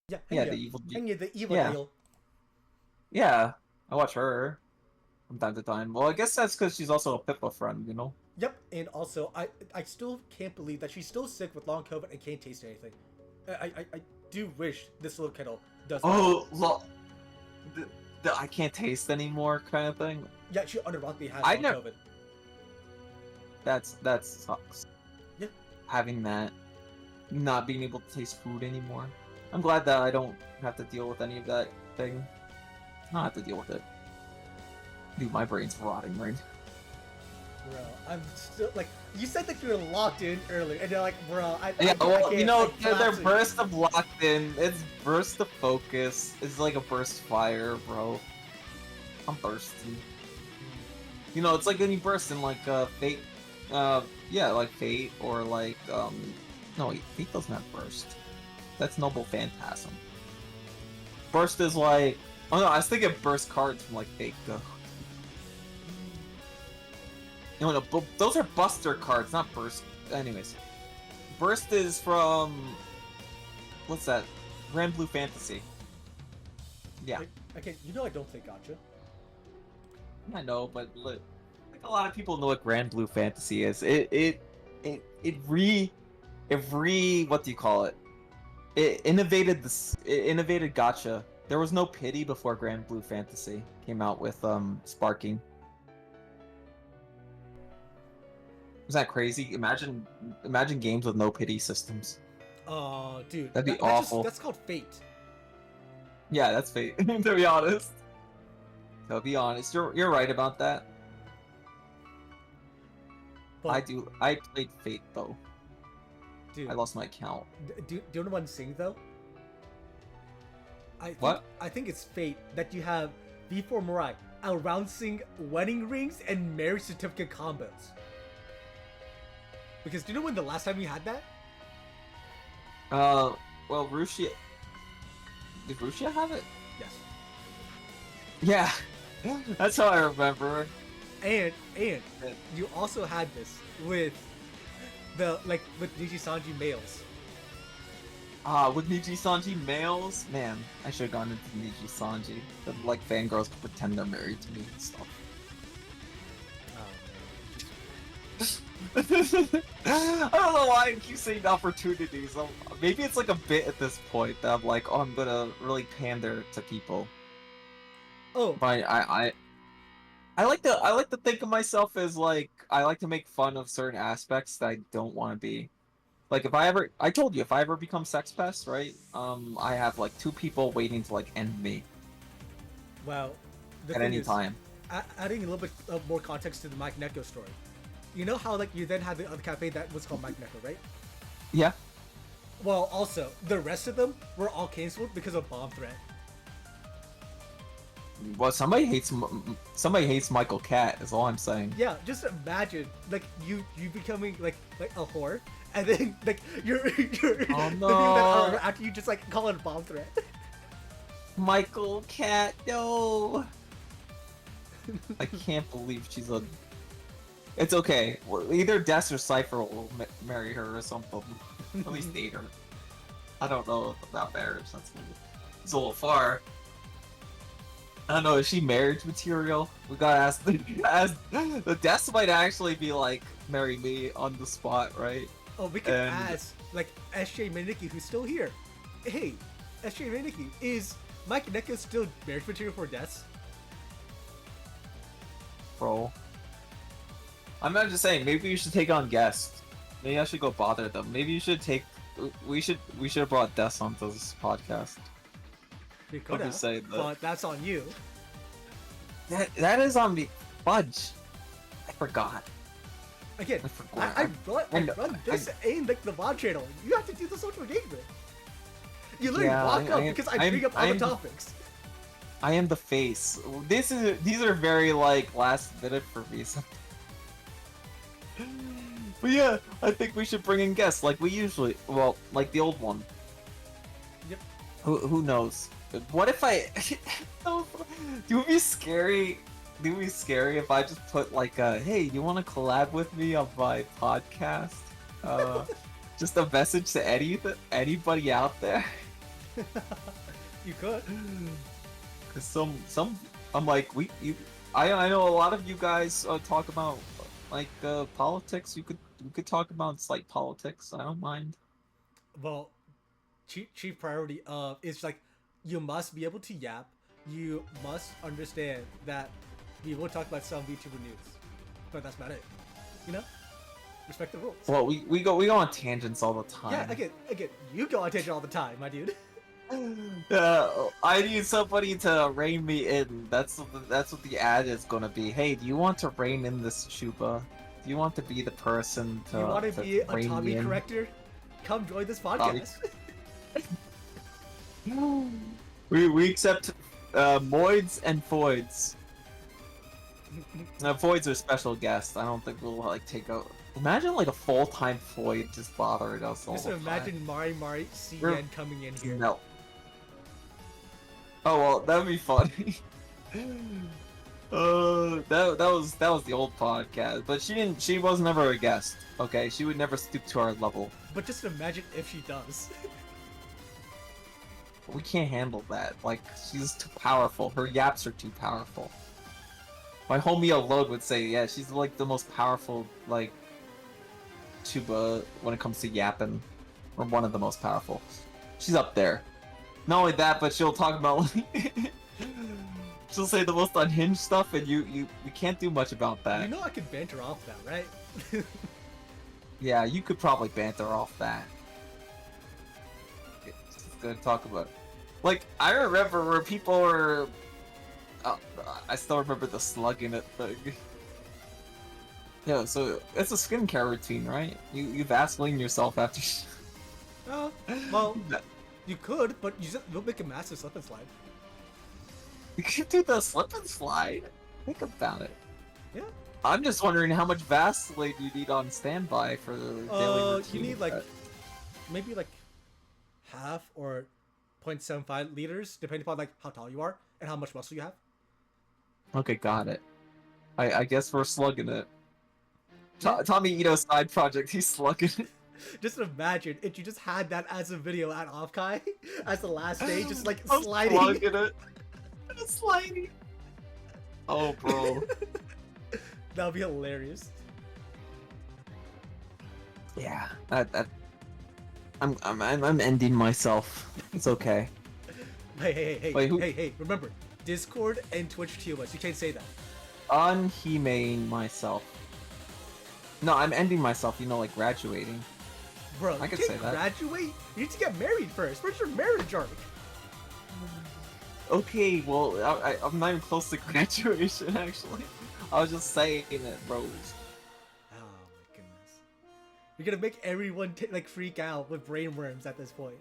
Yeah, Yeah, Henya. the evil. Henya, the evil Yeah. eel. Yeah, I watch her from time to time. Well, I guess that's because she's also a Pippa friend, you know. Yep, and also I still can't believe that she's still sick with long COVID and can't taste anything. I do wish this little kiddo does. Oh, look, the I can't taste anymore kind of thing. Yeah, she unironically has I long never- COVID. That sucks. Yeah. Having that, not being able to taste food anymore. I'm glad that I don't have to deal with any of that thing. I don't have to deal with it. Dude, my brain's rotting right now. Bro, I'm still like you said that you were locked in earlier, and you're like, bro, Yeah, I well, can't, you know, I their can't. burst of locked in, it's burst of focus. It's like a burst fire, bro. I'm bursting. You know, it's like when you burst in like Fate, yeah, like Fate or like no, wait, Fate doesn't have burst. That's Noble Phantasm. Burst is like, oh no, I was thinking burst cards from like Fate Go. No, those are Buster cards, not Burst. Anyways, Burst is from what's that? Grand Blue Fantasy. Yeah, Okay, you know I don't play Gotcha. I know, but like a lot of people know what Grand Blue Fantasy is. It what do you call it? It innovated this. It innovated Gotcha. There was no pity before Grand Blue Fantasy came out with sparking. Is that crazy? Imagine games with no pity systems. Oh, dude, That'd be that's awful. that's called Fate. Yeah, that's Fate. To be honest. You're right about that. But, I played Fate though. dude, I lost my count. do you know one thing though? What? I think it's Fate that you have V4 Mirai announcing wedding rings and marriage certificate combos. Because do you know when the last time you had that? Well, Rushia. Did Rushia have it? Yes. Yeah, that's how I remember. And you also had this with with Niji Sanji males. With Niji Sanji males, man, I should have gone into Niji Sanji. The, like fangirls could pretend they're married to me and stuff. Oh man. I don't know why I keep saying opportunities. Maybe it's like a bit at this point that I'm like, oh, I'm gonna really pander to people. Oh, But I like to think of myself as like I like to make fun of certain aspects that I don't want to be. Like I told you, if I ever become sex pest, right? I have like 2 people waiting to like end me well, the at thing any is, time. adding a little bit of more context to the Mike Neko story. You know how like you then had the other cafe that was called Mike Neko, right? Yeah. Well, also the rest of them were all canceled because of bomb threat. Well, somebody hates Michael Cat. Is all I'm saying. Yeah, just imagine like you becoming like a whore, and then like you're Oh, the people that no. are after you just like call it a bomb threat. Michael Cat, no. I can't believe she's a. It's okay. Well, either Des or Cypher will marry her or something. At least date her. I don't know about marriage. It's a little far. I don't know. Is she marriage material? We gotta ask. The Des might actually be like, marry me on the spot, right? Oh, we can And- ask like SJ Maniki, who's still here. Hey, SJ Maniki, is Mike Neko still marriage material for Des? Bro. I'm not just saying. Maybe you should take on guests. Maybe I should go bother them. Maybe you should take. We should have brought Des onto this podcast. We could have, just saying that. but that's on you. That is on me. Fudge. I forgot. Again, I forgot. I I know- run this in like the VOD channel. You have to do the social engagement. You literally Yeah, walk up I- because I I'm- bring up all the I'm- topics. I am the face. These are very like last minute for me. But yeah, I think we should bring in guests like we usually. Well, like the old one. Yep. Who knows? What if I? Do it be scary? Do it be scary if I just put like a hey, you want to collab with me on my podcast? Just a message to anybody out there. You could. Cause some I'm like I know a lot of you guys talk about like politics. We could talk about slight politics. I don't mind. Well, chief priority is like you must be able to yap. You must understand that we will talk about some VTuber news, but that's about it. You know, respect the rules. Well, we go on tangents all the time. Yeah, again, you go on tangent all the time, my dude. I need somebody to rein me in. That's what the ad is gonna be. Hey, do you want to rein in this Chuuba? Do you want to be the person to? You want to be a rein Tommy me in? corrector? Come join this podcast. We accept moids and foids. Foids are special guests. I don't think we'll like take out. Imagine like a full-time foid just bothering us all Just the imagine time. Mari CN coming in here. No. Oh well, that would be funny. That was the old podcast, but she was never a guest. Okay, she would never stoop to our level. But just imagine if she does. We can't handle that. Like she's too powerful. Her yaps are too powerful. My homie alone would say, yeah, she's like the most powerful like tuba when it comes to yapping, or one of the most powerful. She's up there. Not only that, but she'll talk about she'll say the most unhinged stuff, and we can't do much about that. You know I could banter off that, right? Yeah, you could probably banter off that. Just gonna talk about it. Like, I remember where people were. I still remember the slugging it thing. Yeah, so it's a skincare routine, right? You Vaseline yourself after. Well, you could, but you'll make a massive slip and slide. You could do the slip and slide. Think about it. Yeah. I'm just wondering how much Vaseline you need on standby for the daily routine. You need like maybe like half or 0.75 liters, depending upon like how tall you are and how much muscle you have. Okay, got it. I guess we're slugging it. Yeah. Tommy Ito's side project, he's slugging it. Just imagine if you just had that as a video at Offkai as the last day, just like I'm sliding. slugging it. I'm sliding. Oh, bro. That would be hilarious. Yeah, I'm ending myself. It's okay. Hey, Wait, who- hey, remember, Discord and Twitch TOS, you can't say that. Unhumane myself. No, I'm ending myself. You know, like graduating. Bro, I you could can't say that. graduate? You need to get married first. Where's your marriage arc? Okay, well, I'm not even close to graduation. Actually, I was just saying it, bros. Oh my goodness. You're gonna make everyone like freak out with brainworms at this point.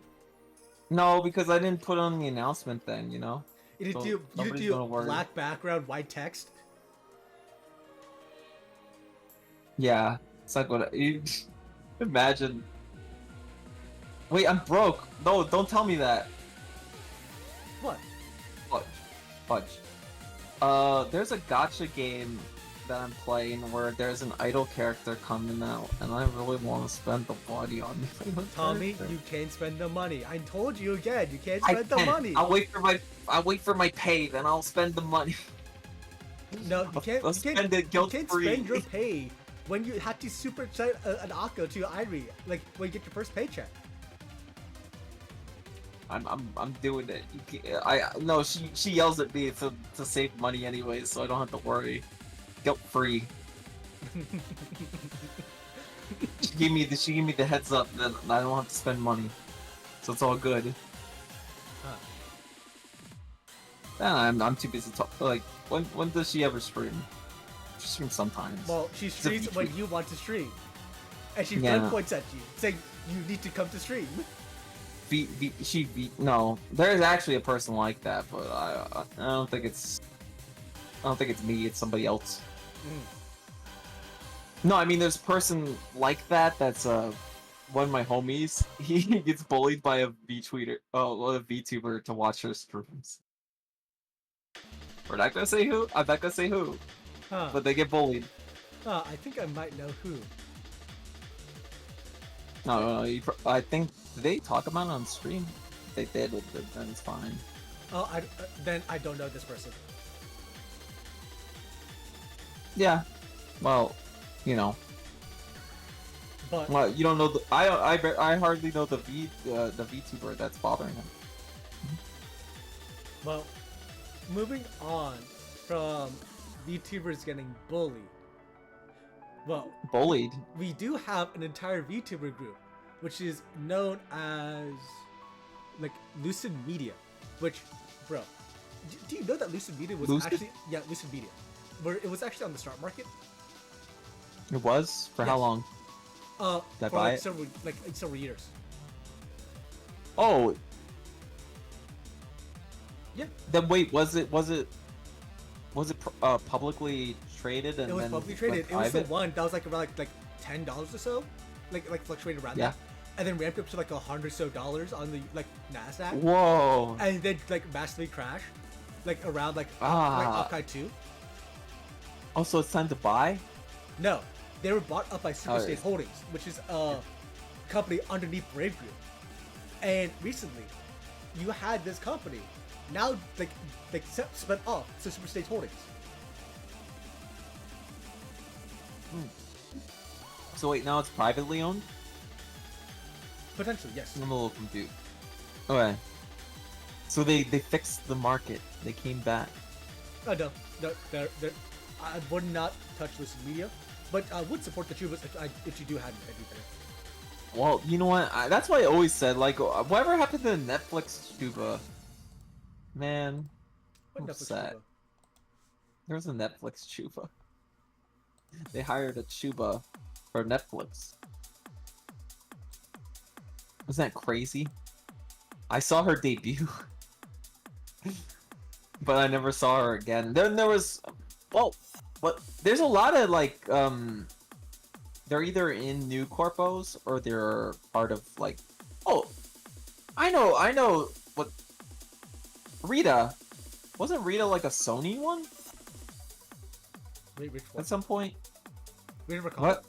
No, because I didn't put on the announcement then. You know. You So do nobody's gonna worry. black background, white text. Yeah, it's like what you imagine. Wait, I'm broke. No, don't tell me that. What? Fudge. There's a gacha game that I'm playing where there's an idol character coming out, and I really want to spend the body on the Tommy, character. you can't spend the money. I told you again, you can't I spend the can't. money. I'll wait for my pay, then I'll spend the money. No, you can't. I'll You can't, spend it you guilt-free. can't spend your pay when you had to super chat an Akko to Irie, like when you get your first paycheck. I'm doing it. No, she yells at me to save money anyway, so I don't have to worry. Guilt free. She gave me the heads up that I don't have to spend money, so it's all good. Huh. I'm too busy talk. Like when does she ever stream? She streams sometimes. Well, she a streams when VTuber. you want to stream, and she Yeah. points at you, saying you need to come to stream. No, there is actually a person like that, but I don't think it's me. It's somebody else. No, I mean there's a person like that. That's one of my homies. He gets bullied by a VTuber to watch her streams. We're not gonna say who. I'm not gonna say who, Huh. but they get bullied. I think I might know who. No, I think did they talk about it on stream. If they did, then it's fine. Oh, then I don't know this person. Yeah. Well, you know. But Well, you don't know the. I hardly know the VTuber that's bothering him. well, moving on from VTubers getting bullied. Well, Bullied. we do have an entire VTuber group, which is known as like Lucid Media. Which, bro, do you know that Lucid Media was Lucid? actually Lucid Media, where it was actually on the stock market? It was for how Yes. long? Did I For buy like it? several years. Oh. Yeah. Then wait, was it publicly traded and It was then publicly went traded. It was the private? one that was like around like $10 or so, like fluctuating around Yeah. that, and then ramped up to like $100 so on the like Nasdaq, Whoa. and then like massively crashed, like around like Ah. Upkai 2. Also, it's time to buy. No, they were bought up by Super Oh, State yes. Holdings, which is a company underneath Brave Group. And recently, you had this company now like split off to Super State Holdings. So wait, now it's privately owned. Potentially, yes. I'm a little confused. Okay. So they fixed the market. They came back. No, they're, I would not touch Lucid Media, but I would support the Chuubas if you do have anything. Well, you know what? That's why I always said, like, whatever happened to Netflix Chuba? Man, What I'm Netflix upset. Chuuba? There's a Netflix Chuba. They hired a Chuba for Netflix. Isn't that crazy? I saw her debut. But I never saw her again. Then there was... Well, there's a lot of, like, they're either in new corpos or they're part of, like... Oh! I know what... Rita! Wasn't Rita, like, a Sony one? Wait, which one? At some point? We never call What?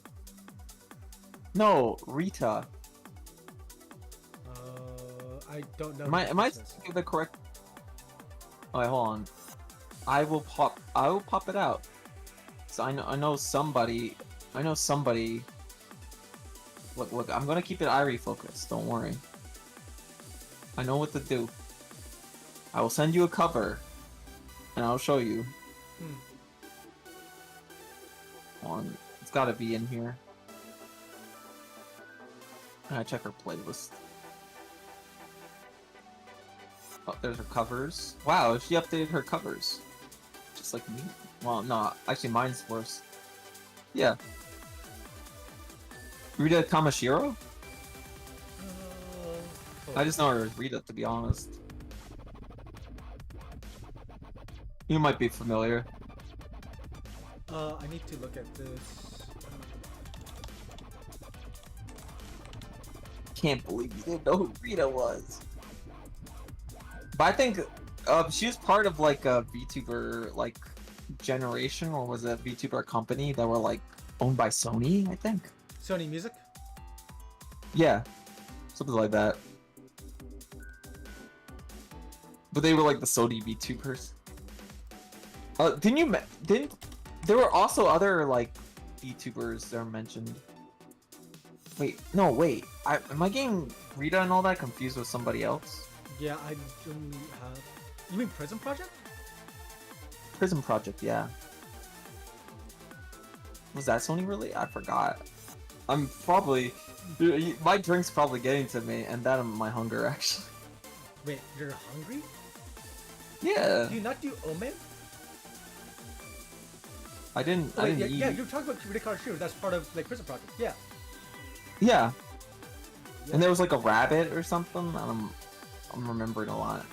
No, Rita. I don't know. Am I this. thinking of the correct? Oh, wait, hold on. I will pop it out. So I know somebody. I know somebody. Look. I'm gonna keep it Irie focused. Don't worry. I know what to do. I will send you a cover, and I'll show you. Hold on. It's gotta be in here. I check her playlist. Oh, there's her covers. Wow, she updated her covers. Just like me. Well, no, actually mine's worse. Yeah. Rita Kamashiro? I just know her as Rita, to be honest. You might be familiar. I need to look at this. Can't believe you didn't know who Rita was. But I think she was part of like a VTuber like generation, or was it a VTuber company that were like owned by Sony, I think. Sony Music? Yeah. Something like that. But they were like the Sony VTubers. Didn't there were also other like VTubers that are mentioned. Wait, no, wait. Am I getting Rita and all that confused with somebody else? Yeah, I don't have. You mean Prison Project? Prison Project, yeah. Was that Sony really? I forgot. I'm probably my drink's probably getting to me, and that and my hunger actually. Wait, you're hungry? Yeah. Do you not do Omen? I didn't Yeah, eat. you're talking about Kurita Karashiro. That's part of like Prison Project. Yeah. Yeah. And there was like a rabbit or something. I'm remembering a lot.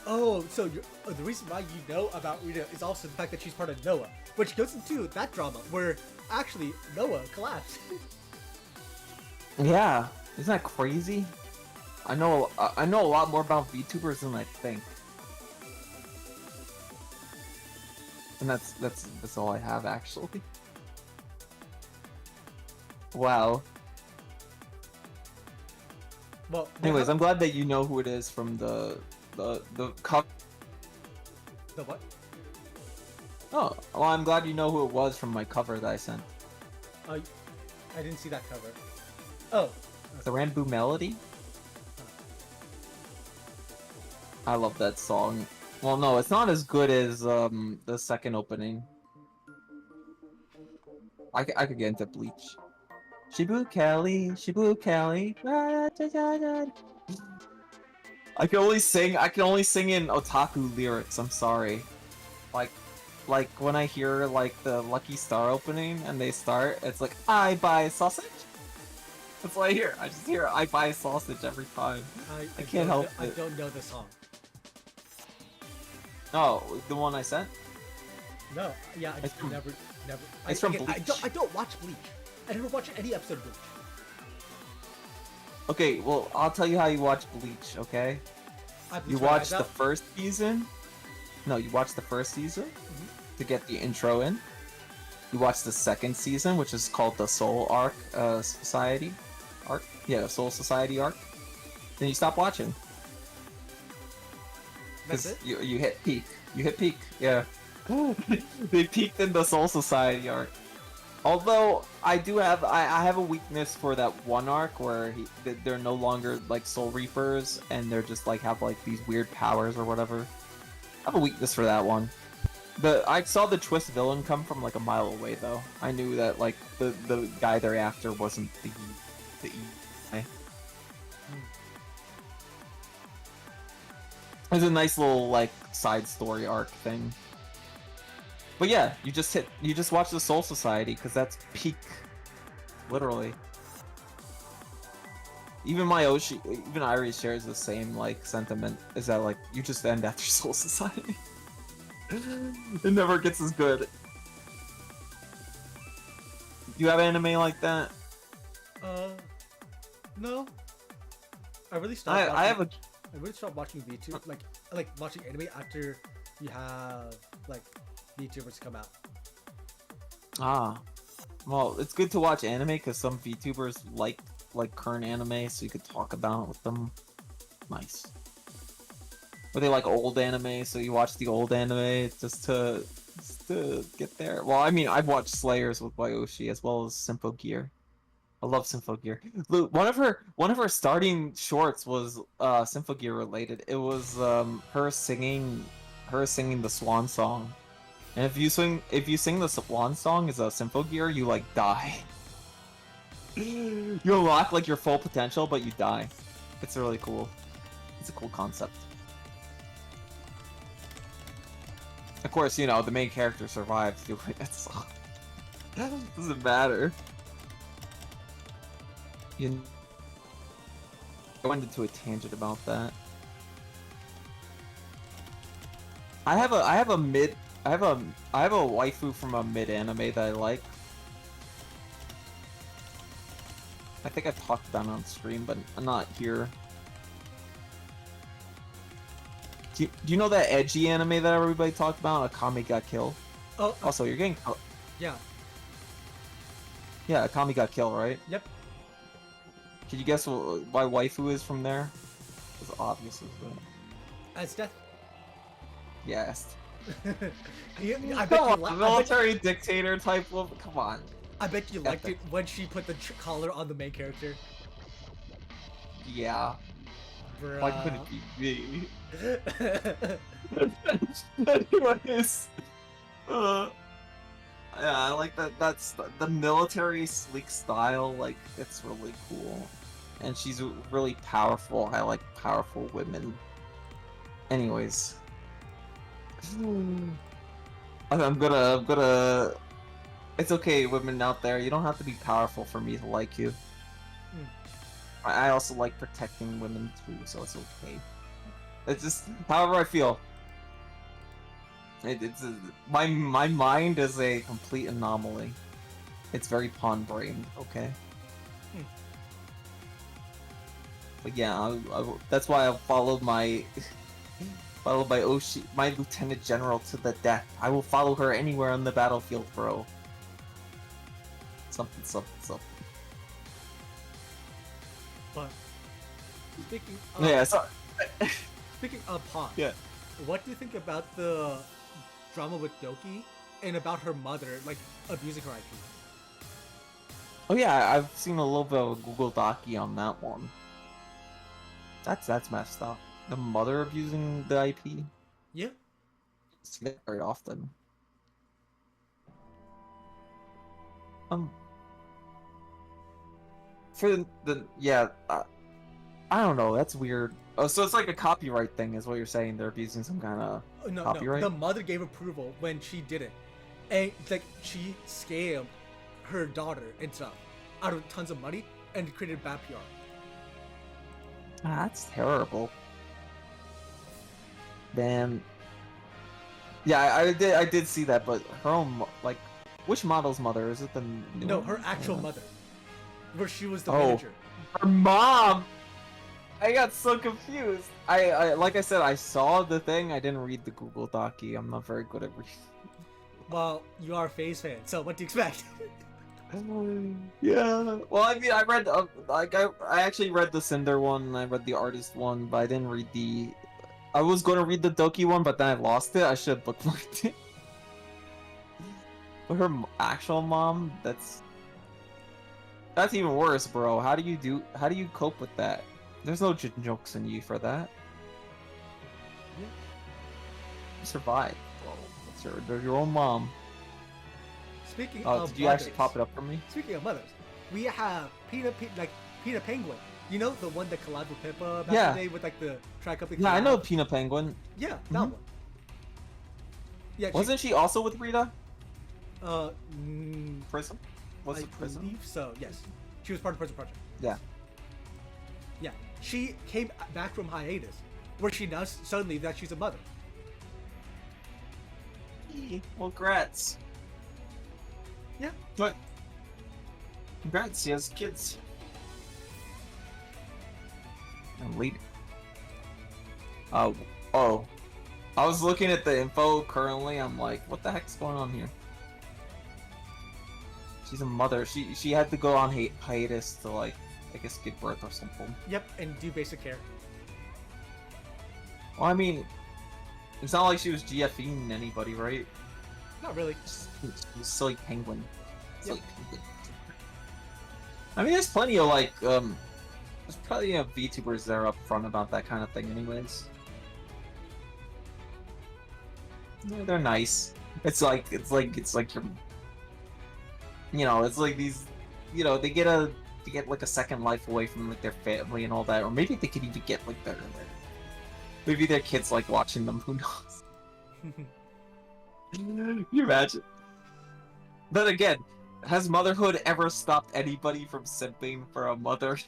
Oh, so the reason why you know about Rita is also the fact that she's part of Noah, which goes into that drama where actually Noah collapsed. Yeah, isn't that crazy? I know a lot more about VTubers than I think. And that's all I have actually. Wow. Well, Anyways, I'm glad that you know who it is from the cover. the what? Oh, well, I'm glad you know who it was from my cover that I sent. I didn't see that cover. Oh. The Rambo Melody. I love that song. Well, no, it's not as good as the second opening. I could get into Bleach. Shibu Kelly. I can only sing in otaku lyrics. I'm sorry. Like when I hear like the Lucky Star opening and they start, it's like I buy sausage. That's what I hear. I just hear I buy sausage every time. I can't help it. I don't know the song. Oh, the one I sent? No, yeah, I It's from- never. it's from I Bleach. don't watch Bleach. I never watched any episode of Bleach. Okay, well, I'll tell you how you watch Bleach, okay? You watch the first season. No, you watch the first season to get the intro in. You watch the second season, which is called the Soul Arc Society arc. Yeah, Soul Society arc. Then you stop watching. That's it? You hit peak. You hit peak. Yeah. They peaked in the Soul Society arc. Although I have a weakness for that one arc where they're no longer like Soul Reapers and they're just like have like these weird powers or whatever. I have a weakness for that one. I saw the twist villain come from like a mile away though. I knew that like the guy they're after wasn't the guy. It's a nice little like side story arc thing. But yeah, you just watch the Soul Society because that's peak, literally. Even Irie shares the same like sentiment. Is that like you just end after Soul Society? It never gets as good. Do you have anime like that? No. I really stopped. I have a. I really stopped watching VTuber, like watching anime after you have like VTubers come out. Ah. Well, it's good to watch anime because some VTubers like current anime, so you could talk about it with them. Nice. Or they like old anime, so you watch the old anime just to get there. Well, I mean, I've watched Slayers with Wyoshi as well as Simple Gear. I love Simple Gear. Look, one of her starting shorts was Simple Gear related. It was her singing the Swan song. And if you sing the Swan song as a Simple Gear, you like die. You unlock like your full potential, but you die. It's really cool. It's a cool concept. Of course, you know, the main character survives. It's doesn't matter. I went into a tangent about that. I have a waifu from a mid anime that I like. I think I've talked about it on stream, but not here. Do you know that edgy anime that everybody talked about? Akame got killed. Oh, Also, you're getting. yeah. Yeah, Akame got killed, right? Yep. Can you guess why waifu is from there? It's obvious, isn't it? As death. Yes. I bet Come you on, military dictator type of. Come on. I bet you liked it when she put the collar on the main character. Yeah. Bruh. Why couldn't it be me? Anyways. Yeah, I like that. That's the military sleek style. Like, it's really cool, and she's really powerful. I like powerful women. Anyways, I'm gonna. It's okay, women out there. You don't have to be powerful for me to like you. I also like protecting women too, so it's okay. It's just however I feel. My mind is a complete anomaly. It's very pawn-brained, okay? But yeah, that's why I followed my my lieutenant general to the death. I will follow her anywhere on the battlefield, bro. Something, something, something. But speaking of, Yeah, so speaking of pawn, yeah. what do you think about the drama with Doki and about her mother, like, abusing her IP? Oh yeah, I've seen a little bit of a Google Doci on that one. That's messed up. The mother abusing the IP? Yeah. See that very often. For the yeah, I don't know. That's weird. Oh, so it's like a copyright thing, is what you're saying? They're abusing some kind of copyright. No. The mother gave approval when she did it, and like she scammed her daughter and stuff out of tons of money and created bad PR. That's terrible. Then, yeah, I did see that, but her own like, which model's mother is it? The new No, one? her actual mother, where she was the Oh. manager. Her mom. I got so confused. I like I said, I saw the thing. I didn't read the Google Doci. I'm not very good at reading. Well, you are a FaZe fan, so what do you expect? Yeah. Well, I mean, I read I actually read the Cinder one and I read the artist one, but I didn't read the. I was going to read the Doki one, but then I lost it. I should have bookmarked it. But her actual mom, that's even worse, bro. How do you cope with that? There's no jokes in you for that. Yeah. You survive, bro. They're your own mom. Speaking Oh, of did you mothers, actually pop it up for me? Speaking of mothers, we have Peter Penguin. You know, the one that collabed with Pippa back Yeah. in the day with like the track up. Yeah, I know Peanut Penguin. Yeah, that one. Yeah, Wasn't she also with Rita? Mm, Prism? Was I it Prism? believe so. Yes, she was part of Prison Project. Yeah. Yeah, she came back from hiatus, where she now suddenly that she's a mother. Well, congrats. Yeah. But congrats, she has kids. And lead. Oh. I was looking at the info currently. I'm like, what the heck's going on here? She's a mother. She had to go on hiatus to like, I guess, give birth or something. Yep, and do basic care. Well, I mean, it's not like she was GFing anybody, right? Not really. Silly penguin. Silly Yep. penguin. I mean, there's plenty of like, there's probably VTubers that are upfront about that kind of thing, anyways. Yeah, they're nice. It's like your, it's like these, they get like a second life away from like their family and all that, or maybe they could even get like maybe their kids like watching them. Who knows? Can you imagine? But again, has motherhood ever stopped anybody from simping for a mother?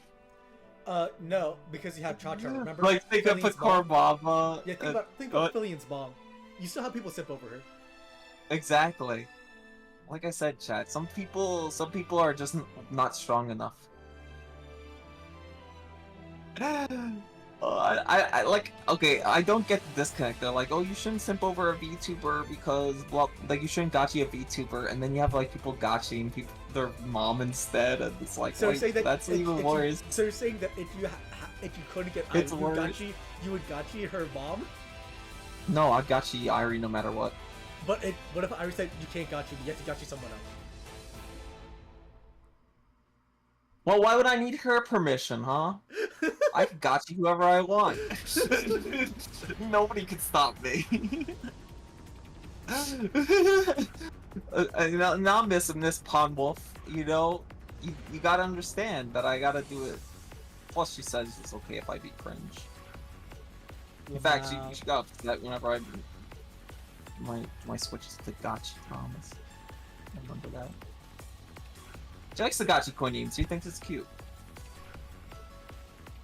No, because you have Cha-Cha, remember? Like, think of Fillion's Picard mom. Mama. Yeah, think about Fillion's mom. You still have people simp over her. Exactly. Like I said, chat. Some people are just not strong enough. I like. Okay, I don't get the disconnect. They're like, oh, you shouldn't simp over a VTuber because, well, like you shouldn't gachi a VTuber, and then you have like people gachiing their mom instead, and it's like, So you're saying that that's even worse. So you're saying that if you couldn't get It's Irene worse. gachi, you would gachi her mom? No, I'd gachi Irie no matter what. But what if Irie said you can't gachi, you have to gachi someone else? Well, why would I need her permission, huh? I can gachi whoever I want. Nobody can stop me. Now, Miss Pond Wolf, you gotta understand that I gotta do it. Plus, she says it's okay if I be cringe. In fact, she got upset whenever my switches to gachi Thomas. I remember that. She likes the gachi coin. She thinks it's cute.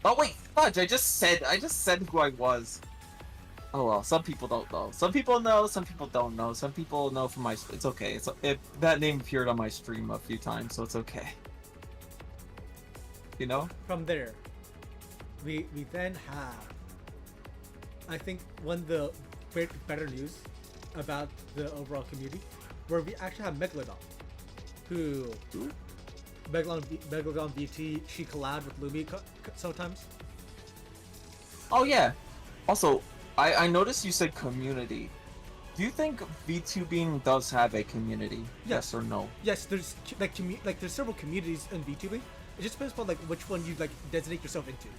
Oh wait, fudge! I just said who I was. Oh well, some people don't know. Some people know, some people don't know. Some people know from my. It's okay. That name appeared on my stream a few times, so it's okay. You know. From there, we then have, I think, one of the better news about the overall community, where we actually have Megalodon, who Megalodon BT, she collabed with Lumi sometimes. Oh yeah. Also, I noticed you said community. Do you think VTubing does have a community? Yes or no? Yes, there's there's several communities in VTubing. It just depends on like which one you like designate yourself into.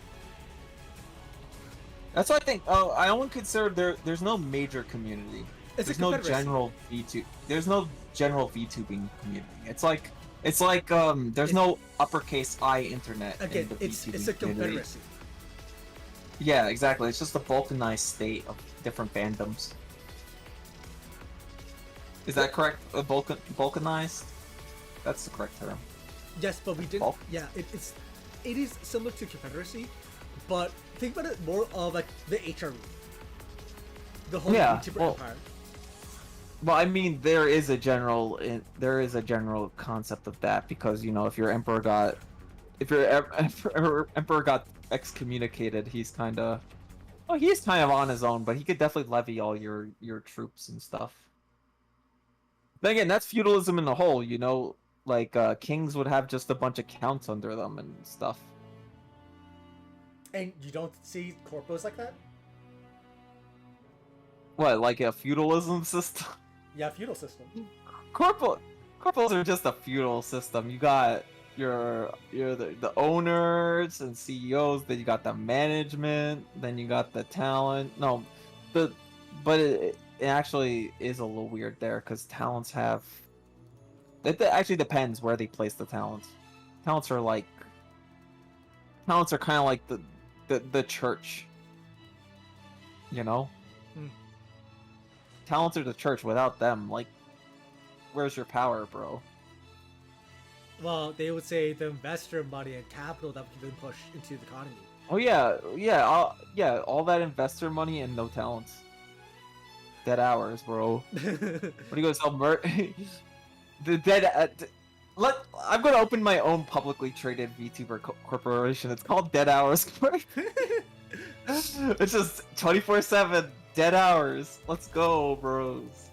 That's what I think. I only consider there's no major community. There's no general VTube. There's no general VTubing community. It's like there's no uppercase I internet. Again, in the it's VTubing a confederacy. Yeah, exactly. It's just a balkanized state of different fandoms. Is that correct? Balkanized? That's the correct term. Yes, but we didn't. Yeah, it is similar to confederacy, but think about it more of like the HRE, the whole VTuber empire. Well, I mean, there is a general concept of that because if your emperor got excommunicated, he's kind of on his own, but he could definitely levy all your troops and stuff. Then again, that's feudalism in the whole, like kings would have just a bunch of counts under them and stuff. And you don't see corpos like that? What, like a feudalism system? Yeah, feudal system. Corporals are just a feudal system. You got the owners and CEOs, then you got the management, then you got the talent. No, but it actually is a little weird there because talents have. It actually depends where they place the talents. Talents are kind of like the church. Talents are the church. Without them, like, where's your power, bro? Well, they would say the investor money and capital that we can push into the economy. Oh yeah, all that investor money and no talents. Dead hours, bro. What do you guys tell the dead? I'm gonna open my own publicly traded VTuber corporation. It's called Dead Hours. It's just 24/7 dead hours. Let's go, bros.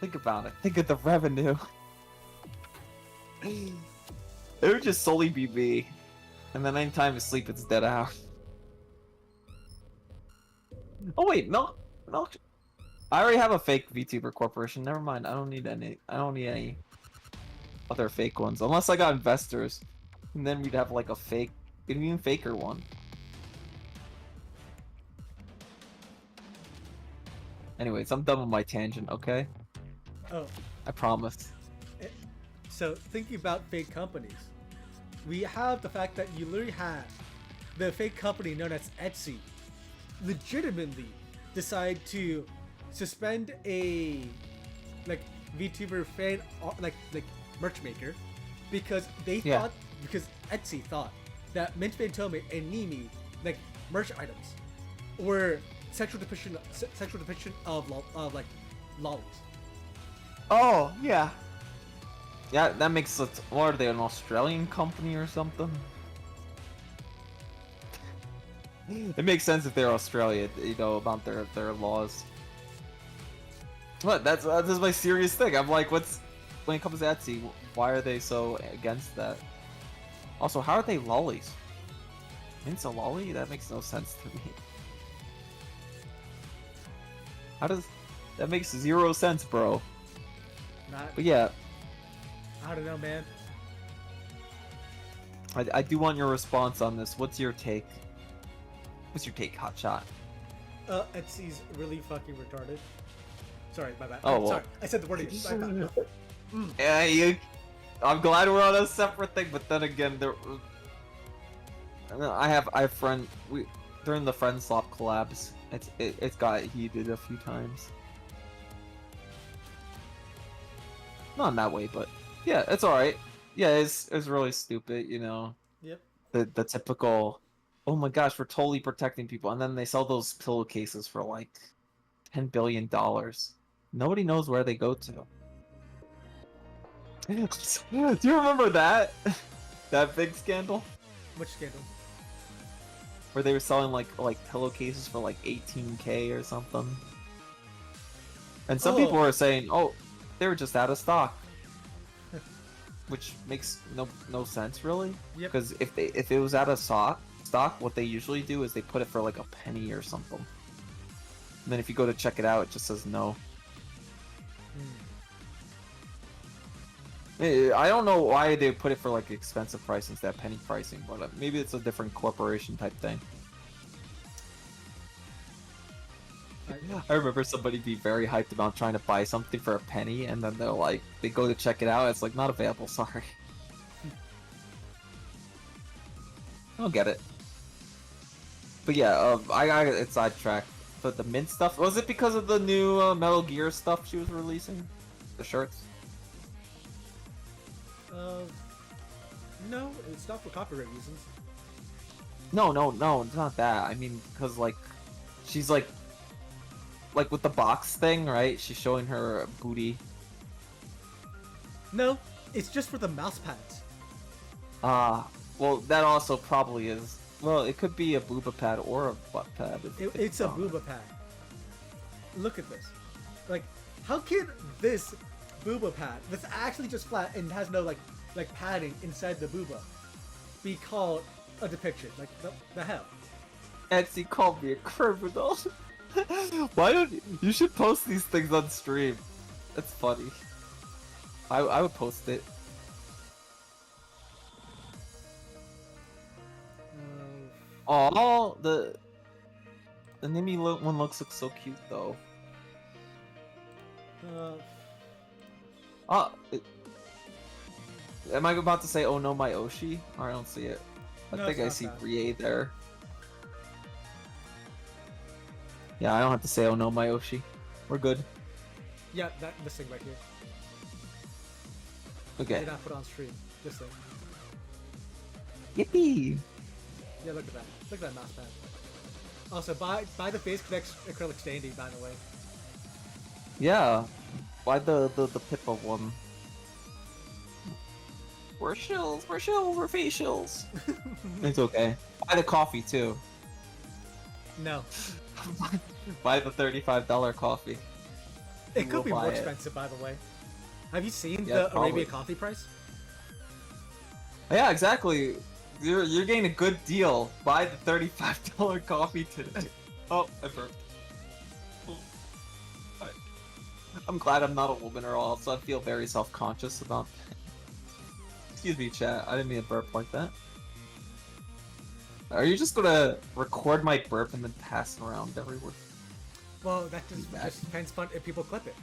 Think about it. Think of the revenue. It would just solely be me. And then anytime I sleep, it's dead hour. Oh wait, no. I already have a fake VTuber corporation. Never mind. I don't need any. I don't need any other fake ones. Unless I got investors. And then we'd have like a fake, an even faker one. Anyways, I'm done with my tangent, okay? Oh, I promise. so thinking about fake companies, we have the fact that you literally have the fake company known as Etsy legitimately decide to suspend a like VTuber fan like merch maker because they Yeah. thought because Etsy thought that Mint Fantome and Nimi like merch items were sexual depiction of like lollies. Oh, yeah. Yeah, that makes it. What are they, an Australian company or something? It makes sense if they're Australia, you know, about their laws. What? That's my serious thing. I'm like, what's when it comes to Etsy? Why are they so against that? Also, how are they lollies? Mint's a lolly? That makes no sense to me. How does that makes 0 sense, bro? Not, But yeah, I don't know, man. I do want your response on this. What's your take? What's your take, Hotshot? Etsy's really fucking retarded. Sorry, my bad. Oh, well. Sorry, I said the word again. Yeah, I'm glad we're on a separate thing, but then again, I have friend during the friend swap collabs, it's got heated a few times. Not in that way, but yeah, it's all right. Yeah, it's really stupid, you know. Yep. The typical, oh my gosh, we're totally protecting people, and then they sell those pillowcases for like $10 billion. Nobody knows where they go to. Do you remember that? That big scandal? Which scandal? Where they were selling like pillowcases for like 18K or something. And some people were saying, oh, they were just out of stock. Which makes no sense really. Yep. Because if it was out of stock, what they usually do is they put it for like a penny or something. And then if you go to check it out, it just says no. I don't know why they put it for like expensive price instead of penny pricing, but maybe it's a different corporation type thing. I remember somebody be very hyped about trying to buy something for a penny, and then they're like, they go to check it out, it's like, not available, sorry. I don't get it. But yeah, I got it sidetracked. But the Mint stuff, was it because of the new Metal Gear stuff she was releasing? The shirts? No, it's not for copyright reasons. No, it's not that. I mean, because like, she's like with the box thing, right? She's showing her booty. No, it's just for the mouse pads. Well, that also probably is. Well, it could be a booba pad or a butt pad. It's a booba pad. Look at this. Like, how can this booba pad, that's actually just flat and has no like padding inside the booba, be called a depiction? Like, the hell? Etsy called me a criminal. Why don't you should post these things on stream? It's funny. I would post it. Oh, the Nimi one looks so cute though. Am I about to say oh no my Oshi? Or I don't see it. I think I see Rie there. Yeah, I don't have to say oh no my Oshi. We're good. Yeah, this thing right here. Okay. Did not put on stream. This thing. Yippee! Yeah, look at that. Look at that mouse pad. Also, buy the Face Connect acrylic standee, by the way. Yeah. Why the Pippa one? We're shills, we're facials. It's okay. Buy the coffee too. No. Buy the $35 coffee. It could be more buy it. expensive, by the way. Have you seen Yeah, the probably. Arabia coffee price? Yeah, exactly. You're getting a good deal. Buy the $35 coffee today. Oh, I burped. Oh, I'm glad I'm not a woman or else I'd feel very self-conscious about. Excuse me, chat. I didn't mean to burp like that. Are you just gonna record my burp and then pass it around everywhere? Well, that just depends on if people clip it.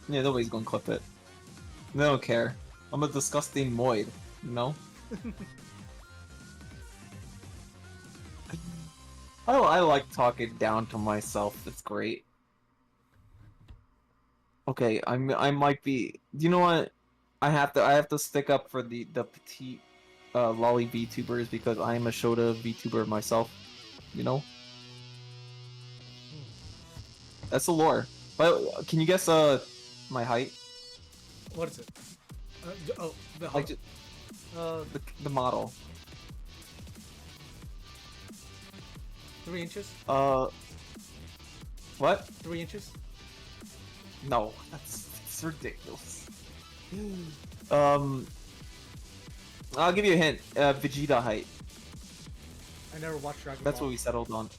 Yeah, nobody's gonna clip it. They don't care. I'm a disgusting moid, you know? I like talking down to myself. It's great. Okay, I might be. You know what? I have to stick up for the petite lolly VTubers because I am a Shota VTuber myself. You know? That's the lore. But can you guess my height? What is it? Oh, the Like the model. 3 inches. What? 3 inches. No, that's ridiculous. I'll give you a hint. Vegeta height. I never watched Dragon That's Ball. what we settled on.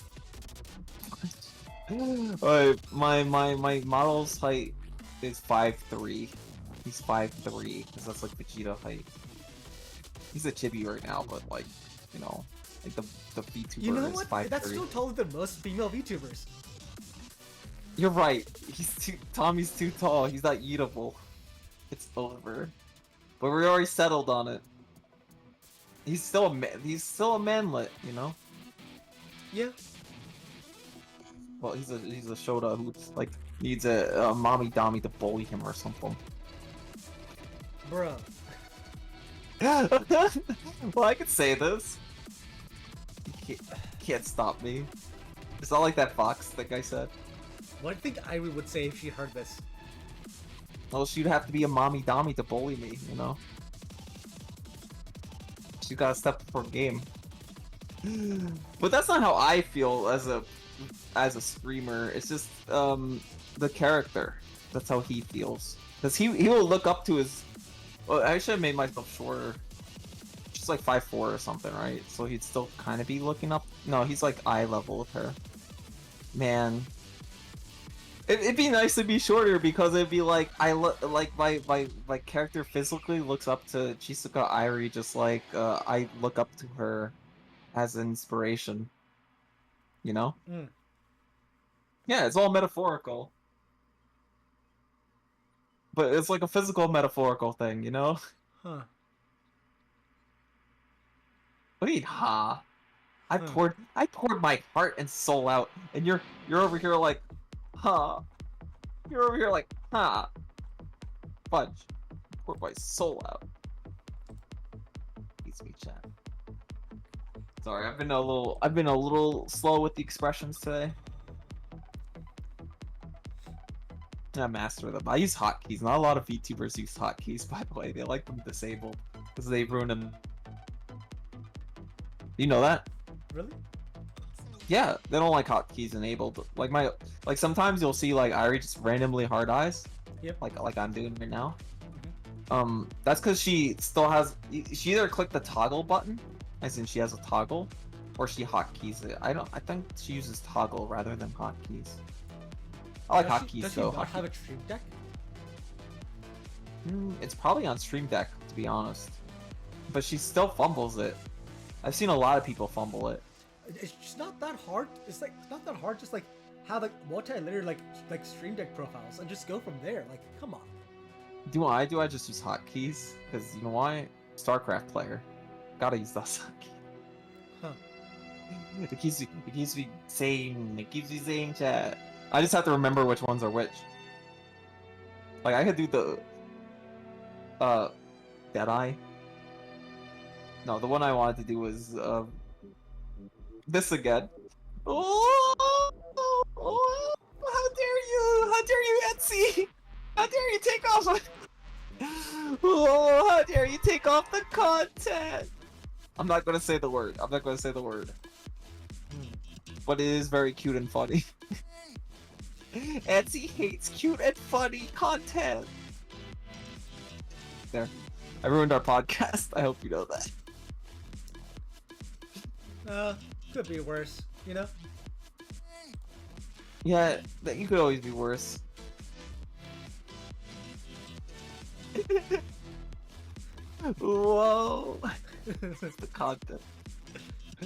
My model's height is 5'3". He's 5'3", because that's like Vegeta height. He's a chibi right now, but like, you know, like the VTuber You know is what? 5'3". That's still taller than most female VTubers. You're right. Tommy's too tall. He's not eatable. It's over. But we already settled on it. He's still a manlet, you know. Yeah. Well, he's a Shota who like needs a mommy dommy to bully him or something. Bruh. Well, I could say this. You can't stop me. It's not like that Fox thing I said. What do you think Irie would say if she heard this? Well, she'd have to be a mommy dommy to bully me, you know. She's got to step up her game. But that's not how I feel as a streamer. It's just the character. That's how he feels. Because he will look up to his. Well, I should have made myself shorter. Just like 5'4" or something, right? So he'd still kind of be looking up. No, he's like eye level with her. Man. It'd be nice to be shorter because it'd be like like my character physically looks up to Chisuka Irie just like I look up to her as an inspiration. You know? Mm. Yeah, it's all metaphorical. But it's like a physical metaphorical thing, you know? Huh. What do you mean, ha? I Huh. poured my heart and soul out, and you're over here like, huh? You're over here like, huh? Fudge. I poured my soul out. Please me, chat. Sorry, I've been a little slow with the expressions today. I master them. I use hotkeys. Not a lot of VTubers use hotkeys, by the way. They like them disabled because they ruin them. You know that? Really? Yeah, they don't like hotkeys enabled. Like sometimes you'll see like Irie just randomly hard eyes. Yep. Like I'm doing right now. That's because she still has. She either clicked the toggle button, as in she has a toggle, or she hotkeys it. I think she uses toggle rather than hotkeys. I like hotkeys Does though. she not have a stream deck? It's probably on Stream Deck, to be honest. But she still fumbles it. I've seen a lot of people fumble it. It's just not that hard. It's not that hard. Just like have like multi-layer like stream deck profiles and just go from there. Like, come on. Do I just use hotkeys? Because you know why? StarCraft player. Gotta use those hotkeys. Huh. It keeps me saying chat. I just have to remember which ones are which. Like I could do the Deadeye. No, the one I wanted to do was this again. Oh, how dare you, Etsy! How dare you take off? Oh, how dare you take off the content? I'm not gonna say the word. But it is very cute and funny. Etsy hates cute and funny content. There. I ruined our podcast. I hope you know that. Could be worse, you know? Yeah, you could always be worse. Whoa. That's the content. I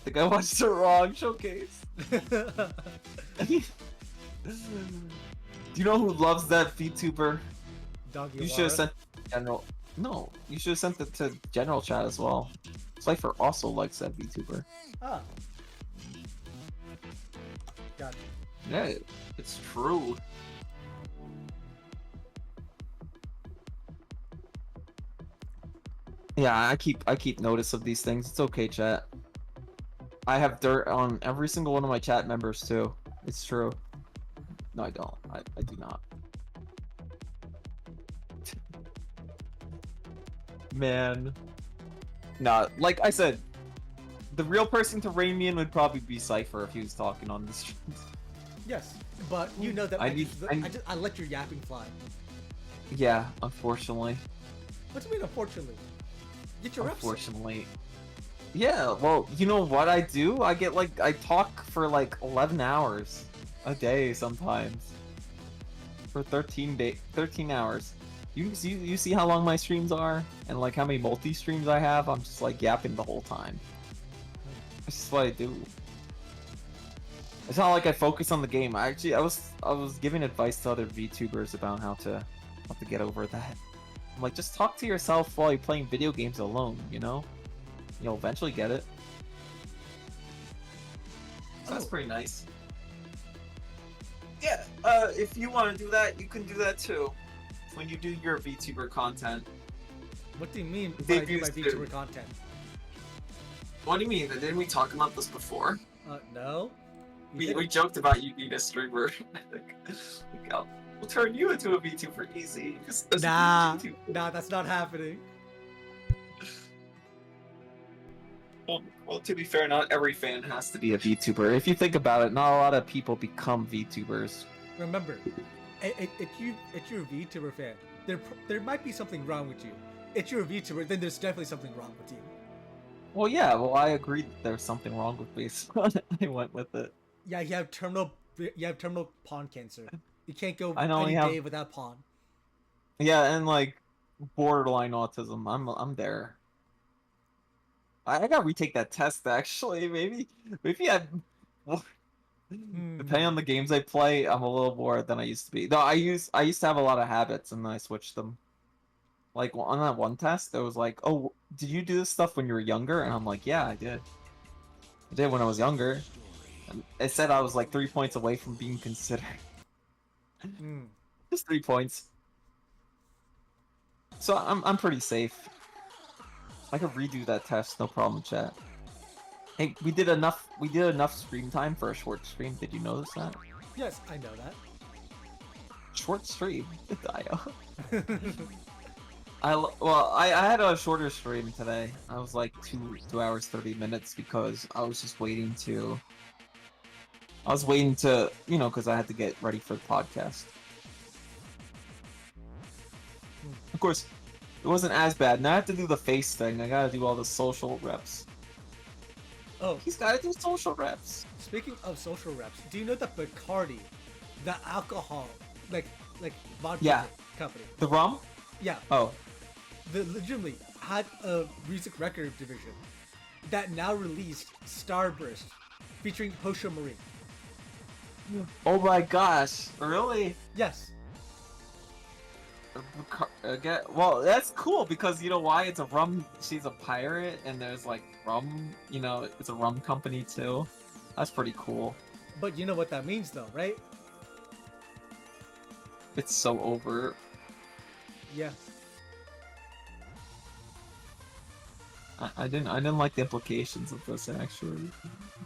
think I watched the wrong showcase. Do you know who loves that VTuber? Doggy You should have sent general. No, you should have sent it to general chat as well. Cypher also likes that VTuber. Ah. Gotcha. Yeah, it's true. Yeah, I keep notice of these things. It's okay, chat. I have dirt on every single one of my chat members too. It's true. No, I don't. I do not. Man. Nah, like I said, the real person to rein me in would probably be Cypher if he was talking on the streams. Yes, but you know that I let your yapping fly. Yeah, unfortunately. What do you mean, unfortunately? Get your reps in. Unfortunately. Yeah, well, you know what I do? I talk for like 11 hours a day sometimes. For 13 hours. You see how long my streams are? And like how many multi-streams I have? I'm just like yapping the whole time. That's just what I do. It's not like I focus on the game. I was giving advice to other VTubers about how to get over that. I'm like, just talk to yourself while you're playing video games alone, you know? You'll eventually get it. So that's pretty nice. Yeah, if you want to do that, you can do that too. When you do your VTuber content. What do you mean when I do my VTuber content? What do you mean? Didn't we talk about this before? No. We joked about you being a streamer. We'll turn you into a VTuber easy. Nah, that's not happening. Well, to be fair, not every fan has to be a VTuber. If you think about it, not a lot of people become VTubers. Remember, if you're a VTuber fan, there might be something wrong with you. If you're a VTuber, then there's definitely something wrong with you. Well, yeah, I agreed that there's something wrong with me, so I went with it. Yeah, you have terminal pawn cancer. You can't go any day without pawn. Yeah, and like borderline autism. I'm there. I gotta retake that test actually. Maybe depending on the games I play, I'm a little more than I used to be. Though I used to have a lot of habits and then I switched them. Like on that one test, it was like, "Oh, did you do this stuff when you were younger?" And I'm like, "Yeah, I did. I did when I was younger." And it said I was like 3 points away from being considered. Just 3 points. So I'm pretty safe. I could redo that test, no problem, chat. Hey, we did enough stream time for a short stream. Did you notice that? Yes, I know that. Short stream, Dio. I had a shorter stream today. I was like 2 hours 30 minutes because I was just waiting to. Because I had to get ready for the podcast. Of course, it wasn't as bad. Now I have to do the face thing. I gotta do all the social reps. Oh, He's gotta do social reps. Speaking of social reps, do you know that Bacardi, the alcohol, like vodka company? The rum? Yeah. Oh. The legitimately had a music record division that now released Starburst featuring Hosho Marie. Oh my gosh! Really? Yes. Well, that's cool because you know why? It's a rum. She's a pirate, and there's like rum. You know, it's a rum company too. That's pretty cool. But you know what that means, though, right? It's so over. Yeah. I didn't like the implications of this actually.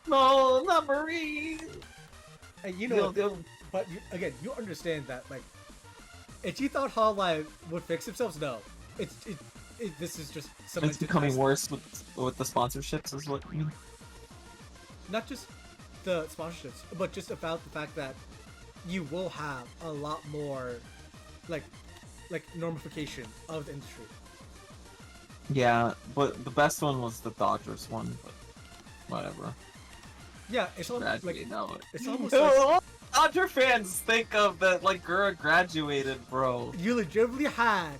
No, not Marie. And you know, but again, you understand that like. If you thought Hololive would fix themselves, no. This is just something. It's becoming worse with the sponsorships, is what you mean? Not just the sponsorships, but just about the fact that you will have a lot more, like, like normification of the industry. Yeah, but the best one was the Dodgers one, but whatever. Yeah, it's all like Graduate, no. it's almost like What Dodger fans think of that, like, Gura graduated, bro. you legitimately had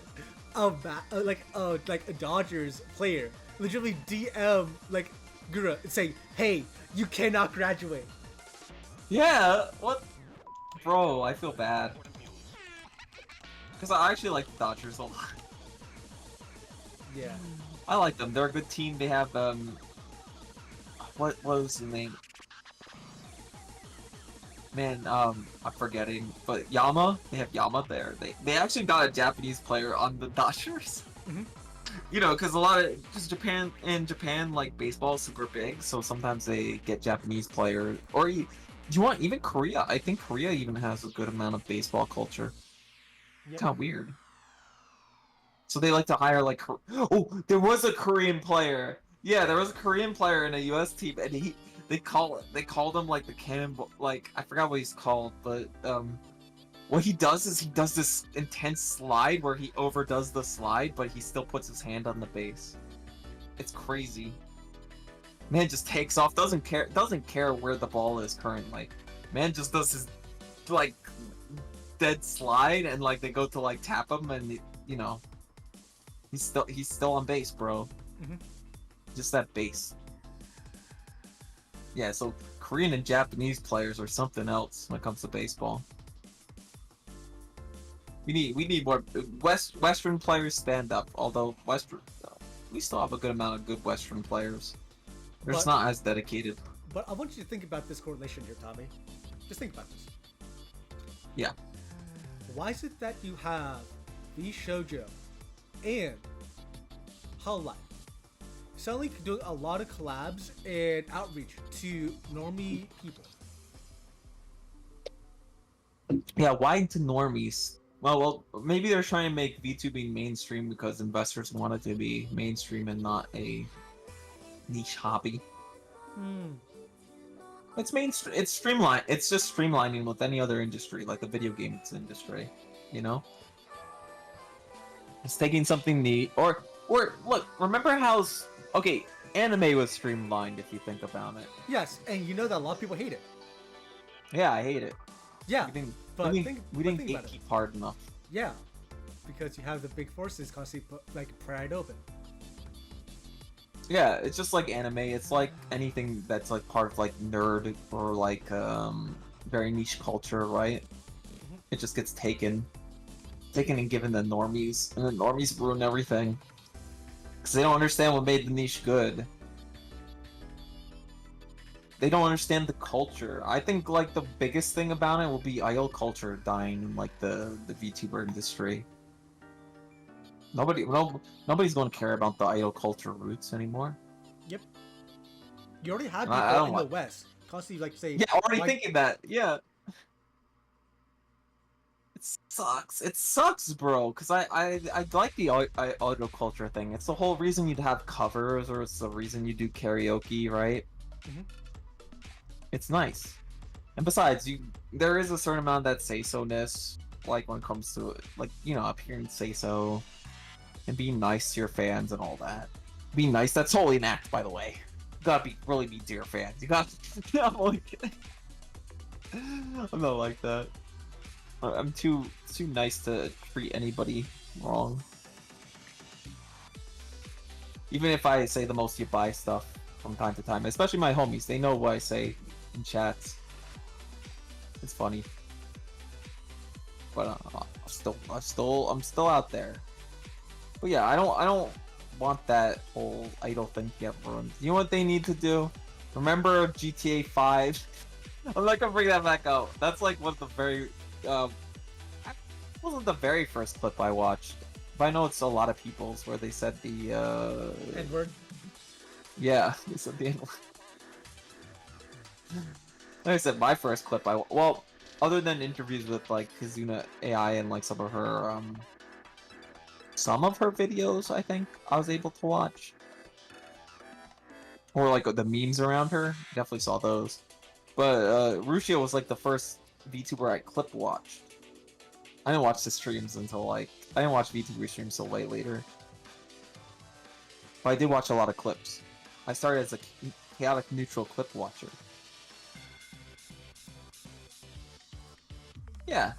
like a Dodgers player legitimately DM like Gura saying, "Hey, you cannot graduate." Yeah, what? Bro, I feel bad. Because I actually like the Dodgers a lot. Yeah. I like them. They're a good team. They have, what was the name? Man, I'm forgetting. But Yama, they have Yama there. They actually got a Japanese player on the Dodgers. Mhm. You know, because in Japan, like, baseball is super big, so sometimes they get Japanese players. Or, do you want even Korea? I think Korea even has a good amount of baseball culture. Yep. Kind of weird. So they like to hire, like, oh, there was a Korean player. Yeah, there was a Korean player in a U.S. team, and they called him, like, the cannonball, like, I forgot what he's called, but what he does is he does this intense slide where he overdoes the slide, but he still puts his hand on the base. It's crazy. Man just takes off, doesn't care where the ball is currently. Man just does his, like, dead slide, and, like, they go to, like, tap him, and you know, he's still on base, bro. Mhm. Just that base. Yeah, so Korean and Japanese players are something else when it comes to baseball. We need more Western players stand up. Although we still have a good amount of good Western players. They're just But- not as dedicated. But I want you to think about this correlation here, Tommy. Just think about this. Yeah. Why is it that you have the shoujo and Hollow Life suddenly doing a lot of collabs and outreach to normie people? Yeah, why to normies? Well, maybe they're trying to make VTubing mainstream because investors want it to be mainstream and not a niche hobby. It's mainstream. It's streamlined. It's just streamlining with any other industry, like the video games industry. You know, it's taking something neat. Or look. Remember how? Okay, anime was streamlined if you think about it. Yes, and you know that a lot of people hate it. Yeah, I hate it. Yeah, We didn't. but we think didn't about it. gatekeep hard enough. Yeah, because you have the big forces constantly pry it open. Yeah, it's just like anime. It's like anything that's like part of like nerd or like very niche culture, right? It just gets taken and given to normies, and the normies ruin everything because they don't understand what made the niche good. They don't understand the culture. I think like the biggest thing about it will be idol culture dying in like the VTuber industry. Nobody's going to care about the idol culture roots anymore. Yep. You already have I people don't in the like- West constantly like say, Yeah, already why- thinking that. Yeah. It sucks. It sucks, bro. Cause I like the auto culture thing. It's the whole reason you'd have covers, or it's the reason you do karaoke, right? Mhm. It's nice. And besides, there is a certain amount of that say-so-ness, like when it comes to like, you know, appearing say-so and being nice to your fans and all that. Being nice, that's totally an act, by the way. You gotta really be to your fans. You got. I'm only kidding. I'm not like that. I'm too nice to treat anybody wrong. Even if I say the most you buy stuff from time to time, especially my homies, they know what I say in chats. It's funny, but I'm still out there. But yeah, I don't want that whole idol thing to get ruined. You know what they need to do? Remember GTA 5? I'm not gonna bring that back up. That's like one of the very wasn't the very first clip I watched, but I know it's a lot of people's where they said the Edward. yeah, they said the N-word. Like I said, my first clip well, other than interviews with like Kazuna AI and like some of her videos, I think I was able to watch, or like the memes around her. Definitely saw those. But Rushio was like the first VTuber I clip watched. I didn't watch the streams until like I didn't watch VTuber streams till way later. But I did watch a lot of clips. I started as a chaotic neutral clip watcher. Yeah,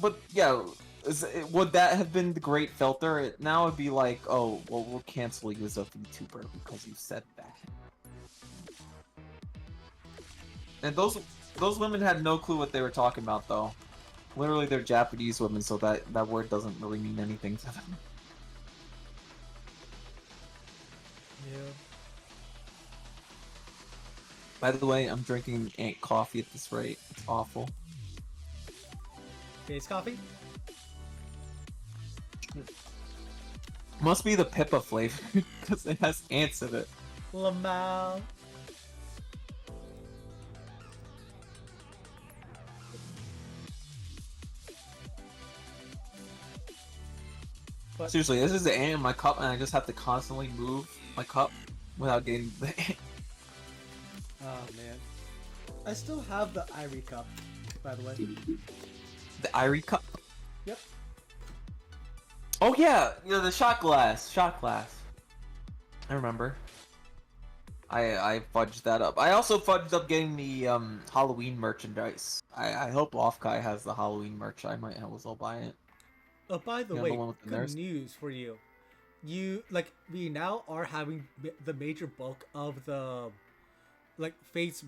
but yeah, would that have been the great filter? Now it'd be like, oh, well, we'll cancel you as a VTuber because you said that. And those women had no clue what they were talking about, though. Literally, they're Japanese women, so that word doesn't really mean anything to them. Yeah. By the way, I'm drinking ant coffee at this rate. It's awful. Base coffee? Must be the Pippa flavor, because it has ants in it. Lamau. But Seriously, this is the ant in my cup, and I just have to constantly move my cup without getting the ant. oh man, I still have the Irie cup, by the way. The Irie cup? Yep. Oh yeah, the shot glass. Shot glass. I remember. I fudged that up. I also fudged up getting the Halloween merchandise. I hope Offkai has the Halloween merch. I might as well buy it. Oh, by the Yeah, way, the one with the good nurse. news for you. We now are having the major bulk of the phase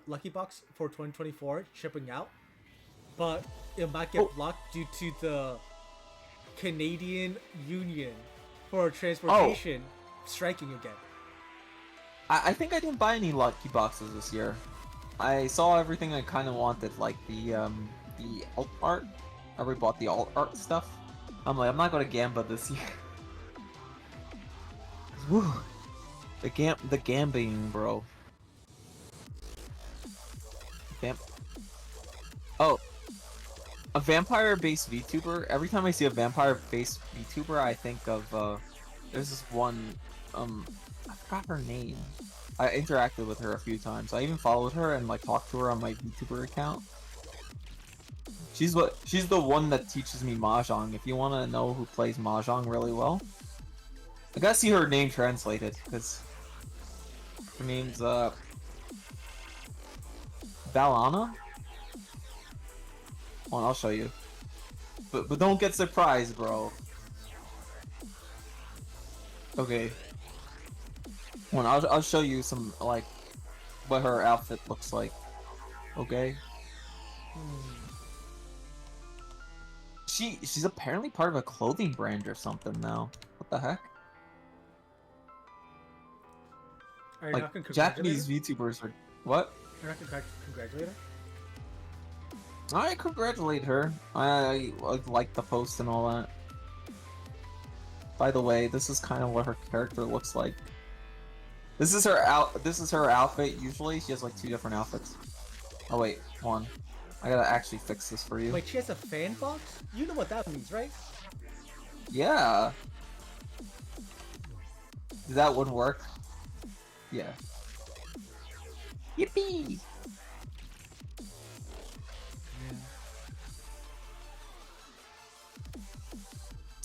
lucky box for 2024 shipping out, but it might get blocked due to the Canadian Union for Transportation striking again. I think I didn't buy any lucky boxes this year. I saw everything I kind of wanted, like the alt art. I already bought the alt art stuff. I'm like, I'm not gonna gamba this year. Woo. The gambling, bro. Oh, a vampire-based VTuber. Every time I see a vampire-based VTuber, I think of there's this one. I forgot her name. I interacted with her a few times. I even followed her and like talked to her on my VTuber account. She's the one that teaches me mahjong. If you want to know who plays mahjong really well, I gotta see her name translated because her name's Valana. Hold on, I'll show you. But don't get surprised, bro. Okay. Hold on, I'll show you some like what her outfit looks like. Okay. She's apparently part of a clothing brand or something now. What the heck? Are you Like not gonna congratulate Japanese her? VTubers are what? You're not gonna congratulate her? I congratulate her. I like the post and all that. By the way, this is kind of what her character looks like. This is her outfit. Usually, she has like 2 different outfits. Oh wait, one. I gotta actually fix this for you. Wait, she has a fan box? You know what that means, right? Yeah. Did that one work? Yeah. Yippee!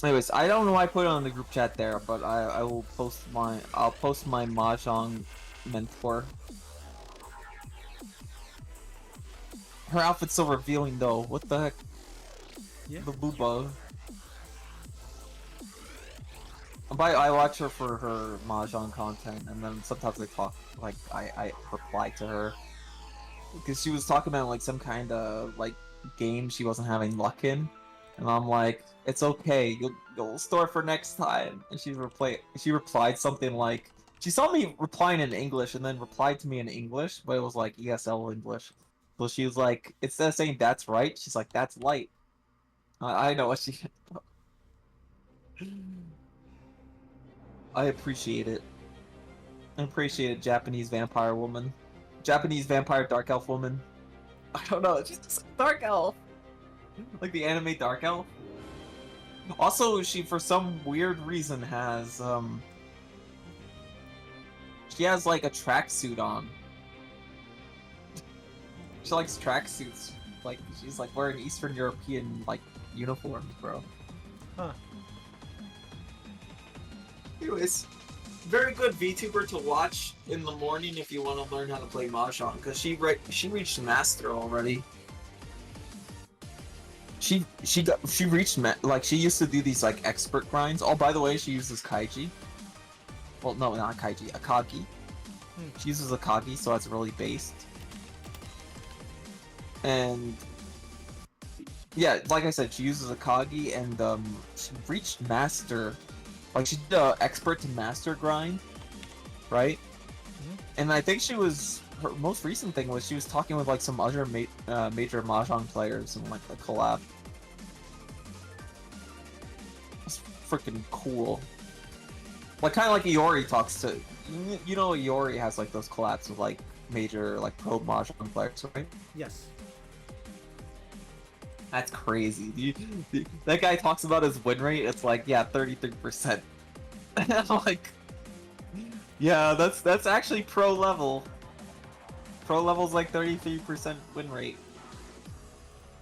Anyways, I don't know why I put it on the group chat there, but I'll post my mahjong mentor. Her outfit's so revealing though. What the heck? Yeah. The booba. I watch her for her mahjong content, and then sometimes I talk, like I reply to her because she was talking about like some kind of like game she wasn't having luck in, and I'm like, it's okay, you'll store for next time. And she replied something like, she saw me replying in English and then replied to me in English, but it was like ESL English. So she was like, instead of saying that's right, she's like, that's light. I know what she. I appreciate it. I appreciate it, Japanese vampire woman. Japanese vampire dark elf woman. I don't know, she's just a dark elf. Like the anime dark elf. Also, she for some weird reason has she has like a tracksuit on. She likes tracksuits. Like she's like wearing Eastern European like uniforms, bro. Huh. Anyways, very good VTuber to watch in the morning if you want to learn how to play Mahjong, because she reached master already. She reached like she used to do these like expert grinds. Oh, by the way, she uses Kaiji. Well, no, not Kaiji, Akagi. She uses Akagi, so it's really based. And yeah, like I said, she uses Akagi, and she reached master. Like she did an expert to master grind, right? And I think she was her most recent thing was she was talking with like some other major Mahjong players and like a collab. It's freaking cool. Like kind of like Iori talks to, you know, Iori has like those collabs with like major like pro Mahjong players, right? Yes. That's crazy. That guy talks about his win rate. It's like, yeah, 33%. And I'm like, yeah, that's actually pro level. Pro level's like 33% win rate.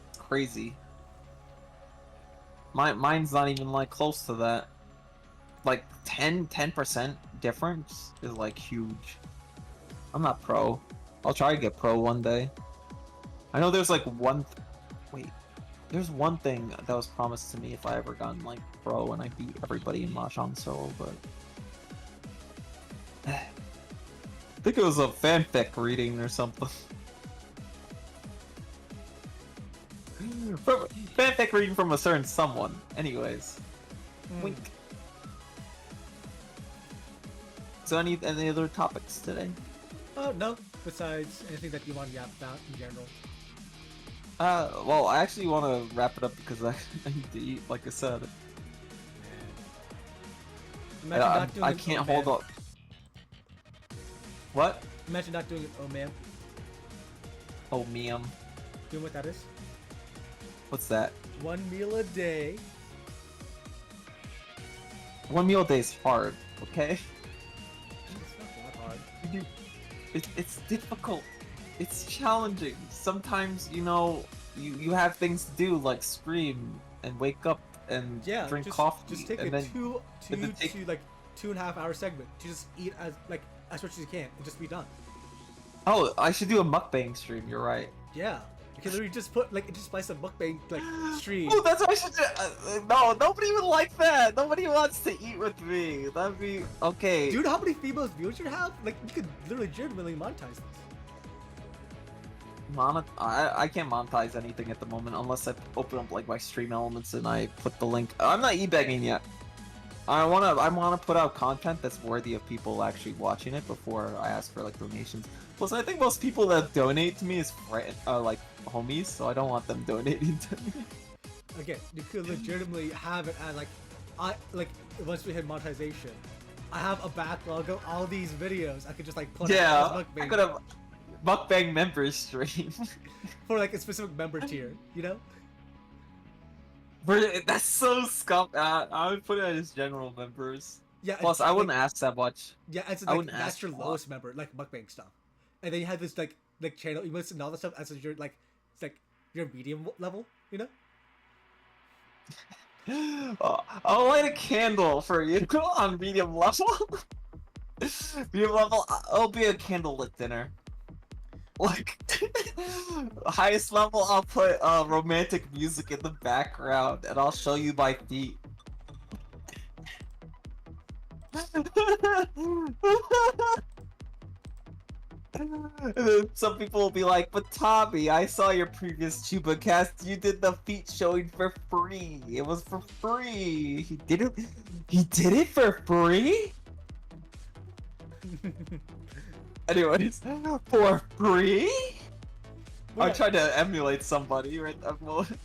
It's crazy. Mine's not even like close to that. Like 10% difference is like huge. I'm not pro. I'll try to get pro one day. I know there's like there's one thing that was promised to me if I ever gotten like pro and I beat everybody in Mahjong solo, but I think it was a fanfic reading or something. Fanfic reading from a certain someone. Anyways, wink. So any other topics today? No. Besides anything that you want to yap about in general. Well, I actually want to wrap it up because I need to eat, like I said. Imagine not doing I an can't oh, hold man. up. What? Imagine not doing it, oh man. Oh, meum. You know what that is? What's that? 1 meal a day. 1 meal a day is hard, okay? It's not that hard. It's difficult. It's challenging. Sometimes, you know, you have things to do like stream and wake up and drink coffee. Just take and a then, two to like 2.5 hour segment. You just eat as much as you can and just be done. Oh, I should do a mukbang stream. You're right. Yeah, you can literally just put just splice a mukbang like stream. Oh, that's what I should do. No, nobody would like that. Nobody wants to eat with me. That'd be okay. Dude, how many females viewers you have? Like you could literally legitimately monetize this. I can't monetize anything at the moment unless I open up like my stream elements and I put the link. I'm not e-begging yet. I wanna put out content that's worthy of people actually watching it before I ask for like donations. Plus, I think most people that donate to me is like homies, so I don't want them donating to me. Okay, you could legitimately have it as once we hit monetization, I have a backlog of all these videos. I could just like put out as I could have mukbang members stream for like a specific member tier, you know? That's so scum. I would put it as general members. Yeah. Plus, I wouldn't ask that much. Yeah, it's I like wouldn't that's ask your a lot. lowest member, like mukbang stuff, and then you have this like channel emotes and all that stuff as your like it's like your medium level, you know? I'll light a candle for you on medium level. Medium level, it'll be a candlelit dinner. Like, highest level, I'll put romantic music in the background, and I'll show you my feet. And then some people will be like, but Tommy, I saw your previous Chuubacast. You did the feet showing for free. It was for free. He did it for free? Anyways, for free? I tried to emulate somebody right at that moment.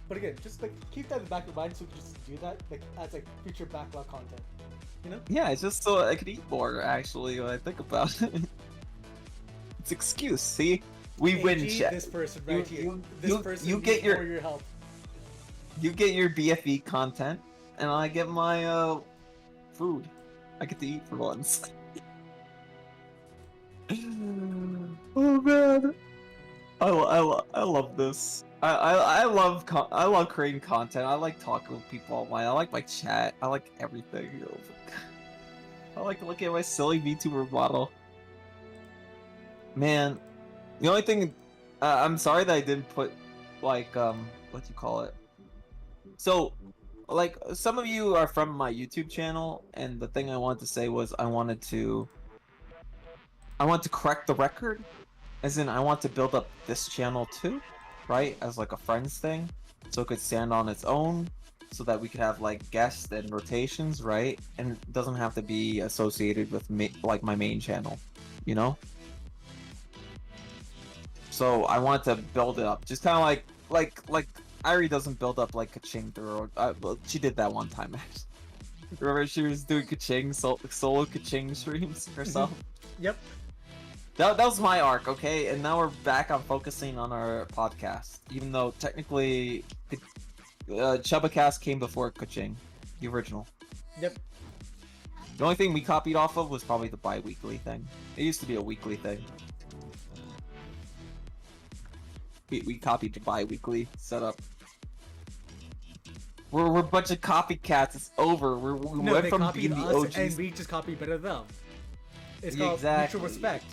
But again, just like keep that in the back of your mind so you can just do that like as like future backlog content. You know? Yeah, it's just so I could eat more actually when I think about it. It's excuse, see? We win, chat. This person right here. This person you get needs your help. You get your BFE content, and I get my food. I get to eat for once. Oh man. I love this. I love creating content. I like talking with people online. I like my chat. I like everything. I like looking at my silly VTuber model. Man, the only thing, I'm sorry that I didn't put, like, what do you call it? So, like, some of you are from my YouTube channel, and the thing I wanted to say was I want to correct the record, as in I want to build up this channel too, right? As like a friends thing, so it could stand on its own, so that we could have like guests and rotations, right? And it doesn't have to be associated with like my main channel, you know? So I want to build it up, just kind of like Irie doesn't build up like Kaching through. Well, she did that one time actually. Remember she was doing Kaching solo Kaching streams herself. Yep. That was my arc, okay? And now we're back on focusing on our podcast, even though technically Chuubacast came before Kaching, the original. Yep. The only thing we copied off of was probably the bi-weekly thing. It used to be a weekly thing. We copied the bi-weekly setup. We're a bunch of copycats. It's over. We No, went they from copied being the us, OGs. and we just copied better them. It's called Exactly. mutual respect.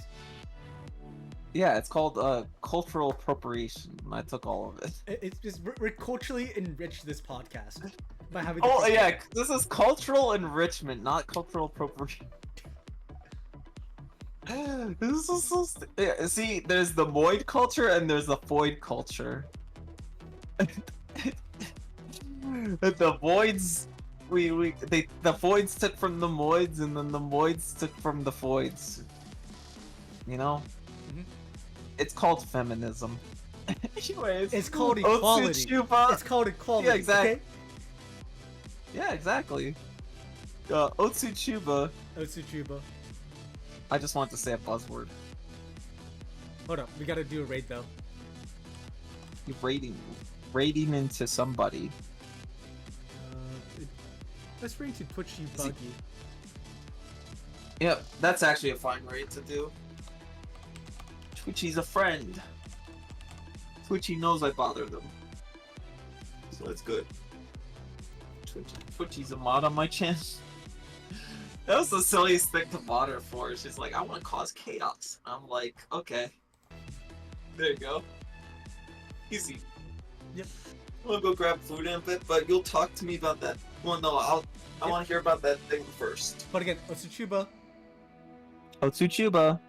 Yeah, it's called cultural appropriation. I took all of it. It's just we're culturally enriched this podcast by having. Oh yeah, this is cultural enrichment, not cultural appropriation. This is so yeah, see, there's the Moid culture and there's the Void culture. The Voids, the Voids took from the Moids, and then the Moids took from the Voids. You know, it's called feminism. Anyways, It's called equality. Otsuchuba. It's called equality. Yeah, exactly. Okay? Yeah, exactly. Otsuchuba. Otsuchuba. I just want to say a buzzword. Hold up, we gotta do a raid though. You're raiding into somebody. Let's raid to Twitchy Buggy. Yep, that's actually a fine raid to do. Twitchy's a friend. Twitchy knows I bother them. So that's good. Twitchy's a mod on my channel. That was the silliest thing to bother for. She's like, I want to cause chaos. I'm like, okay. There you go. Easy. Yep. I'm gonna go grab food in a bit, but you'll talk to me about that. Well, no, I want to hear about that thing first. But again, Otsuchuba. Otsuchuba.